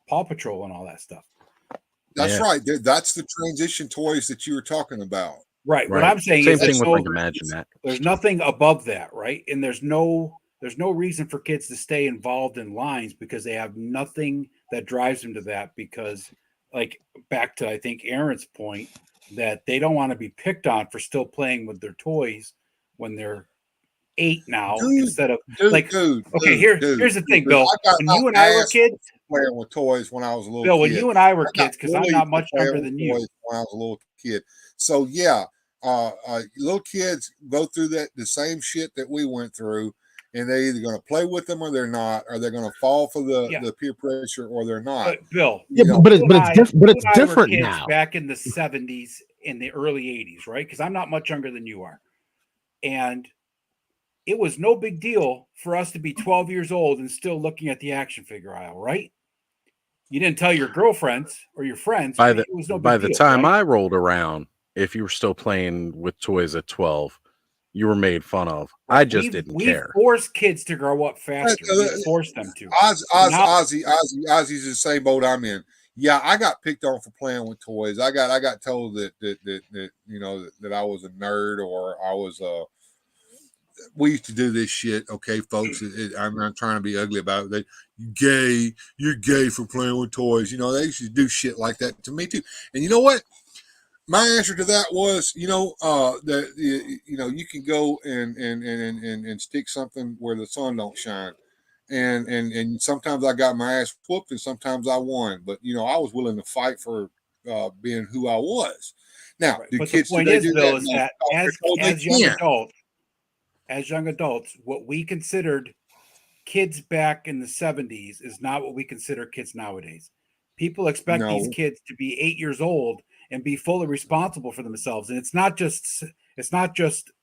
Patrol and all that stuff. That's Yeah. right. That's the transition toys that you were talking about. Right. What Right. I'm saying Same is thing with like there's Imagine That. there's nothing above that, right? And there's no reason for kids to stay involved in lines because they have nothing that drives them to that. Because, like, back to I think Aaron's point that they don't want to be picked on for still playing with their toys when they're 8 now, instead of like. Okay, here's the thing, Bill. When you and I were kids, playing with toys when I was a little Bill, kid. when you and I were I got kids, because I'm bullied not for much playing younger with than you. toys when I was a little kid. So yeah, little kids go through the same shit that we went through, and they're either going to play with them or they're not, or they're going to fall for the peer pressure or they're not. But Bill, but it's different kids now. Back in the 70s, in the early 80s, right? Because I'm not much younger than you are, and it was no big deal for us to be 12 years old and still looking at the action figure aisle, right? You didn't tell your girlfriends or your friends. By it was no big the deal, time right? I rolled around, if you were still playing with toys at 12, you were made fun of. I just didn't care. We forced kids to grow up faster. We forced them to. Ozzy's the same boat I'm in. Yeah, I got picked on for playing with toys. I got told that you know that I was a nerd or I was we used to do this shit, okay, folks. I'm not trying to be ugly about it. You're gay for playing with toys. You know, they used to do shit like that to me too. And you know what? My answer to that was, you know, you can go and stick something where the sun don't shine. And sometimes I got my ass whooped and sometimes I won. But you know, I was willing to fight for being who I was. Now, Right. do But kids the point today is, do Bill, that? is No, that as young adults, what we considered kids back in the 70s is not what we consider kids nowadays. People expect these kids to be 8 years old and be fully responsible for themselves. And it's not just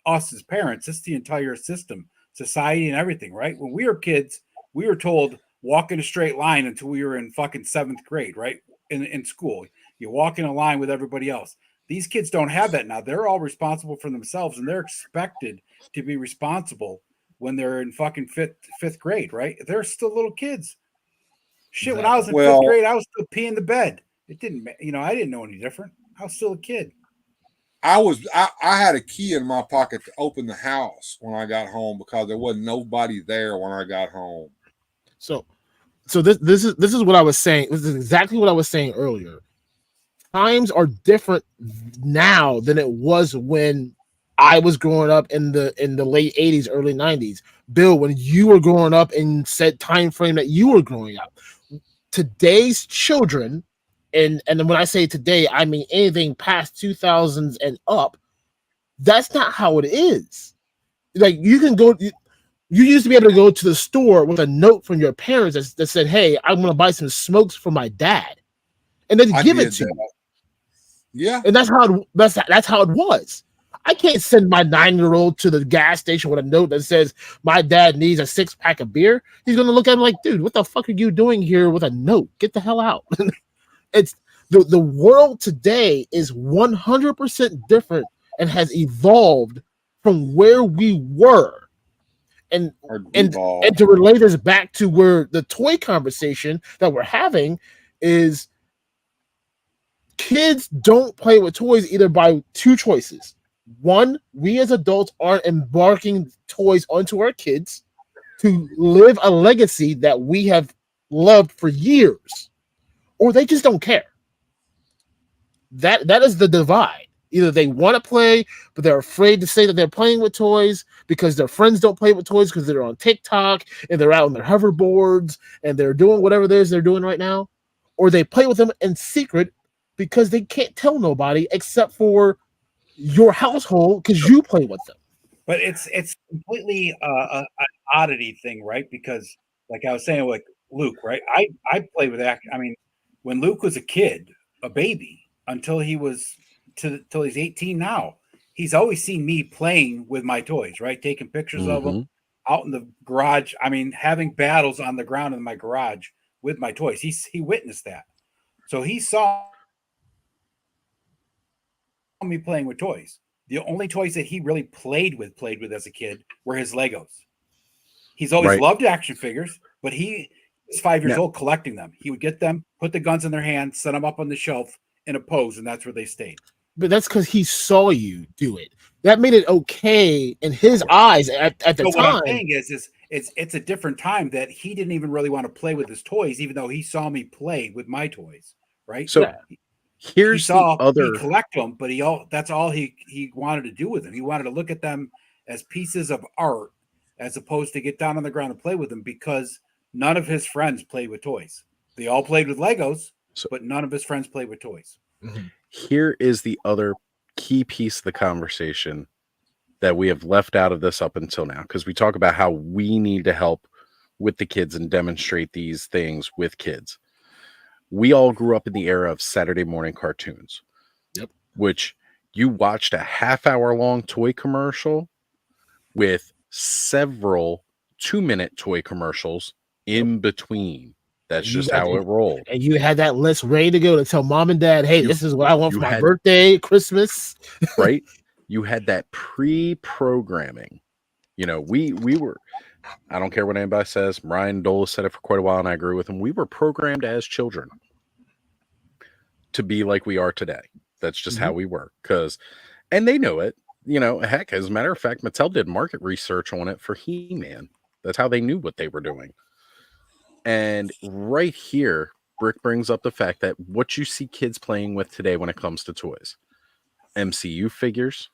us as parents, it's the entire system, society and everything, right? When we were kids, we were told walk in a straight line until we were in fucking 7th grade, right? In school. You walk in a line with everybody else. These kids don't have that now. They're all responsible for themselves and they're expected to be responsible when they're in fucking fifth grade, right? They're still little kids. Shit, when I was in 5th grade, I was still peeing the bed. It didn't, I didn't know any different. I was still a kid. I had a key in my pocket to open the house when I got home because there wasn't nobody there when I got home. So this is what I was saying. This is exactly what I was saying earlier. Times are different now than it was when I was growing up in the late 80s, early 90s. Bill, when you were growing up in said time frame that you were growing up, today's children, and when I say today, I mean anything past 2000s and up, that's not how it is. Like you can go, you used to be able to go to the store with a note from your parents that said, "Hey, I'm going to buy some smokes for my dad," and then give it to you. Yeah, and that's how it was. I can't send my 9-year-old to the gas station with a note that says my dad needs a 6-pack of beer. He's going to look at me like, dude, what the fuck are you doing here with a note? Get the hell out. It's the world today is 100% different and has evolved from where we were. And to relate this back to where the toy conversation that we're having is, kids don't play with toys either by two choices. One, we as adults aren't embarking toys onto our kids to live a legacy that we have loved for years, or they just don't care. That is the divide. Either they want to play, but they're afraid to say that they're playing with toys because their friends don't play with toys because they're on TikTok and they're out on their hoverboards and they're doing whatever it is they're doing right now, or they play with them in secret because they can't tell nobody except for your household because you play with them. But it's completely an oddity thing, right? Because like I was saying, like Luke, right? I played with action. I mean, when Luke was a kid, a baby, until he's 18 now, he's always seen me playing with my toys, right? Taking pictures of them out in the garage. I mean, having battles on the ground in my garage with my toys. He witnessed that. So he saw me playing with toys. The only toys that he really played with as a kid were his Legos. He's always loved action figures, but he was 5 years old collecting them. He would get them, put the guns in their hands, set them up on the shelf, in a pose, and that's where they stayed. But that's because he saw you do it. That made it okay in his eyes at the So time. what I'm saying is it's a different time that he didn't even really want to play with his toys, even though he saw me play with my toys, right? So here's he saw the other. he collect them, but that's all he wanted to do with them. He wanted to look at them as pieces of art, as opposed to get down on the ground and play with them, because none of his friends played with toys. They all played with Legos, but none of his friends played with toys. Here is the other key piece of the conversation that we have left out of this up until now, because we talk about how we need to help with the kids and demonstrate these things with kids. We all grew up in the era of Saturday morning cartoons. Yep. Which you watched a half-hour-long toy commercial with several 2-minute toy commercials in between. That's just how it rolled. And you had that list ready to go to tell mom and dad, hey, this is what I want for my birthday, Christmas. Right? You had that pre-programming. You know, we were, I don't care what anybody says. Ryan Dole said it for quite a while, and I agree with him. We were programmed as children to be like we are today. That's just how we were. And they know it. You know, heck, as a matter of fact, Mattel did market research on it for He-Man. That's how they knew what they were doing. And right here, Brick brings up the fact that what you see kids playing with today when it comes to toys, MCU figures,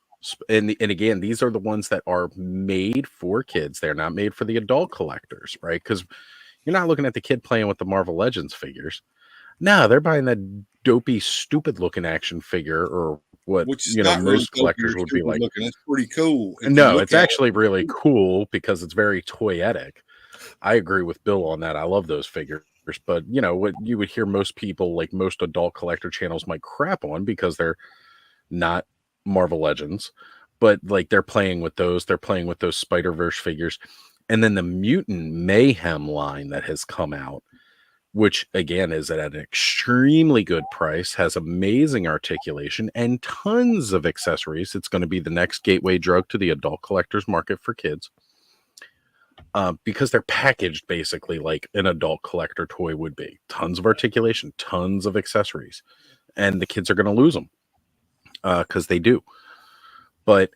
and again, these are the ones that are made for kids. They're not made for the adult collectors, right? Because you're not looking at the kid playing with the Marvel Legends figures. No, they're buying that dopey, stupid-looking action figure, or what most collectors would be like. Looking. It's pretty cool. No, it's actually really cool because it's very toyetic. I agree with Bill on that. I love those figures, but you know what you would hear most people, like most adult collector channels, might crap on because they're not Marvel Legends, but like they're playing with those. They're playing with those Spider-Verse figures, and then the Mutant Mayhem line that has come out, which again is at an extremely good price, has amazing articulation and tons of accessories. It's going to be the next gateway drug to the adult collectors market for kids. Because they're packaged basically like an adult collector toy would be. Tons of articulation, tons of accessories, and the kids are going to lose them because they do. But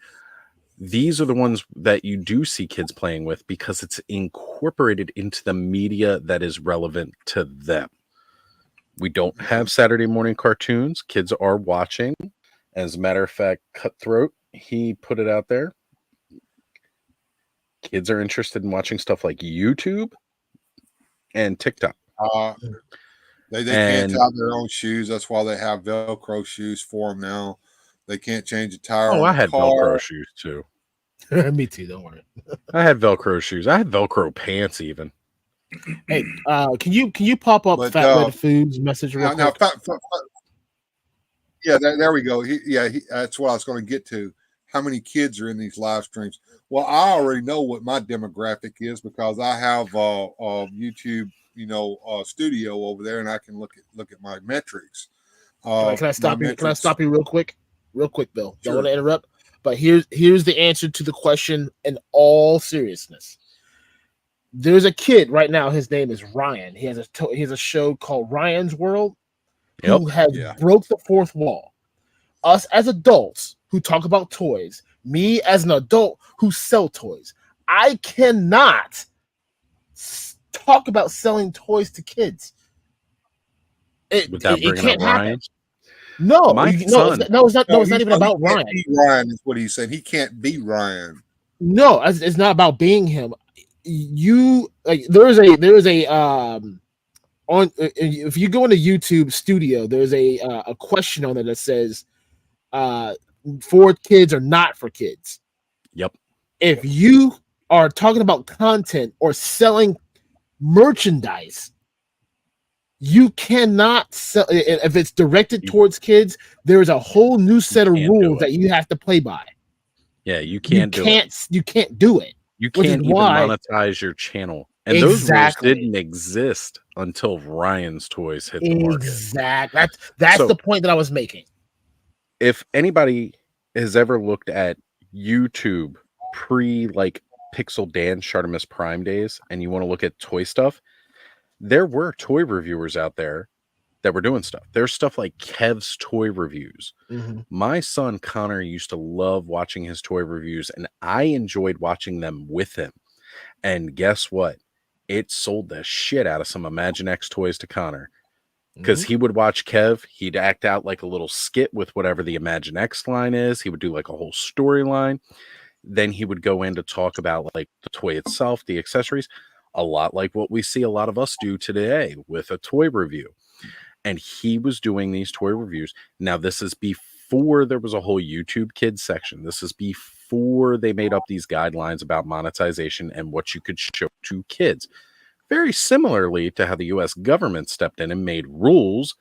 these are the ones that you do see kids playing with because it's incorporated into the media that is relevant to them. We don't have Saturday morning cartoons. Kids are watching. As a matter of fact, Cutthroat, he put it out there. Kids are interested in watching stuff like YouTube and TikTok. They can't tie their own shoes. That's why they have Velcro shoes for them now. They can't change a tire. Oh, I had Velcro shoes too. Me too. Don't worry. I had Velcro shoes. I had Velcro pants even. Hey, can you pop up Fat Red Foods message real quick? Yeah, there we go. That's what I was going to get to. How many kids are in these live streams? Well, I already know what my demographic is because I have YouTube, studio over there, and I can look at my metrics. Can I stop you? Can I stop you real quick, Bill? Sure. Don't want to interrupt, but here's the answer to the question in all seriousness. There's a kid right now. His name is Ryan. He has a show called Ryan's World. Who has broke the fourth wall. Us as adults who talk about toys, me as an adult who sell toys, I cannot talk about selling toys to kids. Without bringing up Ryan? No, it's not even about Ryan. Ryan is what he said. He can't be Ryan. No, it's not about being him. There is a if you go into YouTube Studio, there's a question on it that says for kids or not for kids. Yep. If you are talking about content or selling merchandise, you cannot sell if it's directed towards kids. There's a whole new set of rules that you have to play by. Yeah, you can't do it. You can't do it. You can't even monetize your channel. And those rules didn't exist until Ryan's Toys hit the market. Exactly. That's the point that I was making. If anybody has ever looked at YouTube pre Pixel Dan Shartimus Prime days and you want to look at toy stuff, there were toy reviewers out there that were doing stuff. There's stuff like Kev's toy reviews. My son Connor used to love watching his toy reviews, and I enjoyed watching them with him. And guess what? It sold the shit out of some Imaginext toys to Connor. Because he would watch Kev, he'd act out like a little skit with whatever the Imaginext line is. He would do like a whole storyline. Then he would go in to talk about like the toy itself, the accessories, a lot like what we see a lot of us do today with a toy review. And he was doing these toy reviews. Now, this is before there was a whole YouTube Kids section. This is before they made up these guidelines about monetization and what you could show to kids. Very similarly to how the U.S. government stepped in and made rules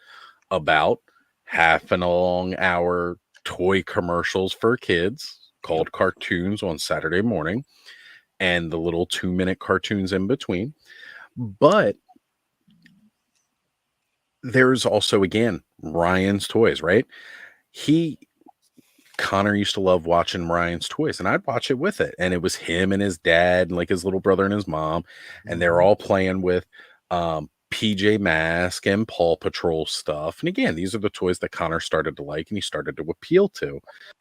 about half an long hour toy commercials for kids called cartoons on Saturday morning and the little 2-minute cartoons in between. But there's also, again, Ryan's Toys, right? Connor used to love watching Ryan's Toys, and I'd watch it with it. And it was him and his dad, and like his little brother and his mom, and they're all playing with PJ Masks and Paw Patrol stuff. And again, these are the toys that Connor started to like and he started to appeal to.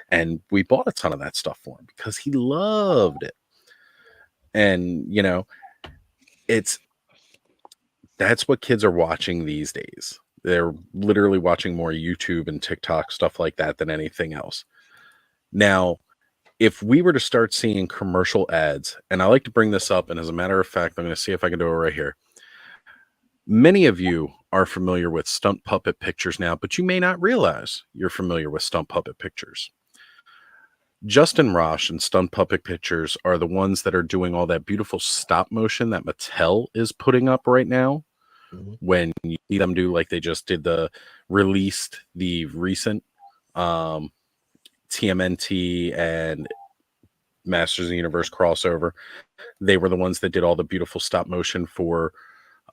And we bought a ton of that stuff for him because he loved it. And, you know, that's what kids are watching these days. They're literally watching more YouTube and TikTok, stuff like that, than anything else. Now, if we were to start seeing commercial ads, and I like to bring this up, and as a matter of fact, I'm going to see if I can do it right here. Many of you are familiar with Stunt Puppet Pictures now, but you may not realize you're familiar with Stunt Puppet Pictures. Justin Rosh and Stunt Puppet Pictures are the ones that are doing all that beautiful stop motion that Mattel is putting up right now. When you see them do, like they just did released the recent TMNT and Masters of the Universe crossover. They were the ones that did all the beautiful stop motion for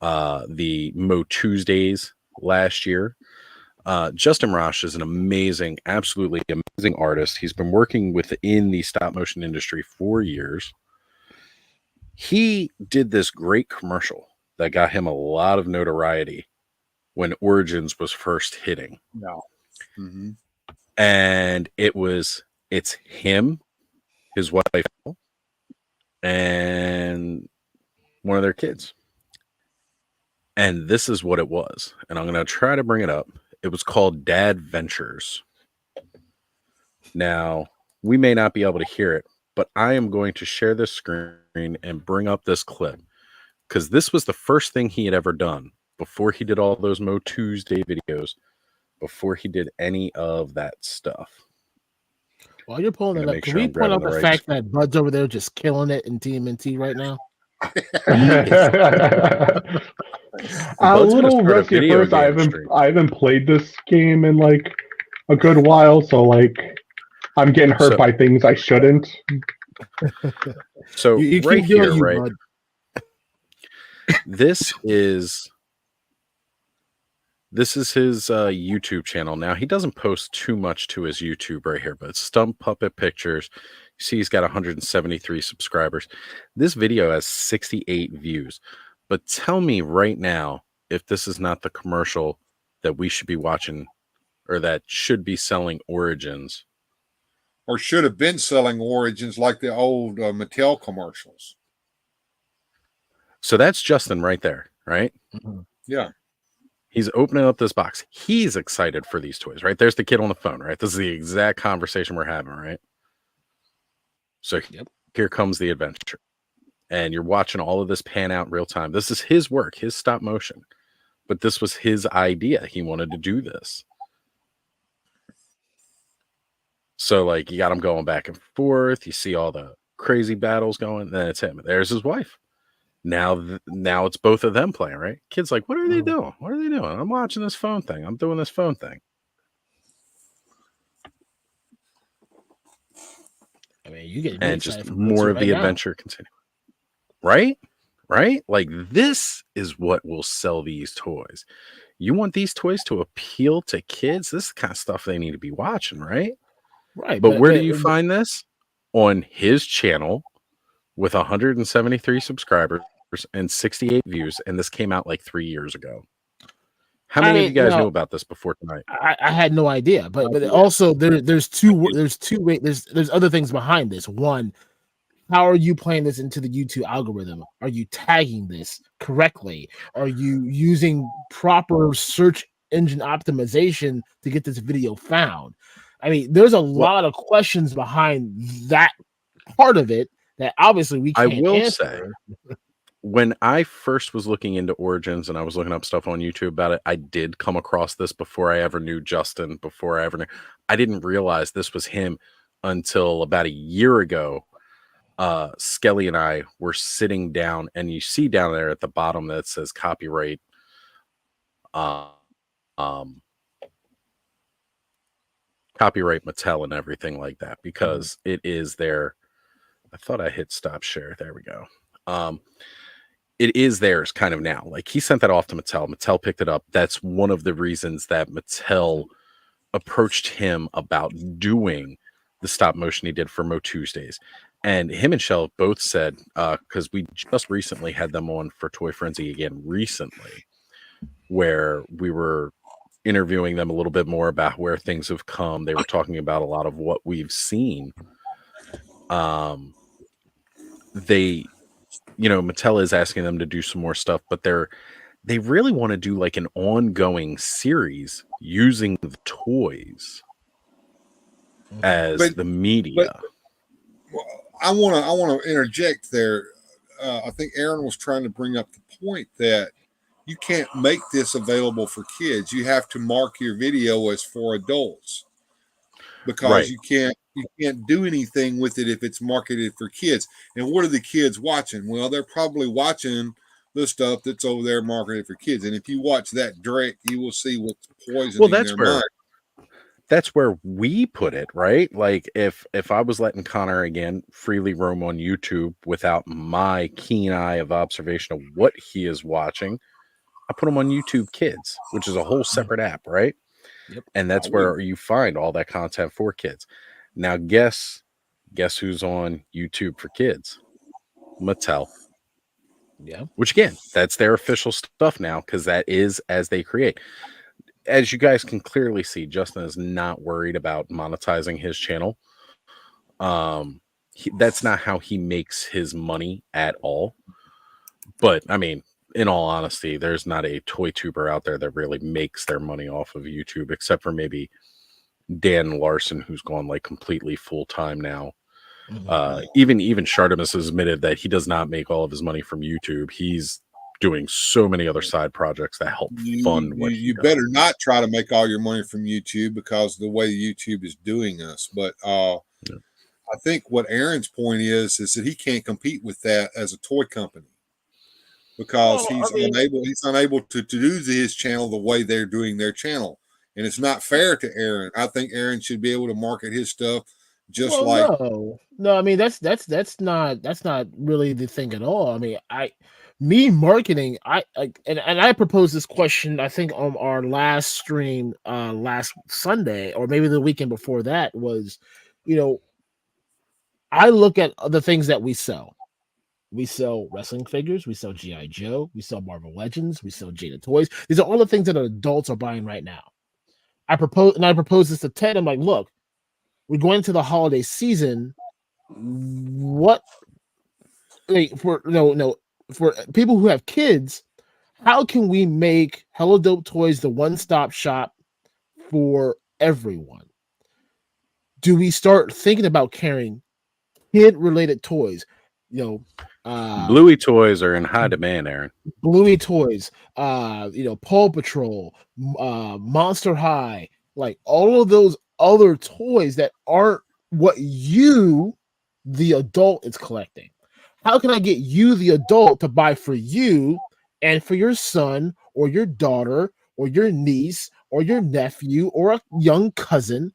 the Mo Tuesdays last year. Justin Rosh is an amazing, absolutely amazing artist. He's been working within the stop motion industry for years. He did this great commercial that got him a lot of notoriety when Origins was first hitting. No. Mm-hmm. And it's him, his wife, and one of their kids. And this is what it was. And I'm going to try to bring it up. It was called Dad Ventures. Now, we may not be able to hear it, but I am going to share this screen and bring up this clip, because this was the first thing he had ever done before he did all those Mo Tuesday videos, before he did any of that stuff. While you're pulling it up, can we point out the fact that Bud's over there just killing it in TMNT right now? I'm a little rusty at first. I haven't played this game in like a good while, so like I'm getting hurt by things I shouldn't. So you right here, right? Bud. This is his YouTube channel. Now, he doesn't post too much to his YouTube right here, but Stunt Puppet Pictures. You see he's got 173 subscribers. This video has 68 views. But tell me right now if this is not the commercial that we should be watching, or that should be selling Origins. Or should have been selling Origins like the old Mattel commercials. So that's Justin right there, right? Mm-hmm. Yeah. He's opening up this box. He's excited for these toys, right? There's the kid on the phone, right? This is the exact conversation we're having, right? So Here comes the adventure. And you're watching all of this pan out in real time. This is his work, his stop motion. But this was his idea. He wanted to do this. So, like, you got him going back and forth. You see all the crazy battles going. Then it's him. There's his wife. Now it's both of them playing, right? Kid's like, what are they doing? What are they doing? I'm watching this phone thing. I'm doing this phone thing. I mean, you get and just more of the adventure continue. Right? Like, this is what will sell these toys. You want these toys to appeal to kids? This is the kind of stuff they need to be watching, right? Right. But where do you find this? On his channel with 173 subscribers and 68 views. And this came out like 3 years ago. How many of you guys knew about this before tonight? I had no idea, but also there's other things behind this. One, how are you playing this into the YouTube algorithm? Are you tagging this correctly? Are you using proper search engine optimization to get this video found? I mean, there's a lot of questions behind that part of it that obviously we can't answer. Say, when I first was looking into Origins and I was looking up stuff on YouTube about it, I did come across this before I ever knew Justin, I didn't realize this was him until about a year ago. Skelly and I were sitting down, and you see down there at the bottom that says copyright copyright Mattel and everything like that, because it is there. I thought I hit stop share. There we go. It is theirs kind of now. Like, he sent that off to Mattel. Mattel picked it up. That's one of the reasons that Mattel approached him about doing the stop motion he did for Mo Tuesdays. And him and Shell both said, because we just recently had them on for Toy Frenzy again recently, where we were interviewing them a little bit more about where things have come. They were talking about a lot of what we've seen. Mattel is asking them to do some more stuff, but they really want to do like an ongoing series using the toys as the media. I want to interject there. I think Aaron was trying to bring up the point that you can't make this available for kids. You have to mark your video as for adults, because you can't do anything with it if it's marketed for kids. And what are the kids watching? Well, they're probably watching the stuff that's over there marketed for kids. And if you watch that direct, you will see what's poisoning their mind. That's where we put it, right? Like, if I was letting Connor again freely roam on YouTube without my keen eye of observation of what he is watching, I put him on YouTube Kids, which is a whole separate app, right? Yep. And that's where you find all that content for kids. Now, guess who's on YouTube for kids? Mattel. Yeah. Which, again, that's their official stuff now, because that is as they create. As you guys can clearly see, Justin is not worried about monetizing his channel. That's not how he makes his money at all. But, I mean, in all honesty, there's not a toy tuber out there that really makes their money off of YouTube, except for maybe Dan Larson, who's gone like completely full-time now. Even Shartimus has admitted that he does not make all of his money from YouTube. He's doing so many other side projects that help fund what you better not try to make all your money from YouTube, because the way YouTube is doing us. But I think what Aaron's point is that he can't compete with that as a toy company, because he's unable to do his channel the way they're doing their channel. And it's not fair to Aaron. I think Aaron should be able to market his stuff no. I mean, that's not really the thing at all. I mean, marketing, I proposed this question, I think, on our last stream last Sunday, or maybe the weekend before that, was, I look at the things that we sell. We sell wrestling figures, we sell G.I. Joe, we sell Marvel Legends, we sell Jada Toys. These are all the things that adults are buying right now. I propose this to Ted. I'm like, look, we're going to the holiday season. For people who have kids, how can we make Hello Dope Toys the one-stop shop for everyone? Do we start thinking about carrying kid-related toys? Bluey toys are in high demand, Aaron. Bluey toys, Paw Patrol, Monster High, like all of those other toys that aren't what you, the adult, is collecting. How can I get you, the adult, to buy for you and for your son or your daughter or your niece or your nephew or a young cousin?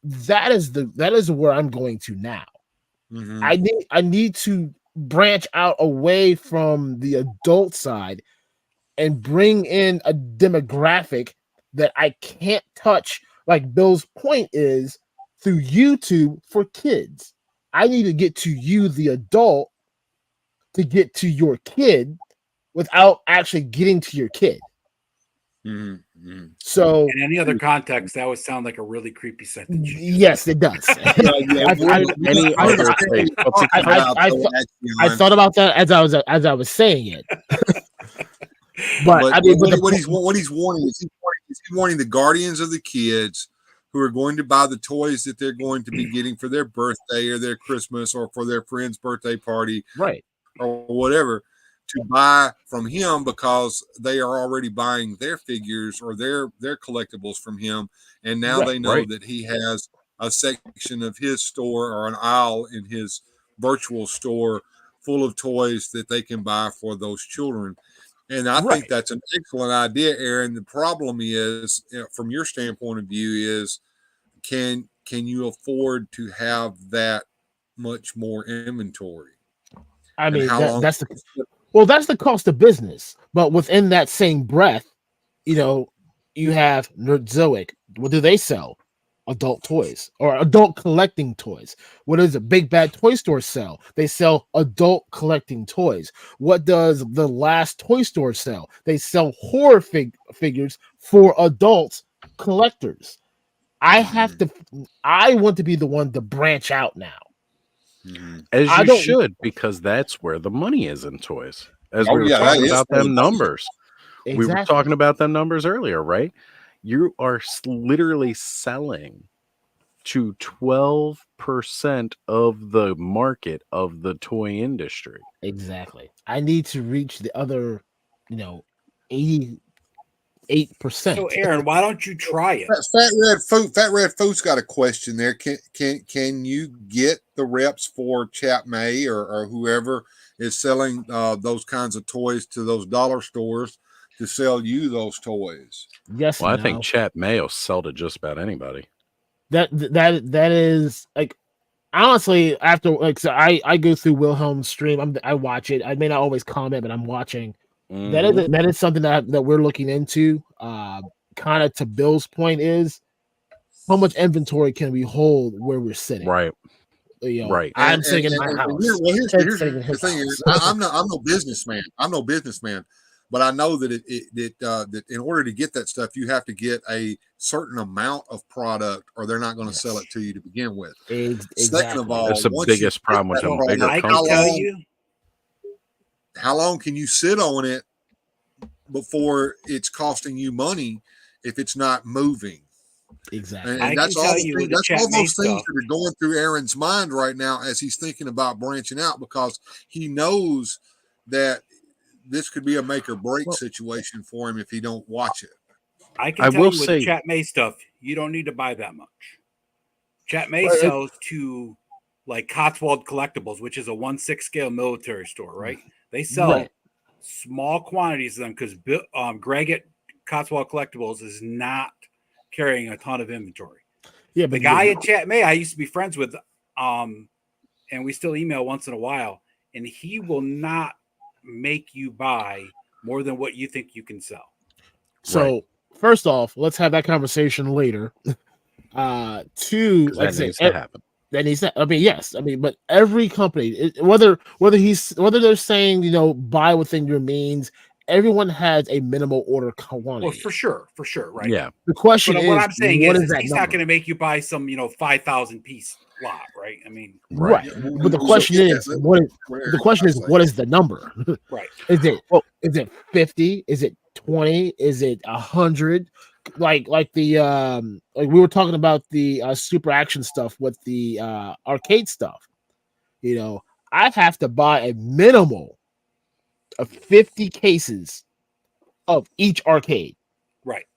That is where I'm going to now. Mm-hmm. I need to branch out away from the adult side and bring in a demographic that I can't touch, like Bill's point is, through YouTube for kids. I need to get to you, the adult, to get to your kid without actually getting to your kid. So In any other context, that would sound like a really creepy sentence. yes, it does. I thought about that as I was saying it. But I mean, what he's warning is he's warning the guardians of the kids who are going to buy the toys that they're going to be getting for their birthday or their Christmas or for their friend's birthday party, right, or whatever, to buy from him because they are already buying their figures or their collectibles from him, and now they know that he has a section of his store or an aisle in his virtual store full of toys that they can buy for those children. And I think that's an excellent idea, Aaron. The problem is, from your standpoint of view, is can you afford to have that much more inventory? I mean, that's the cost of business. But within that same breath, you have Nerdzoic. What do they sell? Adult toys or adult collecting toys. What does a Big Bad Toy Store sell? They sell adult collecting toys. What does the Last Toy Store sell? They sell horror figures for adult collectors. I want to be the one to branch out now. As you should, because that's where the money is in toys. As we were talking about them numbers. Exactly. We were talking about them numbers earlier, right? You are literally selling to 12% of the market of the toy industry. Exactly. I need to reach the other, 88%. So, Aaron, why don't you try it? Fat Red Food's got a question there. Can you get the reps for Chat May or whoever is selling those kinds of toys to those dollar stores to sell you those toys? Yes. Well, I think Chat May will sell to just about anybody. That is like, honestly, after so I go through Wilhelm's stream. I watch it. I may not always comment, but I'm watching. That is something that we're looking into. Kind of to Bill's point is, how much inventory can we hold where we're sitting? Right. Right. I'm sitting in my house. Here's the thing is, I'm no businessman. I'm no businessman, but I know that that in order to get that stuff, you have to get a certain amount of product, or they're not going to sell it to you to begin with. Exactly. Second of all, that's the biggest problem with them bigger companies. How long can you sit on it before it's costing you money if it's not moving? Exactly. And that's all those things that are going through Aaron's mind right now as he's thinking about branching out, because he knows that this could be a make or break situation for him if he don't watch it. I can tell you with the Chat May stuff, you don't need to buy that much. Chat May sells to like Cotswold Collectibles, which is a 1/6 scale military store, right? They sell small quantities of them because Greg at Cotswold Collectibles is not carrying a ton of inventory. Yeah, but the guy at Chat May I used to be friends with, and we still email once in a while, and he will not make you buy more than what you think you can sell. So first off, let's have that conversation later. Two, like that needs to happen. That needs to. I mean, yes. I mean, but every company, whether they're saying buy within your means, everyone has a minimal order quantity. Well, for sure, right? Yeah. The question is, what I'm saying is he's not going to make you buy some 5,000 piece lot, right? I mean, right. But the question is, what is the number? Right. Is it 50? Is it 20? Is it 100? Like the like we were talking about the super action stuff with the arcade stuff. I have to buy a minimal of 50 cases of each arcade. Right.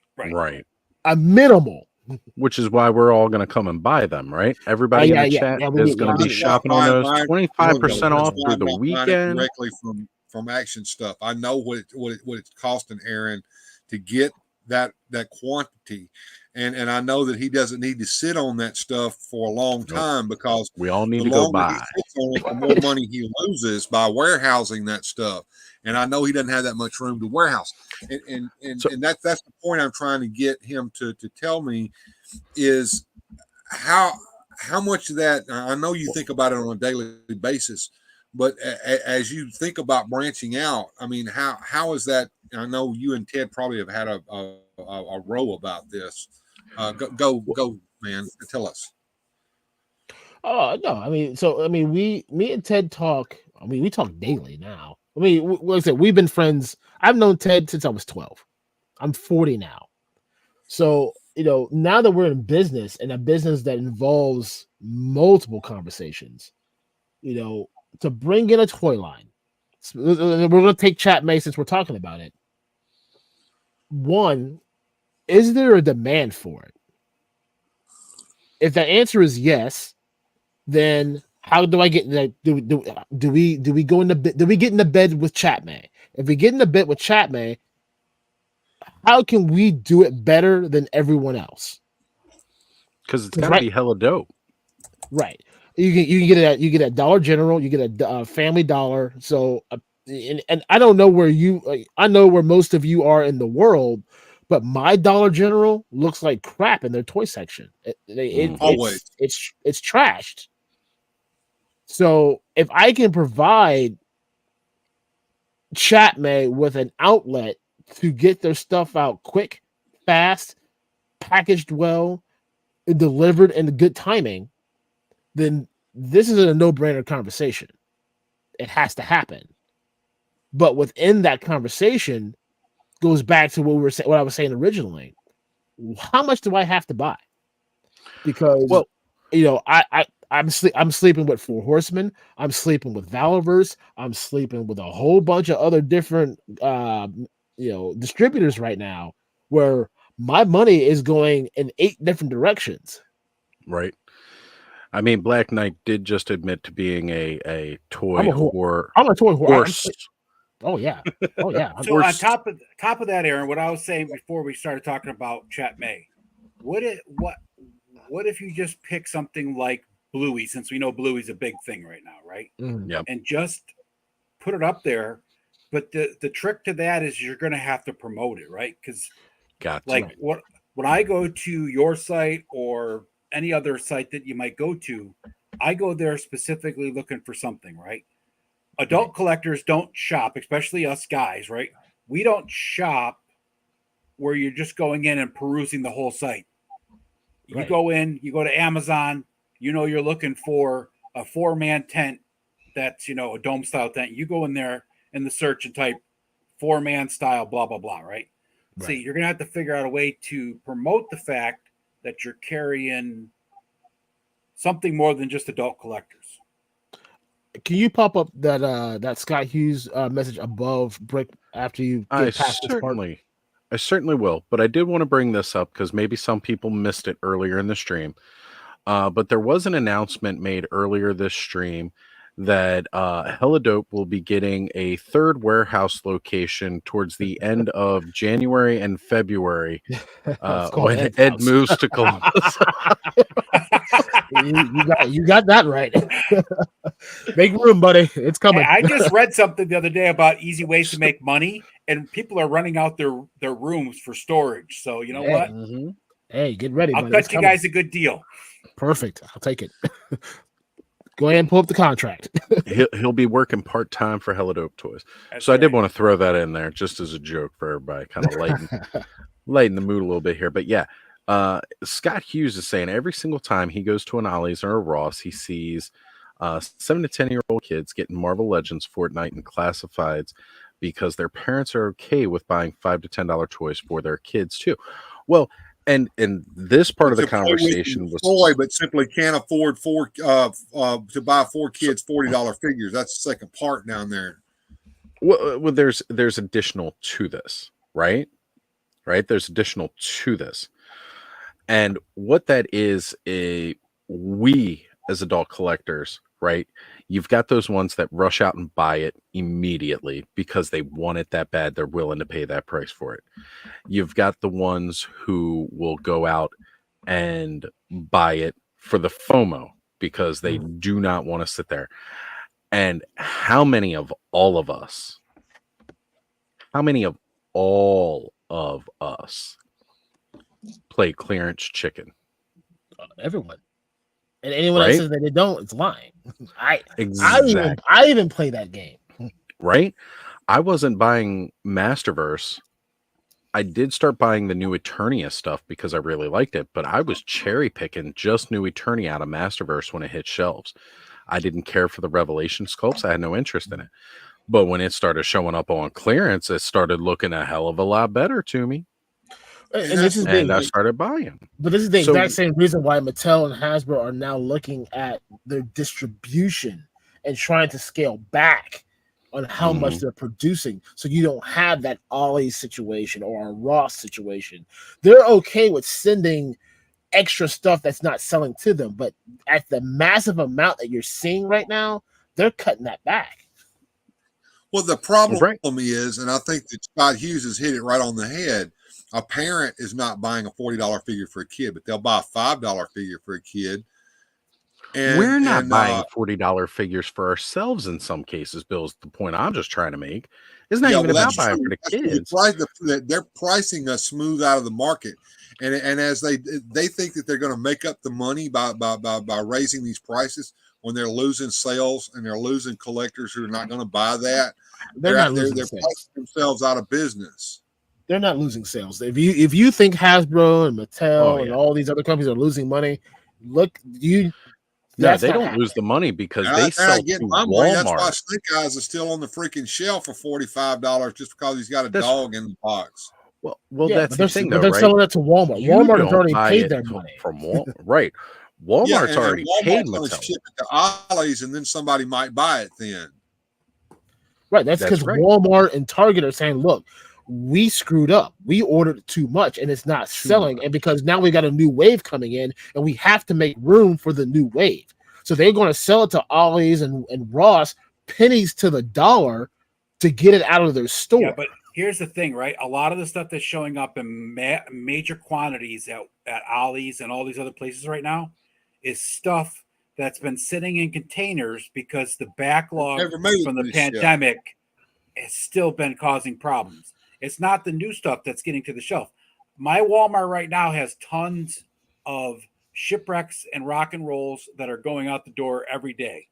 A minimal. Which is why we're all going to come and buy them, right? Everybody in the chat is going to be shopping on those 25% off through the weekend. Directly from Action Stuff. I know what it's costing Aaron to get that quantity, and I know that he doesn't need to sit on that stuff for a long time, because we all need to go buy. The more money he loses by warehousing that stuff, and I know he doesn't have that much room to warehouse, and that's the point I'm trying to get him to tell me is how much of that. I know you think about it on a daily basis, but as you think about branching out, I mean, how is that and I know you and Ted probably have had a row about this. Go, man. Tell us. Oh no, me and Ted talk. I mean, we talk daily now. I mean, like I said, we've been friends. I've known Ted since I was 12. I'm 40 now. So, now that we're in business, and a business that involves multiple conversations, to bring in a toy line, we're going to take Chat May since we're talking about it. One, is there a demand for it? If the answer is yes, then how do I get that? Do we go in the bed? Do we get in the bed with Chat May? If we get in the bed with Chat May, how can we do it better than everyone else? Because it's gotta be hella dope, right? You get at Dollar General, you get a Family Dollar. So, and I don't know where I know where most of you are in the world, but my Dollar General looks like crap in their toy section. Always, it's trashed. So if I can provide Chat May with an outlet to get their stuff out quick, fast, packaged well, and delivered in good timing, then this is a no-brainer conversation. It has to happen. But within that conversation goes back to what I was saying originally. How much do I have to buy? Because I'm sleeping with Four Horsemen. I'm sleeping with Valorverse. I'm sleeping with a whole bunch of other different distributors right now, where my money is going in 8 different directions. Right. I mean, Black Knight did just admit to being a toy whore. I'm a toy whore. Horse. Oh yeah. So on top of that, Aaron, what I was saying before we started talking about Chat May, what if you just pick something like Bluey, since we know Bluey's a big thing right now, right? Yep. And just put it up there. But the trick to that is you're going to have to promote it, right? Because when I go to your site or any other site that you might go to, I go there specifically looking for something, right? Adult collectors don't shop, especially us guys, right? We don't shop where you're just going in and perusing the whole site. You go in, you go to Amazon, you're looking for a 4-man tent that's, a dome style tent. You go in there in the search and type 4-man style, blah, blah, blah, right? See, you're going to have to figure out a way to promote the fact that you're carrying something more than just adult collectors. Can you pop up that Scott Hughes message above Brick after you get past this part? I certainly will, but I did want to bring this up because maybe some people missed it earlier in the stream. But there was an announcement made earlier this stream that Hella Dope will be getting a 3rd warehouse location towards the end of January and February when Ed moves to Columbus. you got that right. Make room, buddy. It's coming. Hey, I just read something the other day about easy ways to make money, and people are running out their rooms for storage. So you know what? Mm-hmm. Hey, get ready. I'll cut you guys a good deal. Perfect. I'll take it. Go ahead and pull up the contract. He'll be working part-time for Hella Dope Toys. That's right. I did want to throw that in there just as a joke for everybody, kind of lighten the mood a little bit here. But yeah, Scott Hughes is saying every single time he goes to an Ollie's or a Ross, he sees 7 to 10-year-old kids getting Marvel Legends, Fortnite, and Classifieds because their parents are okay with buying $5 to $10 toys for their kids too. Well, and this part of the conversation was toy, but simply can't afford to buy 4 kids $40 figures. That's the second part down there. Well, there's additional to this, right? There's additional to this, and what that is, we as adult collectors, right? You've got those ones that rush out and buy it immediately because they want it that bad. They're willing to pay that price for it. You've got the ones who will go out and buy it for the FOMO because they do not want to sit there. And how many of all of us play clearance chicken? Everyone. And anyone that says that they don't, it's lying. Exactly. I even play that game. Right? I wasn't buying Masterverse. I did start buying the new Eternia stuff because I really liked it, but I was cherry picking just new Eternia out of Masterverse when it hit shelves. I didn't care for the Revelation sculpts. I had no interest in it. But when it started showing up on clearance, it started looking a hell of a lot better to me. And this is the And I thing, started buying. but this is the So- exact same reason why Mattel and Hasbro are now looking at their distribution and trying to scale back on how much they're producing, so you don't have that Ollie situation or a Ross situation. They're okay with sending extra stuff that's not selling to them, but at the massive amount that you're seeing right now, they're cutting that back. Well, the problem Right. is, and I think that Scott Hughes has hit it right on the head. A parent is not buying a $40 figure for a kid, but they'll buy a $5 figure for a kid. And We're not buying $40 figures for ourselves in some cases, Bill, is the point I'm just trying to make. It's not even about buying for the kids. They're pricing us smooth out of the market. And as they think that they're going to make up the money by raising these prices when they're losing sales and they're losing collectors who are not going to buy that. They're not losing they're sales. pricing themselves out of business. They're not losing sales. If you think Hasbro and Mattel and yeah. all these other companies are losing money, look, Yeah, that's they not don't happening. lose the money because And they I sell get to my money. That's why Walmart. Snake Eyes is still on the freaking shelf for $45 just because he's got a That's- dog in the box. Well, Yeah, that's but the they're, thing, but though, they're right? selling it to Walmart. You Walmart has don't already buy paid it their to- money. from Walmart, right? Walmart's and already paid Walmart's going to Mattel. ship it to Ollie's, and then somebody might buy it then. Right. That's That's because right. Walmart and Target are saying, look, we screwed up. We ordered too much and it's not selling. And because now we got a new wave coming in and we have to make room for the new wave. So they're going to sell it to Ollie's and Ross pennies to the dollar to get it out of their store. Yeah, but here's the thing, right? A lot of the stuff that's showing up in major quantities at Ollie's and all these other places right now is stuff that's been sitting in containers because the backlog Never made it from to the this shelf. pandemic has still been causing problems. It's not the new stuff that's getting to the shelf. My Walmart right now has tons of shipwrecks and rock and rolls that are going out the door every day.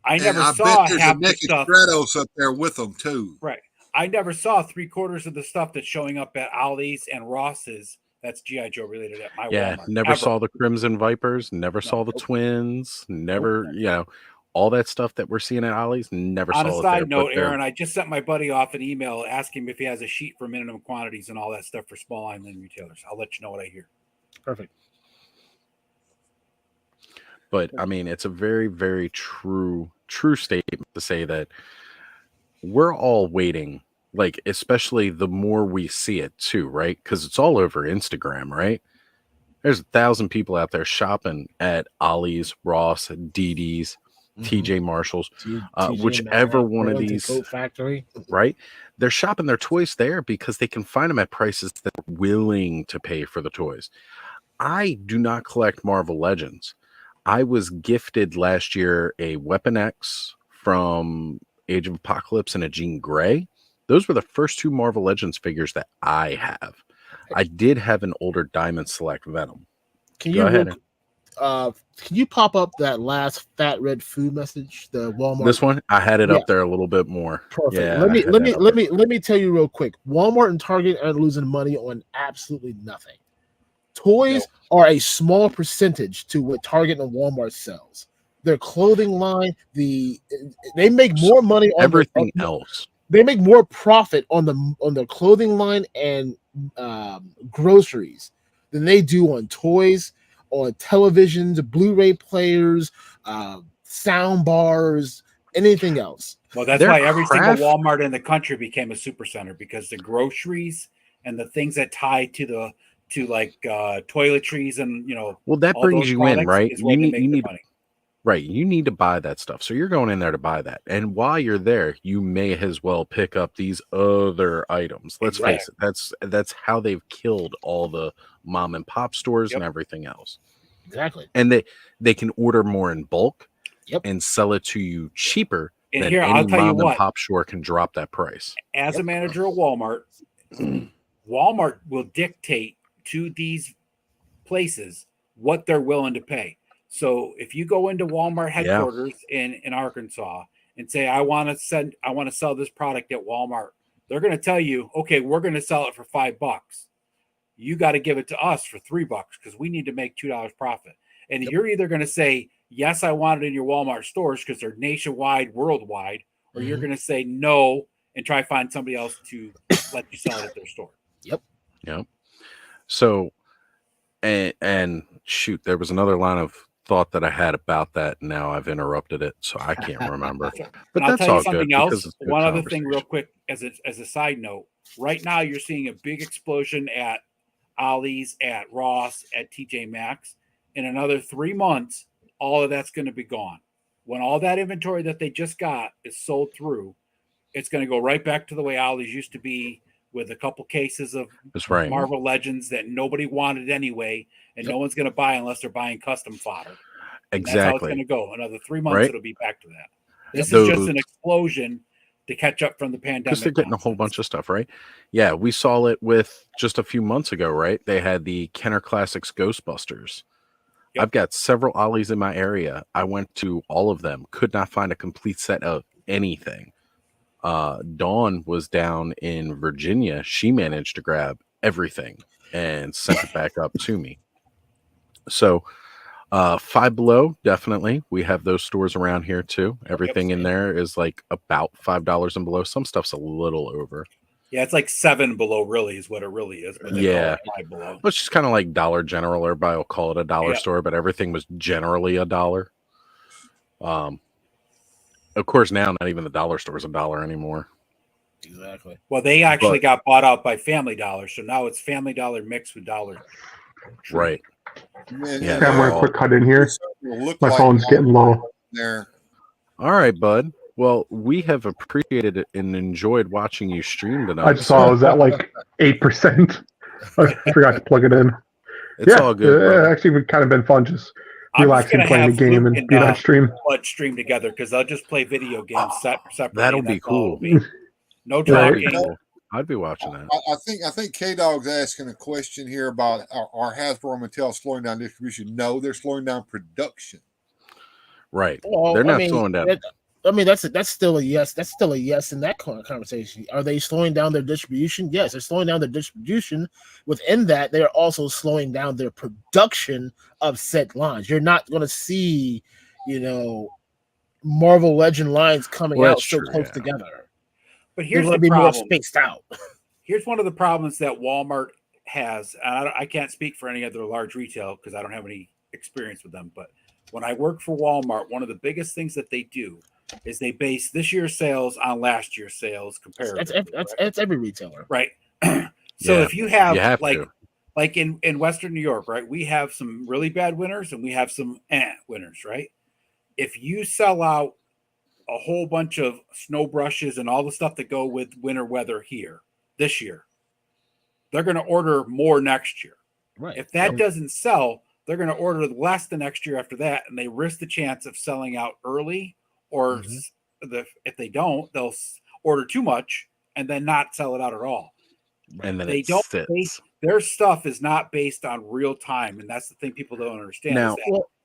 I And never I saw bet there's half a the naked stuff. Stratos up there with them too. Right. I never saw 3/4 of the stuff that's showing up at Ollie's and Ross's. That's G.I. Joe related at my Yeah, Walmart. never ever. saw the Crimson Vipers, never saw the nope. twins, never, all that stuff that we're seeing at Ollie's, never On saw a it side there. note, but they're- Aaron, I just sent my buddy off an email asking him if he has a sheet for minimum quantities and all that stuff for small island retailers. I'll let you know what I hear. Perfect. But I mean, it's a very, very true statement to say that we're all waiting, like, especially the more we see it too, right? Because it's all over Instagram, right? There's 1,000 people out there shopping at Ollie's, Ross, DD's, TJ Marshalls, TJ whichever Maxx, one of Burlington these, Coat Factory. right? They're shopping their toys there because they can find them at prices that are willing to pay for the toys. I do not collect Marvel Legends. I was gifted last year a Weapon X from Age of Apocalypse and a Jean Grey. Those were the first two Marvel Legends figures that I have. I did have an older Diamond Select Venom. Can Go you ahead. can you pop up that last Fat Red Food message? The Walmart. This one, I had it Yeah. up there a little bit more. Perfect. Yeah, let I me had let me that up let there. me let me tell you real quick. Walmart and Target are losing money on absolutely nothing. Toys are a small percentage to what Target and Walmart sells. Their clothing line, they make more money on Everything else. They make more profit on the clothing line and groceries than they do on toys, on televisions, Blu-ray players, sound bars, anything else. Well, that's Their why every craft- single Walmart in the country became a supercenter, because the groceries and the things that tie to toiletries and Well, that all brings those you in, products right? is where You they need make you their need money. right. You need to buy that stuff. So you're going in there to buy that. And while you're there, you may as well pick up these other items. Let's face it. That's how they've killed all the mom and pop stores and everything else. Exactly. And they can order more in bulk Yep. and sell it to you cheaper And than here, any I'll tell you mom and what. pop store can drop that price. As a manager of Walmart, Walmart will dictate to these places what they're willing to pay. So if you go into Walmart headquarters in Arkansas and say, I want to sell this product at Walmart. They're going to tell you, okay, we're going to sell it for $5. You got to give it to us for $3 because we need to make $2 profit. And you're either going to say, yes, I want it in your Walmart stores because they're nationwide, worldwide, or you're going to say no and try to find somebody else to let you sell it at their store. Yep. So, and shoot, there was another line of thought that I had about that. Now I've interrupted it, so I can't remember. But I'll that's tell you all something good. else. One other thing, real quick, as a side note. Right now, you're seeing a big explosion at Ollie's, at Ross, at TJ Maxx. In another 3 months, all of that's going to be gone. When all that inventory that they just got is sold through, it's going to go right back to the way Ollie's used to be, with a couple cases of Marvel Legends that nobody wanted anyway, and no one's going to buy unless they're buying custom fodder. And that's how it's going to go. Another 3 months, it'll be back to that. This is just an explosion to catch up from the pandemic. Because they're getting a whole bunch of stuff, right? Yeah, we saw it with just a few months ago, right? They had the Kenner Classics Ghostbusters. Yep. I've got several Ollie's in my area. I went to all of them, could not find a complete set of anything. Dawn was down in Virginia. She managed to grab everything and sent it back up to me. So Five Below, definitely. We have those stores around here too. Everything in there is like about $5 and below. Some stuff's a little over. Yeah, it's like $7 below really is what it really is. But yeah. Five Below. It's just kind of like Dollar General. Everybody will call it a dollar store, but everything was generally $1. Of course, now not even the dollar store is $1 anymore. Exactly. Well, they actually got bought out by Family Dollar, so now it's Family Dollar mixed with Dollar Tree. Right. Yeah, I'm going to quick cut in here. My phone's getting low. There. All right, bud. Well, we have appreciated it and enjoyed watching you stream tonight. I just saw I was at like 8%. I forgot to plug it in. It's all good. It's actually kind of been fun just relaxing, playing the game, and being on stream. Let's stream together because I'll just play video games separately. That'll be cool. No talking. I'd be watching that. I think K Dog's asking a question here about are Hasbro and Mattel slowing down distribution? No, they're slowing down production. Right. Well, they're not slowing down. That's still a yes. That's still a yes in that conversation. Are they slowing down their distribution? Yes, they're slowing down their distribution. Within that, they're also slowing down their production of set lines. You're not going to see, Marvel Legend lines coming out so close together. But here's the problem. More spaced out. Here's one of the problems that Walmart has, and I can't speak for any other large retail because I don't have any experience with them. But when I work for Walmart, one of the biggest things that they do is they base this year's sales on last year's sales comparatively. That's every retailer, right? So if you have like in Western New York, right, we have some really bad winners and we have some winners, right? If you sell out a whole bunch of snow brushes and all the stuff that go with winter weather here this year, they're going to order more next year. Right. If that doesn't sell, they're going to order less the next year after that, and they risk the chance of selling out early, or if they don't, they'll order too much and then not sell it out at all. And then they don't base, their stuff is not based on real time, and that's the thing people don't understand. Now,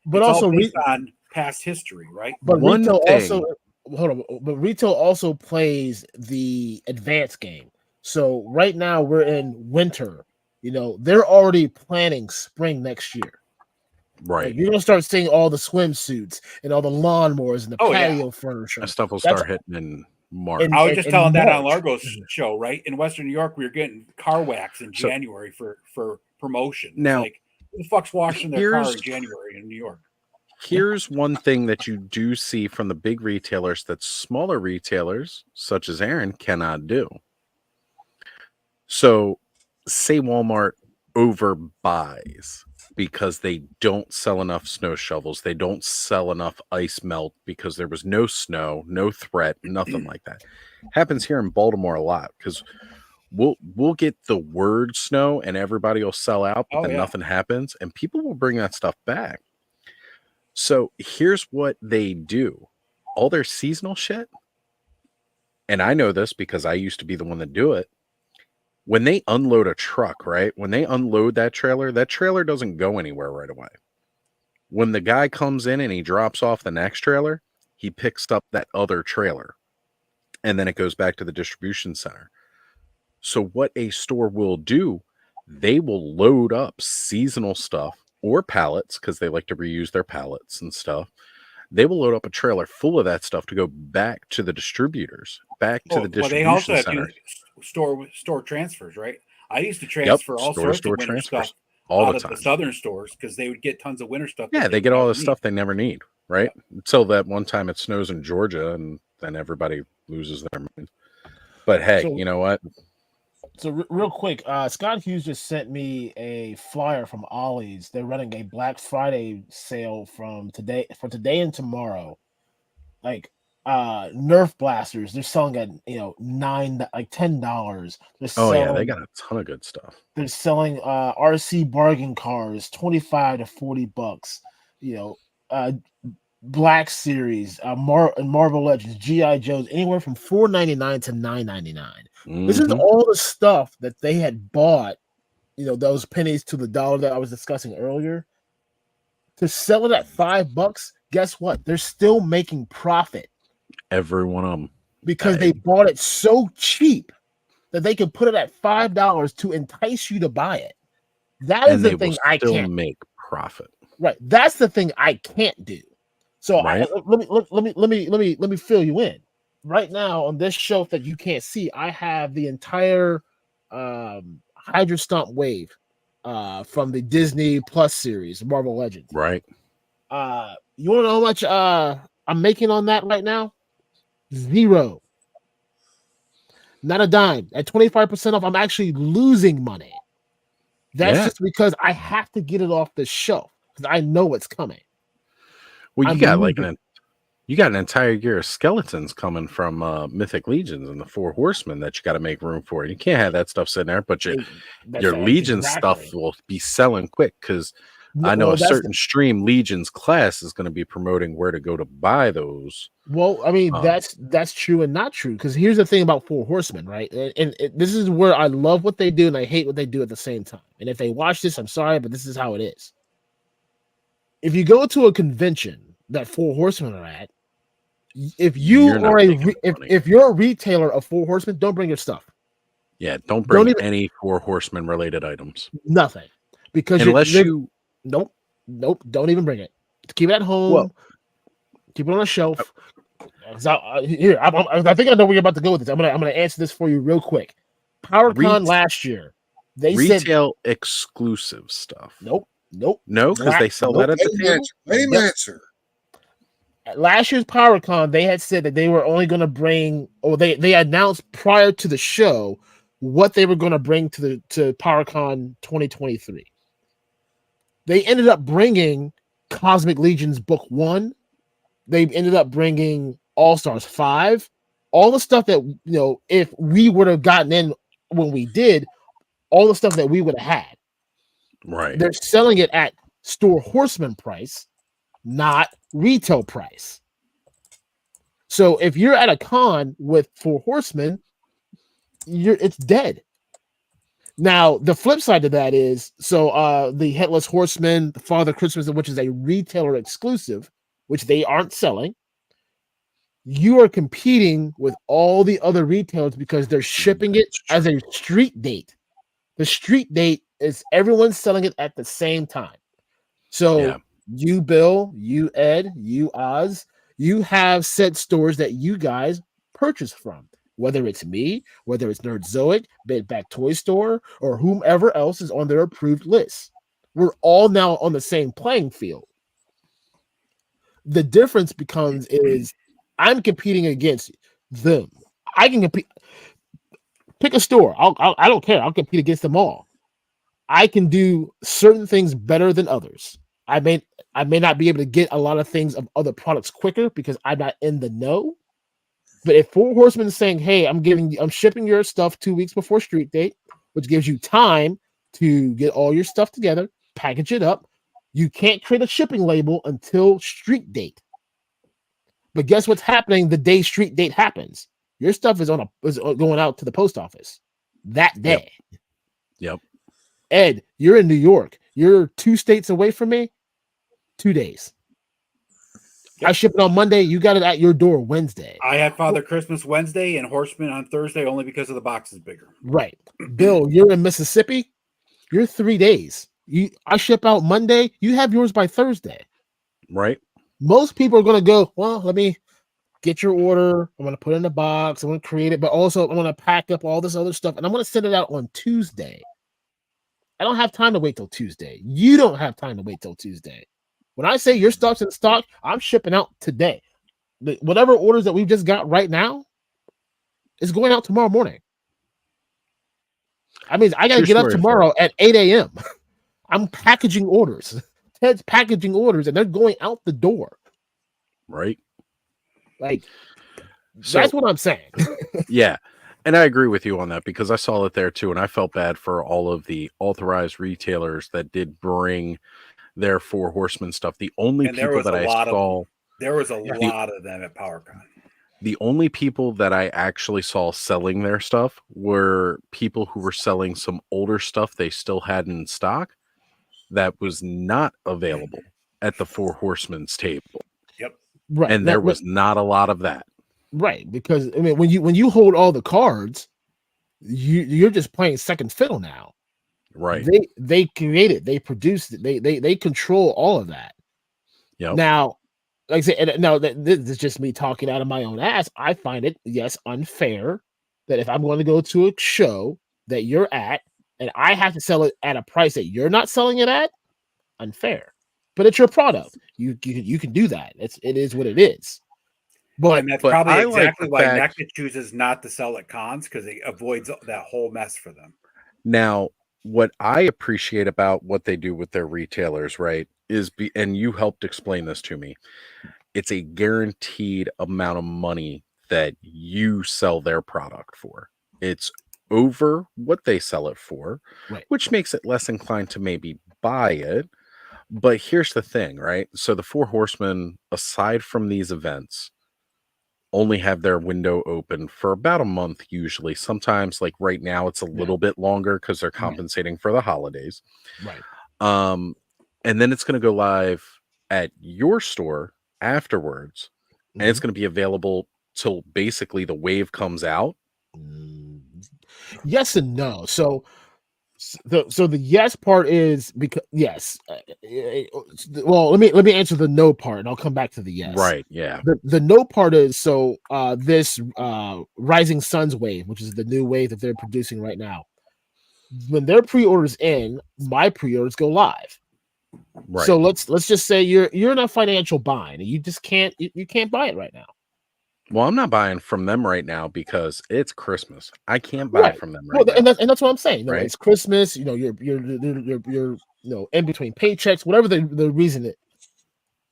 but also based on past history, right? But retail also retail also plays the advanced game. So right now we're in winter. They're already planning spring next year. Right. You're gonna start seeing all the swimsuits and all the lawnmowers and the patio furniture. That stuff will start hitting in March. I was just telling that on Largo's show, right? In Western New York, we were getting car wax in January for promotion. Now, like, who the fuck's washing their car in January in New York? Here's one thing that you do see from the big retailers that smaller retailers, such as Aaron, cannot do. So, say Walmart overbuys because they don't sell enough snow shovels. They don't sell enough ice melt because there was no snow, no threat, nothing like that. Happens here in Baltimore a lot because we'll get the word snow and everybody will sell out, but then nothing happens, and people will bring that stuff back. So here's what they do. All their seasonal shit, and I know this because I used to be the one that do it. When they unload a truck, right? When they unload that trailer doesn't go anywhere right away. When the guy comes in and he drops off the next trailer, he picks up that other trailer, and then it goes back to the distribution center. So what a store will do, they will load up seasonal stuff or pallets, because they like to reuse their pallets and stuff. They will load up a trailer full of that stuff to go back to the distributors, back to the distribution they also have center. store transfers, right? I used to transfer all sorts of winter stuff all out the of time. the southern stores because they would get tons of winter stuff. Yeah, they get all the stuff they never need, right? Until that one time it snows in Georgia, and then everybody loses their mind. But hey, So- you know what? So real quick, Scott Hughes just sent me a flyer from Ollie's. They're running a Black Friday sale for today and tomorrow. Like Nerf blasters, they're selling at $10. Oh yeah, they got a ton of good stuff. They're selling RC bargain cars, $25 to $40. Black Series, Marvel Legends, GI Joes, anywhere from $4.99 to $9.99. This is all the stuff that they had bought, those pennies to the dollar that I was discussing earlier. To sell it at $5, guess what? They're still making profit. Every one of them. Because they bought it so cheap that they can put it at $5 to entice you to buy it. That is the thing I can't make profit. Right. That's the thing I can't do. So let me fill you in. Right now on this shelf that you can't see, I have the entire Hydra Stomp wave from the Disney Plus series, Marvel Legends. Right. You want to know how much I'm making on that right now? 0. Not a dime. At 25% off, I'm actually losing money. That's just because I have to get it off the shelf because I know it's coming. Well, you got an entire year of skeletons coming from Mythic Legions and the Four Horsemen that you got to make room for. You can't have that stuff sitting there, but your Legion stuff will be selling quick because I know a certain stream Legions class is going to be promoting where to go to buy those. Well, I mean, that's true and not true because here's the thing about Four Horsemen, right? And this is where I love what they do and I hate what they do at the same time. And if they watch this, I'm sorry, but this is how it is. If you go to a convention that Four Horsemen are at, if you're a retailer of Four Horsemen, don't bring your stuff. Yeah, don't bring any Four Horsemen related items. Nothing, because nope, don't even bring it. Keep it at home. Keep it on a shelf. Here, I think I know where you're about to go with this. I'm gonna answer this for you real quick. PowerCon last year, they said retail exclusive stuff. Nope. No, because they sell that at the table. Same answer. At last year's PowerCon, they had said that they were only going to bring, or they announced prior to the show what they were going to bring to PowerCon 2023. They ended up bringing Cosmic Legions Book 1. They ended up bringing All Stars 5. All the stuff that, if we would have gotten in when we did, all the stuff that we would have had. Right. They're selling it at store horseman price, not retail price. So if you're at a con with Four Horsemen, it's dead. Now the flip side of that is the Headless Horseman, the Father Christmas, which is a retailer exclusive, which they aren't selling. You are competing with all the other retailers because they're shipping it as a street date. The street date is everyone's selling it at the same time. So you, Bill, you, Ed, you, Oz, you have said stores that you guys purchase from, whether it's me, whether it's Nerdzoic, Bed Back Toy Store, or whomever else is on their approved list. We're all now on the same playing field. The difference becomes is I'm competing against them. I can compete. Pick a store. I don't care. I'll compete against them all. I can do certain things better than others. I may not be able to get a lot of things of other products quicker because I'm not in the know. But if Four Horsemen is saying, "Hey, I'm shipping your stuff 2 weeks before street date," which gives you time to get all your stuff together, package it up. You can't create a shipping label until street date. But guess what's happening the day street date happens? Your stuff is going out to the post office that day. Yep. Ed, you're in New York. You're 2 states away from me. 2 days. I ship it on Monday. You got it at your door Wednesday. I had Father Christmas Wednesday and Horseman on Thursday only because of the box is bigger. Right. Bill, you're in Mississippi. You're 3 days. I ship out Monday. You have yours by Thursday. Right. Most people are going to go, well, let me get your order. I'm going to put it in a box. I'm going to create it, but also I'm going to pack up all this other stuff and I'm going to send it out on Tuesday. I don't have time to wait till Tuesday. You don't have time to wait till Tuesday. When I say your stuff's in stock, I'm shipping out today. Whatever orders that we've just got right now is going out tomorrow morning. I mean, I got to get up tomorrow at 8 a.m. I'm packaging orders. Ted's packaging orders, and they're going out the door. Right. Like, that's what I'm saying. Yeah. And I agree with you on that because I saw it there too. And I felt bad for all of the authorized retailers that did bring their Four Horsemen stuff. The only people that I saw. There was a lot of them at PowerCon. The only people that I actually saw selling their stuff were people who were selling some older stuff they still had in stock that was not available at the Four Horsemen's table. Yep. Right. And there was not a lot of that. Right. Because I mean, when you hold all the cards, you're just playing second fiddle now. Right. They created, they produced it, they control all of that. Yep. Now, like I said, now this is just me talking out of my own ass. I find it, yes, unfair that if I'm going to go to a show that you're at and I have to sell it at a price that you're not selling it at, unfair. But it's your product. You can do that. It is what it is. But that's probably exactly why NECA chooses not to sell at cons, because it avoids that whole mess for them. Now, what I appreciate about what they do with their retailers, right, is and you helped explain this to me. It's a guaranteed amount of money that you sell their product for. It's over what they sell it for, right, which makes it less inclined to maybe buy it. But here's the thing, right? So the Four Horsemen, aside from these events, only have their window open for about a month usually. Sometimes, like right now, it's a little bit longer because they're compensating for the holidays. Right. And then it's going to go live at your store afterwards, and it's going to be available till basically the wave comes out. Yes and no. So the yes part is because yes. Well, let me answer the no part, and I'll come back to the yes. Right. Yeah. The no part is so this Rising Suns wave, which is the new wave that they're producing right now. When their pre-orders in, my pre-orders go live. Right. So let's just say you're in a financial bind and you just can't buy it right now. Well, I'm not buying from them right now because it's Christmas. I can't buy from them right now. And that's what I'm saying. Right? It's Christmas. You're in between paychecks, whatever the reason is.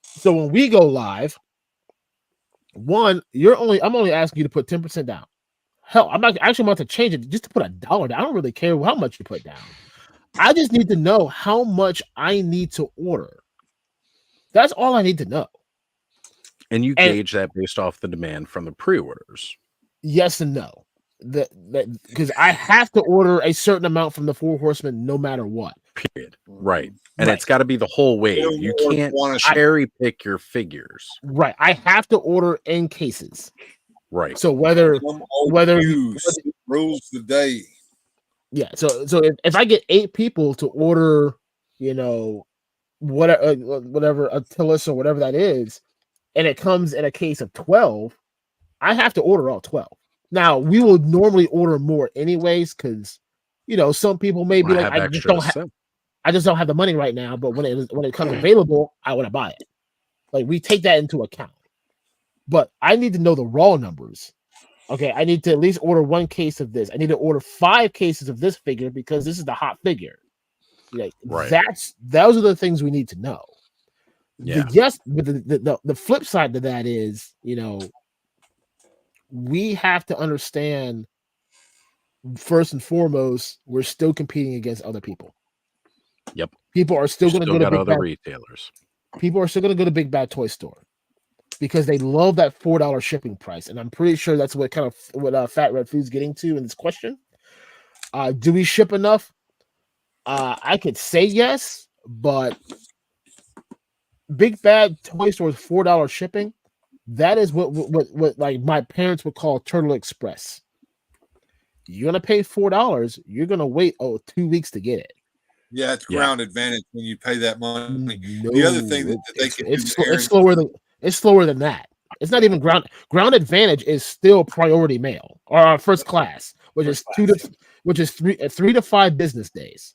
So when we go live, I'm only asking you to put 10% down. Hell, I'm not actually about to change it just to put $1 down. I don't really care how much you put down. I just need to know how much I need to order. That's all I need to know. And you gauge that based off the demand from the pre-orders. Yes and no. Because I have to order a certain amount from the Four Horsemen no matter what. Period. Right. And it's got to be the whole wave. You can't cherry pick your figures. Right. I have to order in cases. Right. So whether rules the day. Yeah, so if I get 8 people to order, whatever a Tillis or whatever that is, and it comes in a case of 12, I have to order all 12. Now we will normally order more anyways, because some people may be like, I just don't have the money right now, but when it comes available, I want to buy it. Like we take that into account. But I need to know the raw numbers. Okay, I need to at least order 1 case of this. I need to order 5 cases of this figure because this is the hot figure. Right. Those are the things we need to know. Yeah. But the flip side to that is, we have to understand first and foremost, we're still competing against other people. Yep. People are still going to go to other retailers. People are still going to go to Big Bad Toy Store because they love that $4 shipping price, and I'm pretty sure that's what Fat Red Food's getting to in this question. Do we ship enough? I could say yes, but Big Bad Toy Store's $4 shipping. That is what like my parents would call Turtle Express. You're gonna pay $4. You're gonna wait 2 weeks to get it. Yeah, it's Yeah. ground advantage when you pay that money. No, The other thing that they can do, it's slower than that. It's not even ground advantage is still priority mail or first class, which is 3 to 5 business days.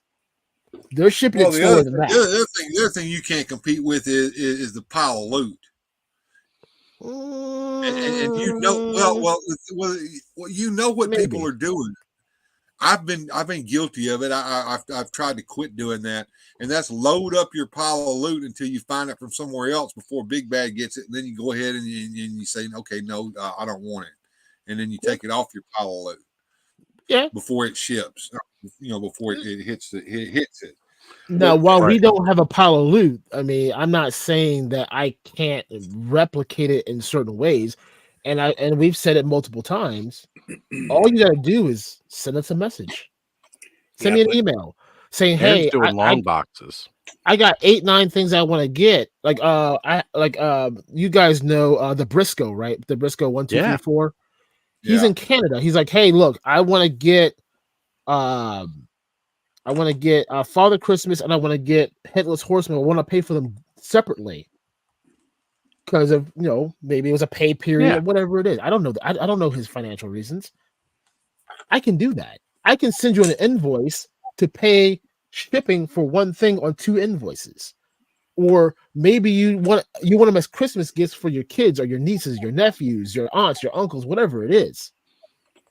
They're shipping it slower than that. The other thing you can't compete with is the pile of loot. And you know, well, you know what Maybe. people are doing. I've been guilty of it. I've tried to quit doing that, and that's load up your pile of loot until you find it from somewhere else before Big Bad gets it, and then you go ahead and you say, okay, no, I don't want it, and then you take it off your pile of loot. Yeah, before it ships, before it hits it. Now, while we don't have a pile of loot, I mean, I'm not saying that I can't replicate it in certain ways, and we've said it multiple times. All you gotta do is send us a message, send me an email saying, Aaron's "Hey, doing long boxes. I got 8-9 things I want to get." You guys know the Briscoe, right? The Briscoe 1, 2, 3, 4. He's in Canada. He's like, "Hey, look, I want to get Father Christmas, and I want to get Headless Horseman. I want to pay for them separately because of maybe it was a pay period or whatever it is. I don't know. I don't know his financial reasons. I can do that. I can send you an invoice to pay shipping for one thing on 2 invoices, or maybe you want them as Christmas gifts for your kids or your nieces, your nephews, your aunts, your uncles, whatever it is.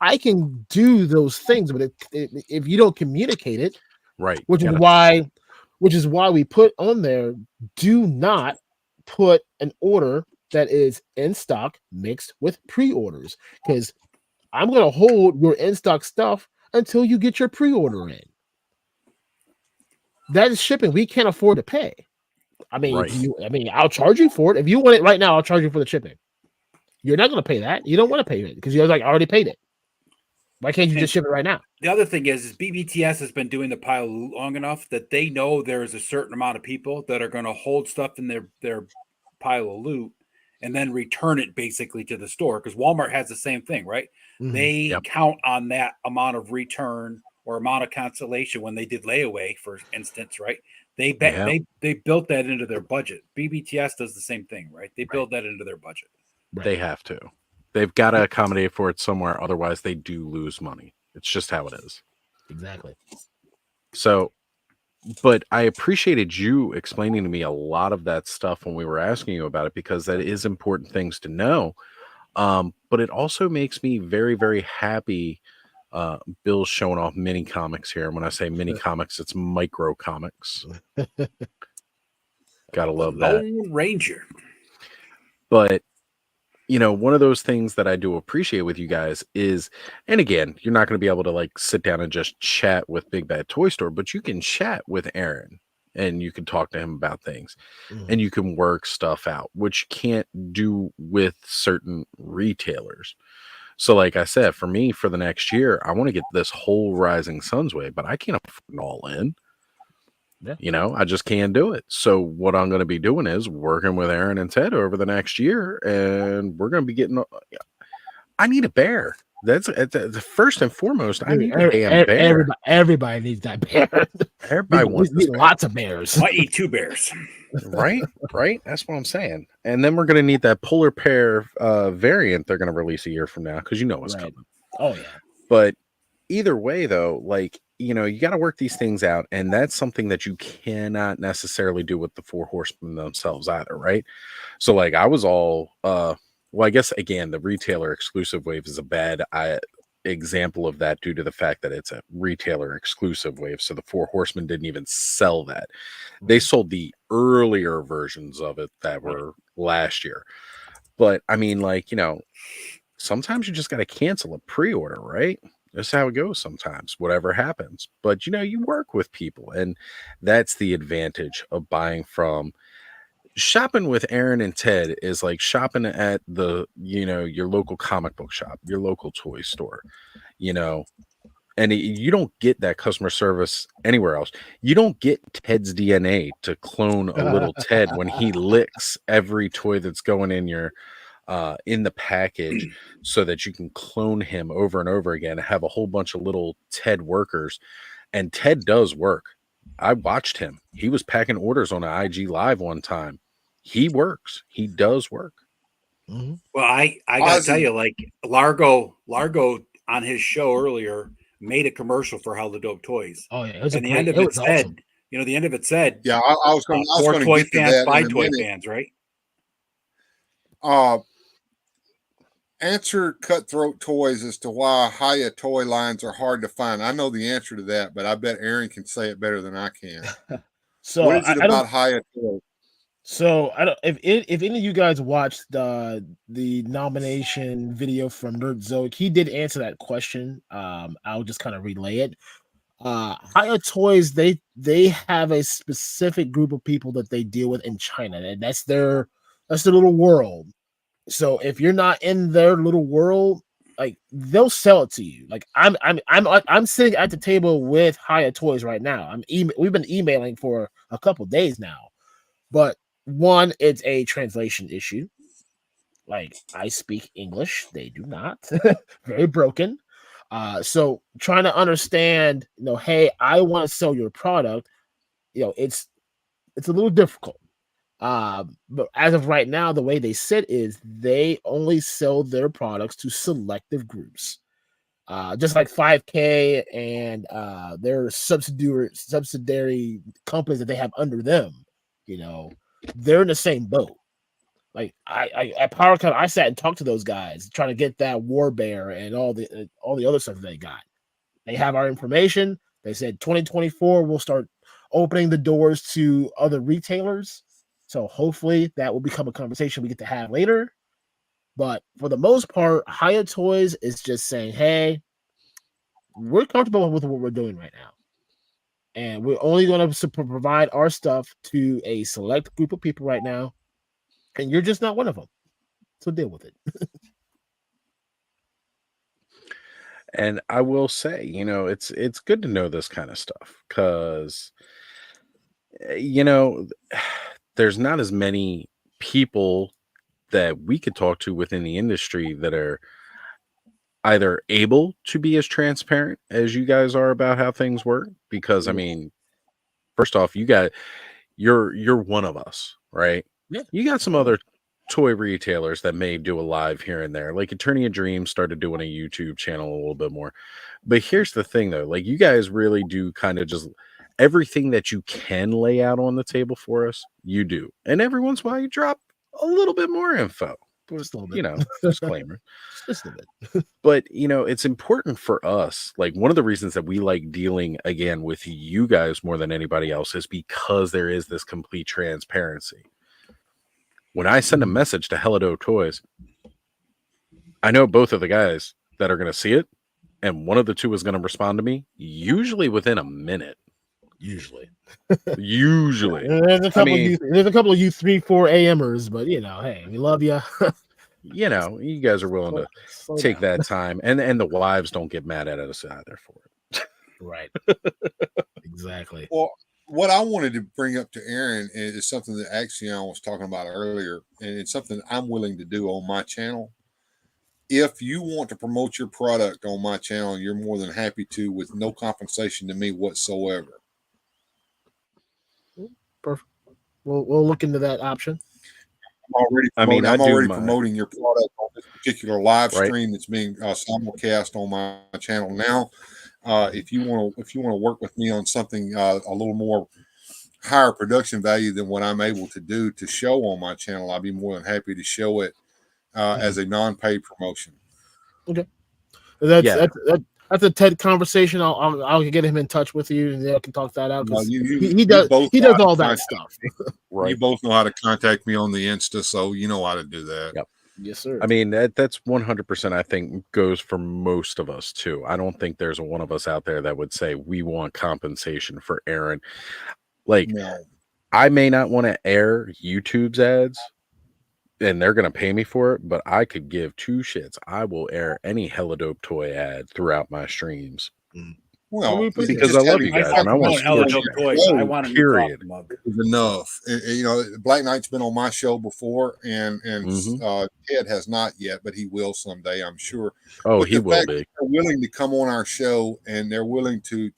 I can do those things, but if you don't communicate it, right, which is why we put on there, do not put an order that is in stock mixed with pre-orders, because I'm going to hold your in-stock stuff until you get your pre-order in. That is shipping we can't afford to pay. I mean, I'll charge you for it. If you want it right now, I'll charge you for the shipping. You're not going to pay that. You don't want to pay it because you're like, I already paid it. Why can't you just ship it right now? The other thing is BBTS has been doing the pile of loot long enough that they know there is a certain amount of people that are going to hold stuff in their pile of loot and then return it basically to the store, because Walmart has the same thing, right? Mm-hmm. They count on that amount of return or amount of cancellation when they did layaway, for instance, right? They built that into their budget. BBTS does the same thing, right? They build that into their budget. Right. They have to. They've got to accommodate for it somewhere. Otherwise, they do lose money. It's just how it is. Exactly. So, but I appreciated you explaining to me a lot of that stuff when we were asking you about it, because that is important things to know. But it also makes me very, very happy. Bill's showing off mini comics here. And when I say mini comics, it's micro comics. Gotta love that. Lone Ranger. But one of those things that I do appreciate with you guys is, and again, you're not going to be able to like sit down and just chat with Big Bad Toy Store, but you can chat with Aaron and you can talk to him about things and you can work stuff out, which you can't do with certain retailers. So like I said, for me, for the next year, I want to get this whole Rising Suns wave, but I can't afford it all in. Yeah. I just can't do it. So what I'm going to be doing is working with Aaron and Ted over the next year, and we're going to be getting. I need a bear. That's the first and foremost. I need a damn bear. Everybody needs that bear. Everybody wants lots of bears. I eat 2 bears. Right. That's what I'm saying. And then we're going to need that polar bear variant they're going to release a year from now, because what's coming. Oh yeah. But either way, though, like. You got to work these things out, and that's something that you cannot necessarily do with the 4 horsemen themselves either, right? So, like, I was all, I guess, again, the retailer exclusive wave is a bad example of that due to the fact that it's a retailer exclusive wave, so the 4 horsemen didn't even sell that. They sold the earlier versions of it that were last year. But, I mean, like, sometimes you just got to cancel a pre-order, right? That's how it goes sometimes, whatever happens. But, you work with people, and that's the advantage of buying from. Shopping with Aaron and Ted is like shopping at the, your local comic book shop, your local toy store, And you don't get that customer service anywhere else. You don't get Ted's DNA to clone a little Ted when he licks every toy that's going in your in the package, so that you can clone him over and over again and have a whole bunch of little Ted workers. And Ted does work. I watched him. He was packing orders on an IG Live one time. He works. He does work. Mm-hmm. Well, I gotta tell you, like Largo on his show earlier made a commercial for How the Dope Toys. Oh yeah, it was and the end of it said, awesome. The end of it said, yeah, I was going to toy get to fans that by in a toy minute. fans, right? Answer Cutthroat Toys as to why Hiya toy lines are hard to find. I know the answer to that, but I bet Aaron can say it better than I can. So what is it about Hiya toys? So I don't if any of you guys watched the nomination video from Nerd Zoic, he did answer that question. I'll just kind of relay it. Hiya Toys, they have a specific group of people that they deal with in China, and that's their little world. So if you're not in their little world, like they'll sell it to you. Like I'm sitting at the table with Hiya Toys right now. We've been emailing for a couple days now, but one, it's a translation issue. Like I speak English, they do not. Very broken. So trying to understand, hey, I want to sell your product. It's a little difficult. But as of right now, the way they sit is they only sell their products to selective groups. Just like 5K and their subsidiary companies that they have under them, they're in the same boat. Like I at PowerCon, I sat and talked to those guys trying to get that War Bear and all the other stuff that they got. They have our information. They said 2024 we'll start opening the doors to other retailers. So hopefully that will become a conversation we get to have later. But for the most part, Hiya Toys is just saying, hey, we're comfortable with what we're doing right now. And we're only going to provide our stuff to a select group of people right now. And you're just not one of them. So deal with it. And I will say, it's good to know this kind of stuff because, there's not as many people that we could talk to within the industry that are either able to be as transparent as you guys are about how things work. Because I mean, first off, you're one of us, right? Yeah. You got some other toy retailers that may do a live here and there, like Attorney of Dreams started doing a YouTube channel a little bit more. But here's the thing though, like you guys really do kind of just everything that you can lay out on the table for us, you do. And every once in a while you drop a little bit more info. Just a little bit. Disclaimer. Just a bit. But it's important for us. Like one of the reasons that we like dealing again with you guys more than anybody else is because there is this complete transparency. When I send a message to Hello Toys, I know both of the guys that are going to see it, and one of the two is going to respond to me, usually within a minute. Usually. Usually. There's a couple of you 3-4 AMers, but hey, we love you. You guys are willing to take that time, and the wives don't get mad at us either for it. Right. Exactly. Well, what I wanted to bring up to Aaron is something that Axion was talking about earlier, and it's something I'm willing to do on my channel. If you want to promote your product on my channel, you're more than happy to, with no compensation to me whatsoever. Perfect. We'll look into that option. I'm already promoting your product on this particular live stream that's being simulcast on my channel now. If you want to work with me on something a little more higher production value than what I'm able to do to show on my channel, I'll be more than happy to show it as a non-paid promotion. Okay, that's a TED conversation. I'll get him in touch with you, and I can talk that out. He does all that stuff. Right. You both know how to contact me on the Insta, so you know how to do that. Yep. Yes, sir. I mean, that's 100%, I think, goes for most of us, too. I don't think there's one of us out there that would say we want compensation for Aaron. Like, no. I may not want to air YouTube's ads, and they're going to pay me for it, but I could give two shits. I will air any Hella Dope toy ad throughout my streams Well, because just I love having you guys I and I want to Hella support Dope you. Toys. I want a new Period. coffee mug. is enough. Black Knight's been on my show before, and Ted has not yet, but he will someday, I'm sure. Oh, But he the will fact be. that they're willing to come on our show and they're willing to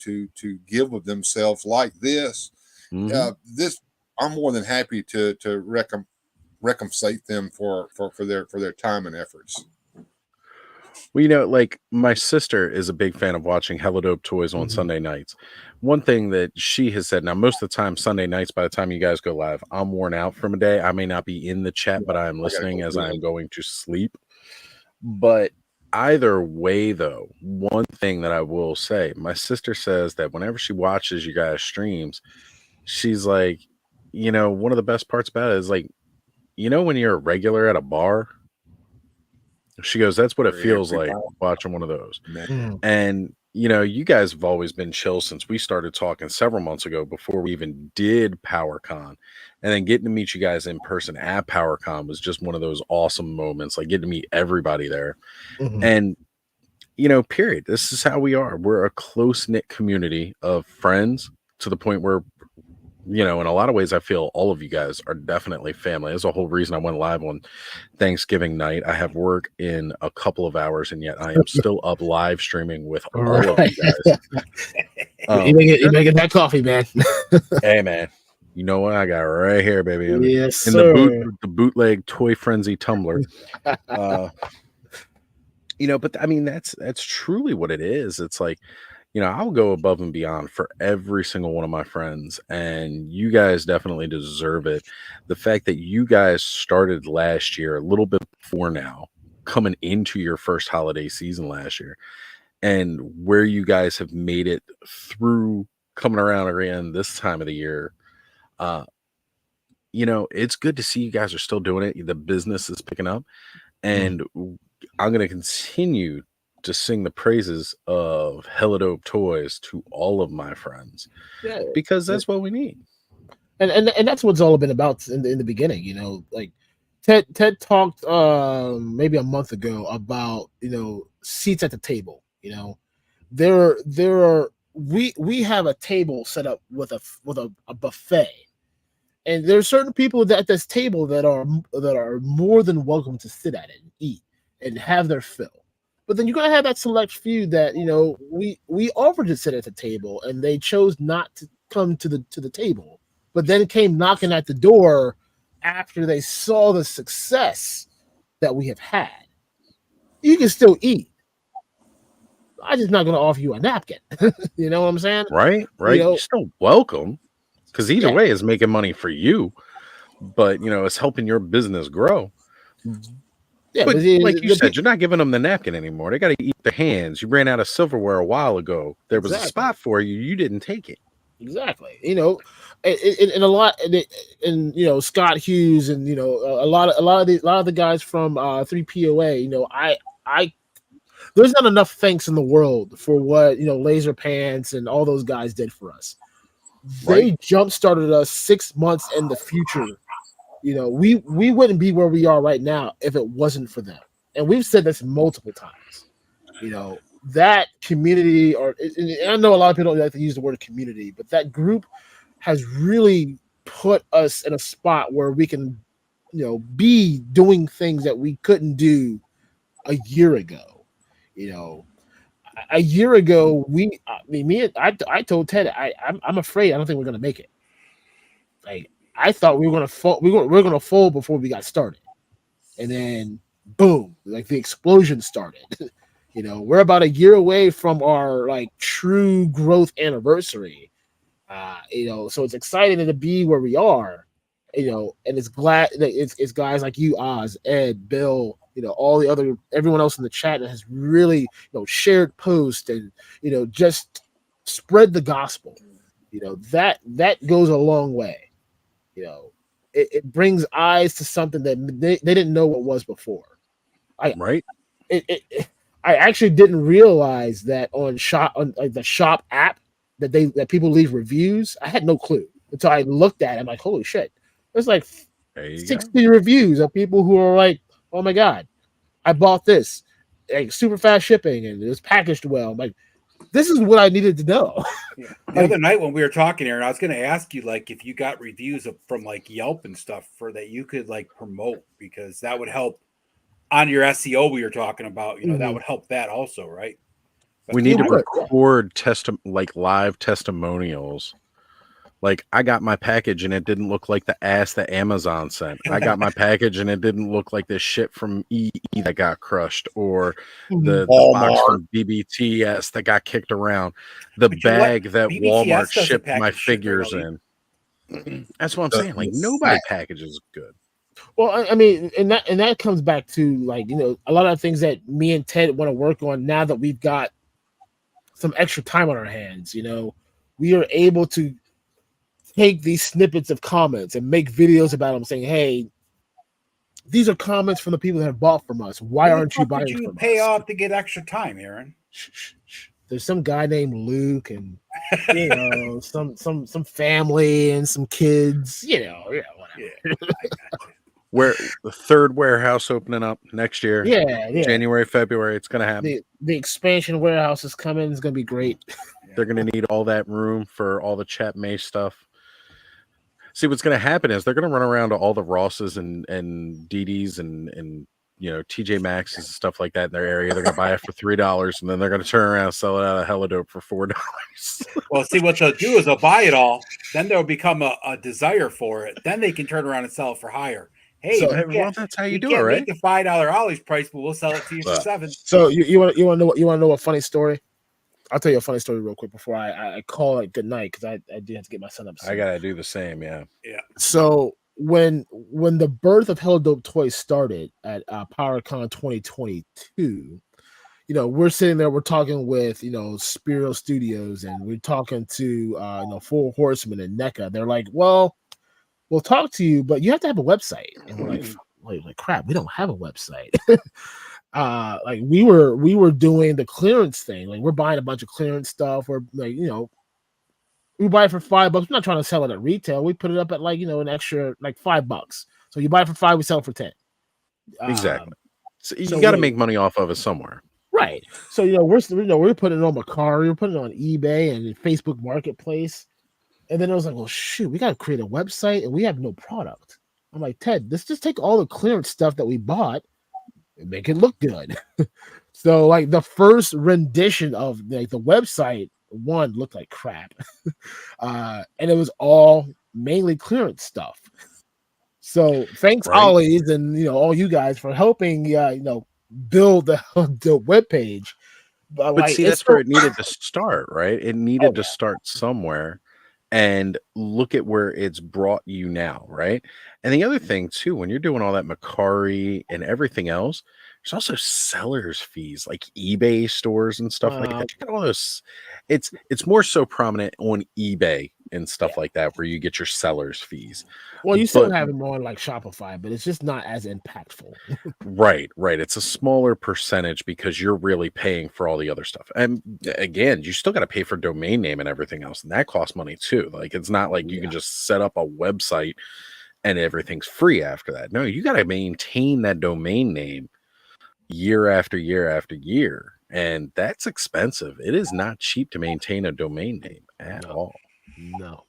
give of themselves like this, I'm more than happy to recompensate them for their time and efforts. Well, like my sister is a big fan of watching Hella Dope Toys on Sunday nights. One thing that she has said, now most of the time, Sunday nights, by the time you guys go live, I'm worn out from a day. I may not be in the chat, but I am listening as I am going to sleep. But either way, though, one thing that I will say, my sister says that whenever she watches you guys' streams, she's like, one of the best parts about it is like, when you're a regular at a bar, she goes, that's what it feels like watching one of those. And, you guys have always been chill since we started talking several months ago before we even did PowerCon. And then getting to meet you guys in person at PowerCon was just one of those awesome moments, like getting to meet everybody there. And, period. This is how we are. We're a close-knit community of friends to the point where, in a lot of ways, I feel all of you guys are definitely family. That's the whole reason I went live on Thanksgiving night. I have work in a couple of hours, and yet I am still up live streaming with all of you guys. You making that coffee, man. Hey, man. You know what I got right here, baby? Yes, in sir. the bootleg Toy Frenzy tumbler. But I mean, that's truly what it is. It's like, I'll go above and beyond for every single one of my friends, and you guys definitely deserve it. The fact that you guys started last year, a little bit before now, coming into your first holiday season last year, and where you guys have made it through coming around again this time of the year. It's good to see you guys are still doing it. The business is picking up, and I'm going to continue to sing the praises of Hella Dope Toys to all of my friends, because that's what we need. And that's what it's all been about in the beginning. Like Ted talked maybe a month ago about seats at the table. There are we have a table set up with a buffet, and there are certain people at this table that are more than welcome to sit at it and eat and have their fill. But then you're gonna have that select few that we offered to sit at the table and they chose not to come to the table, but then came knocking at the door after they saw the success that we have had. You can still eat. I'm just not gonna offer you a napkin. You know what I'm saying? Right. You're still welcome, because either way is making money for you, but it's helping your business grow. Yeah, but like you said, you're not giving them the napkin anymore. They got to eat their hands. You ran out of silverware a while ago. There was a spot for you. You didn't take it. Exactly. And a lot, and Scott Hughes, and a lot of the guys from 3POA. I there's not enough thanks in the world for what Laser Pants and all those guys did for us. They jump started us 6 months in the future. We wouldn't be where we are right now if it wasn't for them. And we've said this multiple times. That community, and I know a lot of people don't like to use the word community, but that group has really put us in a spot where we can, be doing things that we couldn't do a year ago. A year ago, I told Ted, I'm afraid I don't think we're gonna make it. Like, I thought we were gonna fall. We're gonna fold before we got started, and then boom, like the explosion started. We're about a year away from our true growth anniversary. So it's exciting to be where we are. And it's glad that it's guys like you, Oz, Ed, Bill, everyone else in the chat that has really shared posts and just spread the gospel. That goes a long way. It brings eyes to something that they didn't know what was before. I actually didn't realize that on the shop app that people leave reviews. I had no clue until I looked at it. I'm like, holy shit. There's 60 reviews of people who are like, oh my God, I bought this. Super fast shipping and it was packaged well. I'm like, this is what I needed to know. Yeah. The other night when we were talking, Aaron, I was going to ask you like if you got reviews from like Yelp and stuff for that you could like promote, because that would help on your SEO we were talking about. You know, that would help that also, right? We need to record like live testimonials. Like, I got my package and it didn't look like the ass that Amazon sent. I got my package and it didn't look like this shit from EE that got crushed, or the box from BBTS that got kicked around. The bag that Walmart shipped my figures in. That's what I'm saying. Like, nobody packages good. Well, I mean, and that comes back to, like, you know, a lot of things that me and Ted want to work on now that we've got some extra time on our hands. You know, we are able to take these snippets of comments and make videos about them, saying, "Hey, these are comments from the people that have bought from us. Why aren't you buying from us? Pay off to get extra time, Aaron." There's some guy named Luke, and you know, some family and some kids. You know, whatever. Yeah. Where the third warehouse opening up next year? Yeah. January, February. It's gonna happen. The expansion warehouse is coming. It's gonna be great. They're gonna need all that room for all the Chat May stuff. See, what's going to happen is they're going to run around to all the Rosses and DDs and you know, TJ Maxx and stuff like that in their area. They're going to buy it for $3, and then they're going to turn around and sell it out of Helidope for $4. Well, see, what they'll do is they'll buy it all, then there'll become a desire for it. Then they can turn around and sell it for higher. Hey, well, that's how you do it, right? Make the $5 Ollie's price, but we'll sell it to you for $7. So you want to know a funny story? I'll tell you a funny story real quick before I call it good night, because I do have to get my son up soon. I gotta do the same, yeah. So when the birth of Helidope Toys started at PowerCon 2022, you know, we're sitting there, we're talking with, you know, Spiro Studios, and we're talking to you know, Four Horsemen and NECA. They're like, well, we'll talk to you, but you have to have a website. And we're like crap, we don't have a website. Like we were doing the clearance thing. Like, we're buying a bunch of clearance stuff. We're like, you know, we buy it for $5. We're not trying to sell it at retail. We put it up at, like, you know, an extra like $5. So you buy it for $5, we sell it for $10. Exactly. So you got to make money off of it somewhere, right? So we're putting it on Mercari, we're putting it on eBay and Facebook Marketplace, and then I was like, well, shoot, we got to create a website, and we have no product. I'm like, Ted, let's just take all the clearance stuff that we bought and make it look good. So, like, the first rendition of like the website one looked like crap, and it was all mainly clearance stuff. So thanks, Ollie's, and you know, all you guys for helping, you know, build the webpage. But like, see, that's where it needed to start, right? It needed to start somewhere, and look at where it's brought you now, right? And the other thing too, when you're doing all that Mercari and everything else, there's also sellers fees, like eBay stores and stuff like that. You got all those. It's more so prominent on eBay and stuff like that, where you get your sellers fees. Well, you still have them on like Shopify, but it's just not as impactful. Right. It's a smaller percentage because you're really paying for all the other stuff. And again, you still got to pay for domain name and everything else, and that costs money too. Like, it's not like you can just set up a website and everything's free after that. No, you got to maintain that domain name year after year after year, and that's expensive. It is not cheap to maintain a domain name at all. No.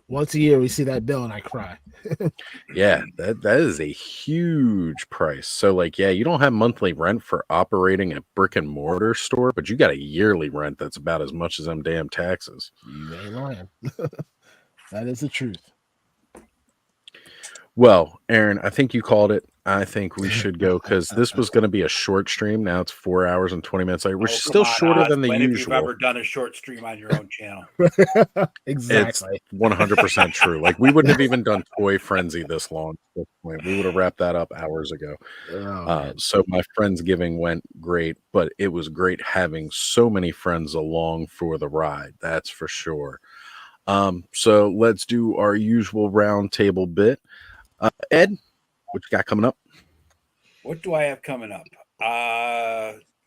Once a year we see that bill and I cry. Yeah, that is a huge price. So, like, yeah, you don't have monthly rent for operating a brick and mortar store, but you got a yearly rent that's about as much as them damn taxes. You ain't lying. That is the truth. Well, Aaron, I think you called it. I think we should go, because this was going to be a short stream. Now it's 4 hours and 20 minutes later, which is still shorter than the usual. If you've ever done a short stream on your own channel. Exactly. It's 100% true. Like, we wouldn't have even done Toy Frenzy this long at this point. We would have wrapped that up hours ago. So my Friendsgiving went great, but it was great having so many friends along for the ride. That's for sure. So let's do our usual round table bit. Ed, what you got coming up? What do I have coming up?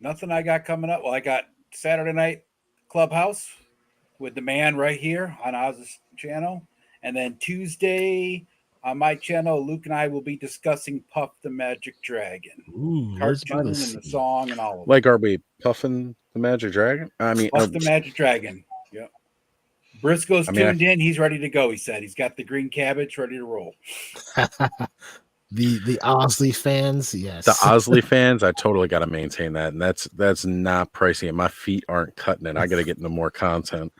Nothing I got coming up. Well, I got Saturday night Clubhouse with the man right here on Oz's channel. And then Tuesday on my channel, Luke and I will be discussing Puff the Magic Dragon. Ooh, cartoon and the song and all of it. Like, are we puffing The Magic Dragon? I mean, Plus the Magic Dragon. Yep. Briscoe's tuned in. He's ready to go, he said. He's got the green cabbage ready to roll. The Osley fans, yes. The Osley fans, I totally got to maintain that. And that's not pricey. And my feet aren't cutting it. I got to get into more content.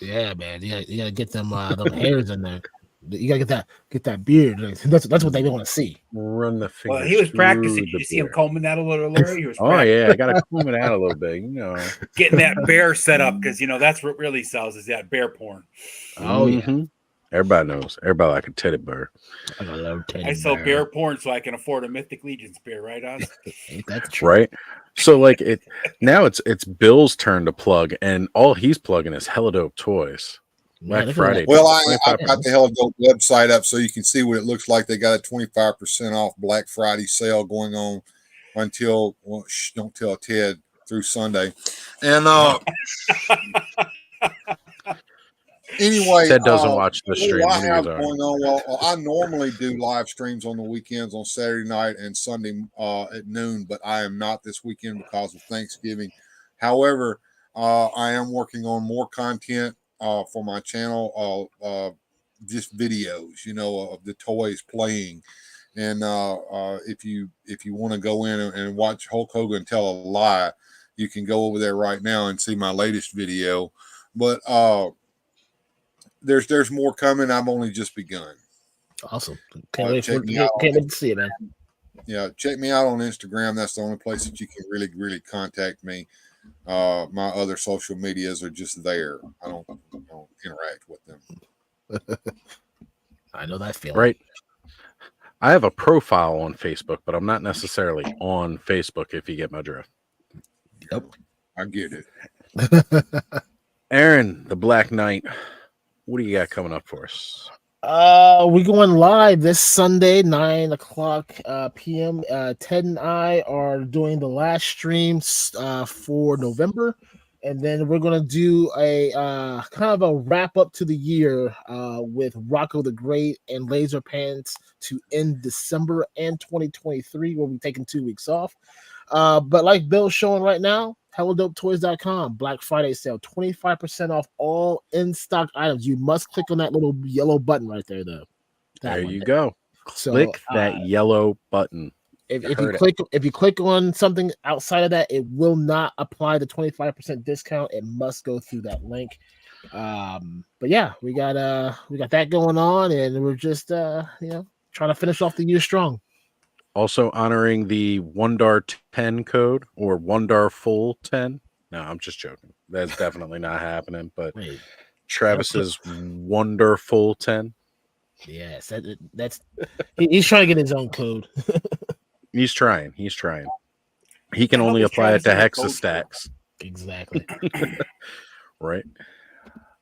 Yeah, man. You gotta get them hairs in there. You gotta get that beard. That's what they want to see. Run the fingers. Well, he was practicing. Did you see him combing that a little, Larry? He was yeah, I gotta comb it out a little bit, getting that bear set up because that's what really sells is that bear porn. Oh yeah. Everybody knows. Everybody like a teddy bear. I sell bear porn so I can afford a Mythic Legions bear, right, Oz? That's true. Right. So like now it's Bill's turn to plug, and all he's plugging is Hella Dope Toys. Black Friday. Well, I've got the Hella Dope website up so you can see what it looks like. They got a 25% off Black Friday sale going on until don't tell Ted through Sunday. And anyway, Ted doesn't watch the stream. I have going on. Well, I normally do live streams on the weekends on Saturday night and Sunday at noon, but I am not this weekend because of Thanksgiving. However, I am working on more content for my channel, just videos, of the toys playing. And if you want to go in and watch Hulk Hogan tell a lie, you can go over there right now and see my latest video. But there's more coming. I've only just begun. Awesome. Can't wait to see it, man. Yeah, check me out on Instagram. That's the only place that you can really contact me. My other social medias are just there. I don't interact with them. I know that feeling. Right. I have a profile on Facebook, but I'm not necessarily on Facebook, if you get my drift. Yep. I get it. Aaron, the Black Knight, what do you got coming up for us? We're going live this Sunday, 9:00 p.m. Ted and I are doing the last stream for November, and then we're gonna do a kind of a wrap up to the year with Rocco the Great and Laser Pants to end December and 2023. We'll be taking 2 weeks off. But like Bill's showing right now, HellaDopeToys.com, Black Friday sale, 25% off all in-stock items. You must click on that little yellow button right there, though. There you go. So, click that yellow button. If you click on something outside of that, it will not apply the 25% discount. It must go through that link. But yeah, we got that going on, and we're just trying to finish off the year strong. Also honoring the Wondar10 code or Wondar full 10. No, I'm just joking. That's definitely not happening. But Wait, Travis's Wonderful 10. Yes, that's he's trying to get his own code. He's trying. He can only apply it to Hexastacks. Exactly. Right.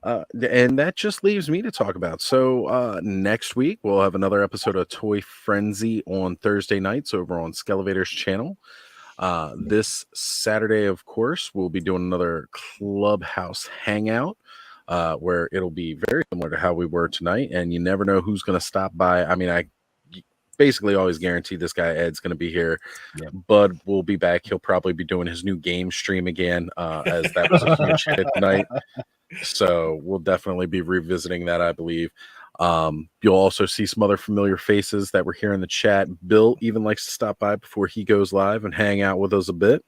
And that just leaves me to talk about. So next week we'll have another episode of Toy Frenzy on Thursday nights over on Skelevator's channel. This Saturday, of course, we'll be doing another Clubhouse hangout where it'll be very similar to how we were tonight. And you never know who's going to stop by. I mean, I basically always guarantee this guy Ed's going to be here. Yeah. Bud will be back. He'll probably be doing his new game stream again, as that was a huge hit tonight. So we'll definitely be revisiting that, I believe. You'll also see some other familiar faces that were here in the chat. Bill even likes to stop by before he goes live and hang out with us a bit.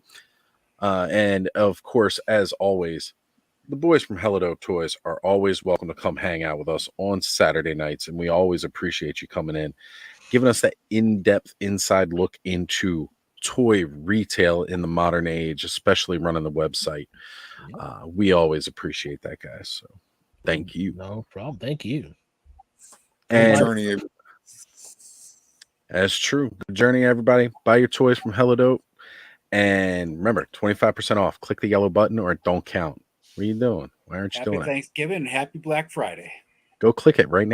And of course, as always, the boys from Hella Dope Toys are always welcome to come hang out with us on Saturday nights. And we always appreciate you coming in, giving us that in-depth inside look into toy retail in the modern age, especially running the website. We always appreciate that, guys. So thank you. No problem. Thank you. And that's true. Good journey, everybody. Buy your toys from Hella Dope. And remember, 25% off. Click the yellow button or it don't count. What are you doing? Why aren't you doing it? Happy Thanksgiving and happy Black Friday. Go click it right now.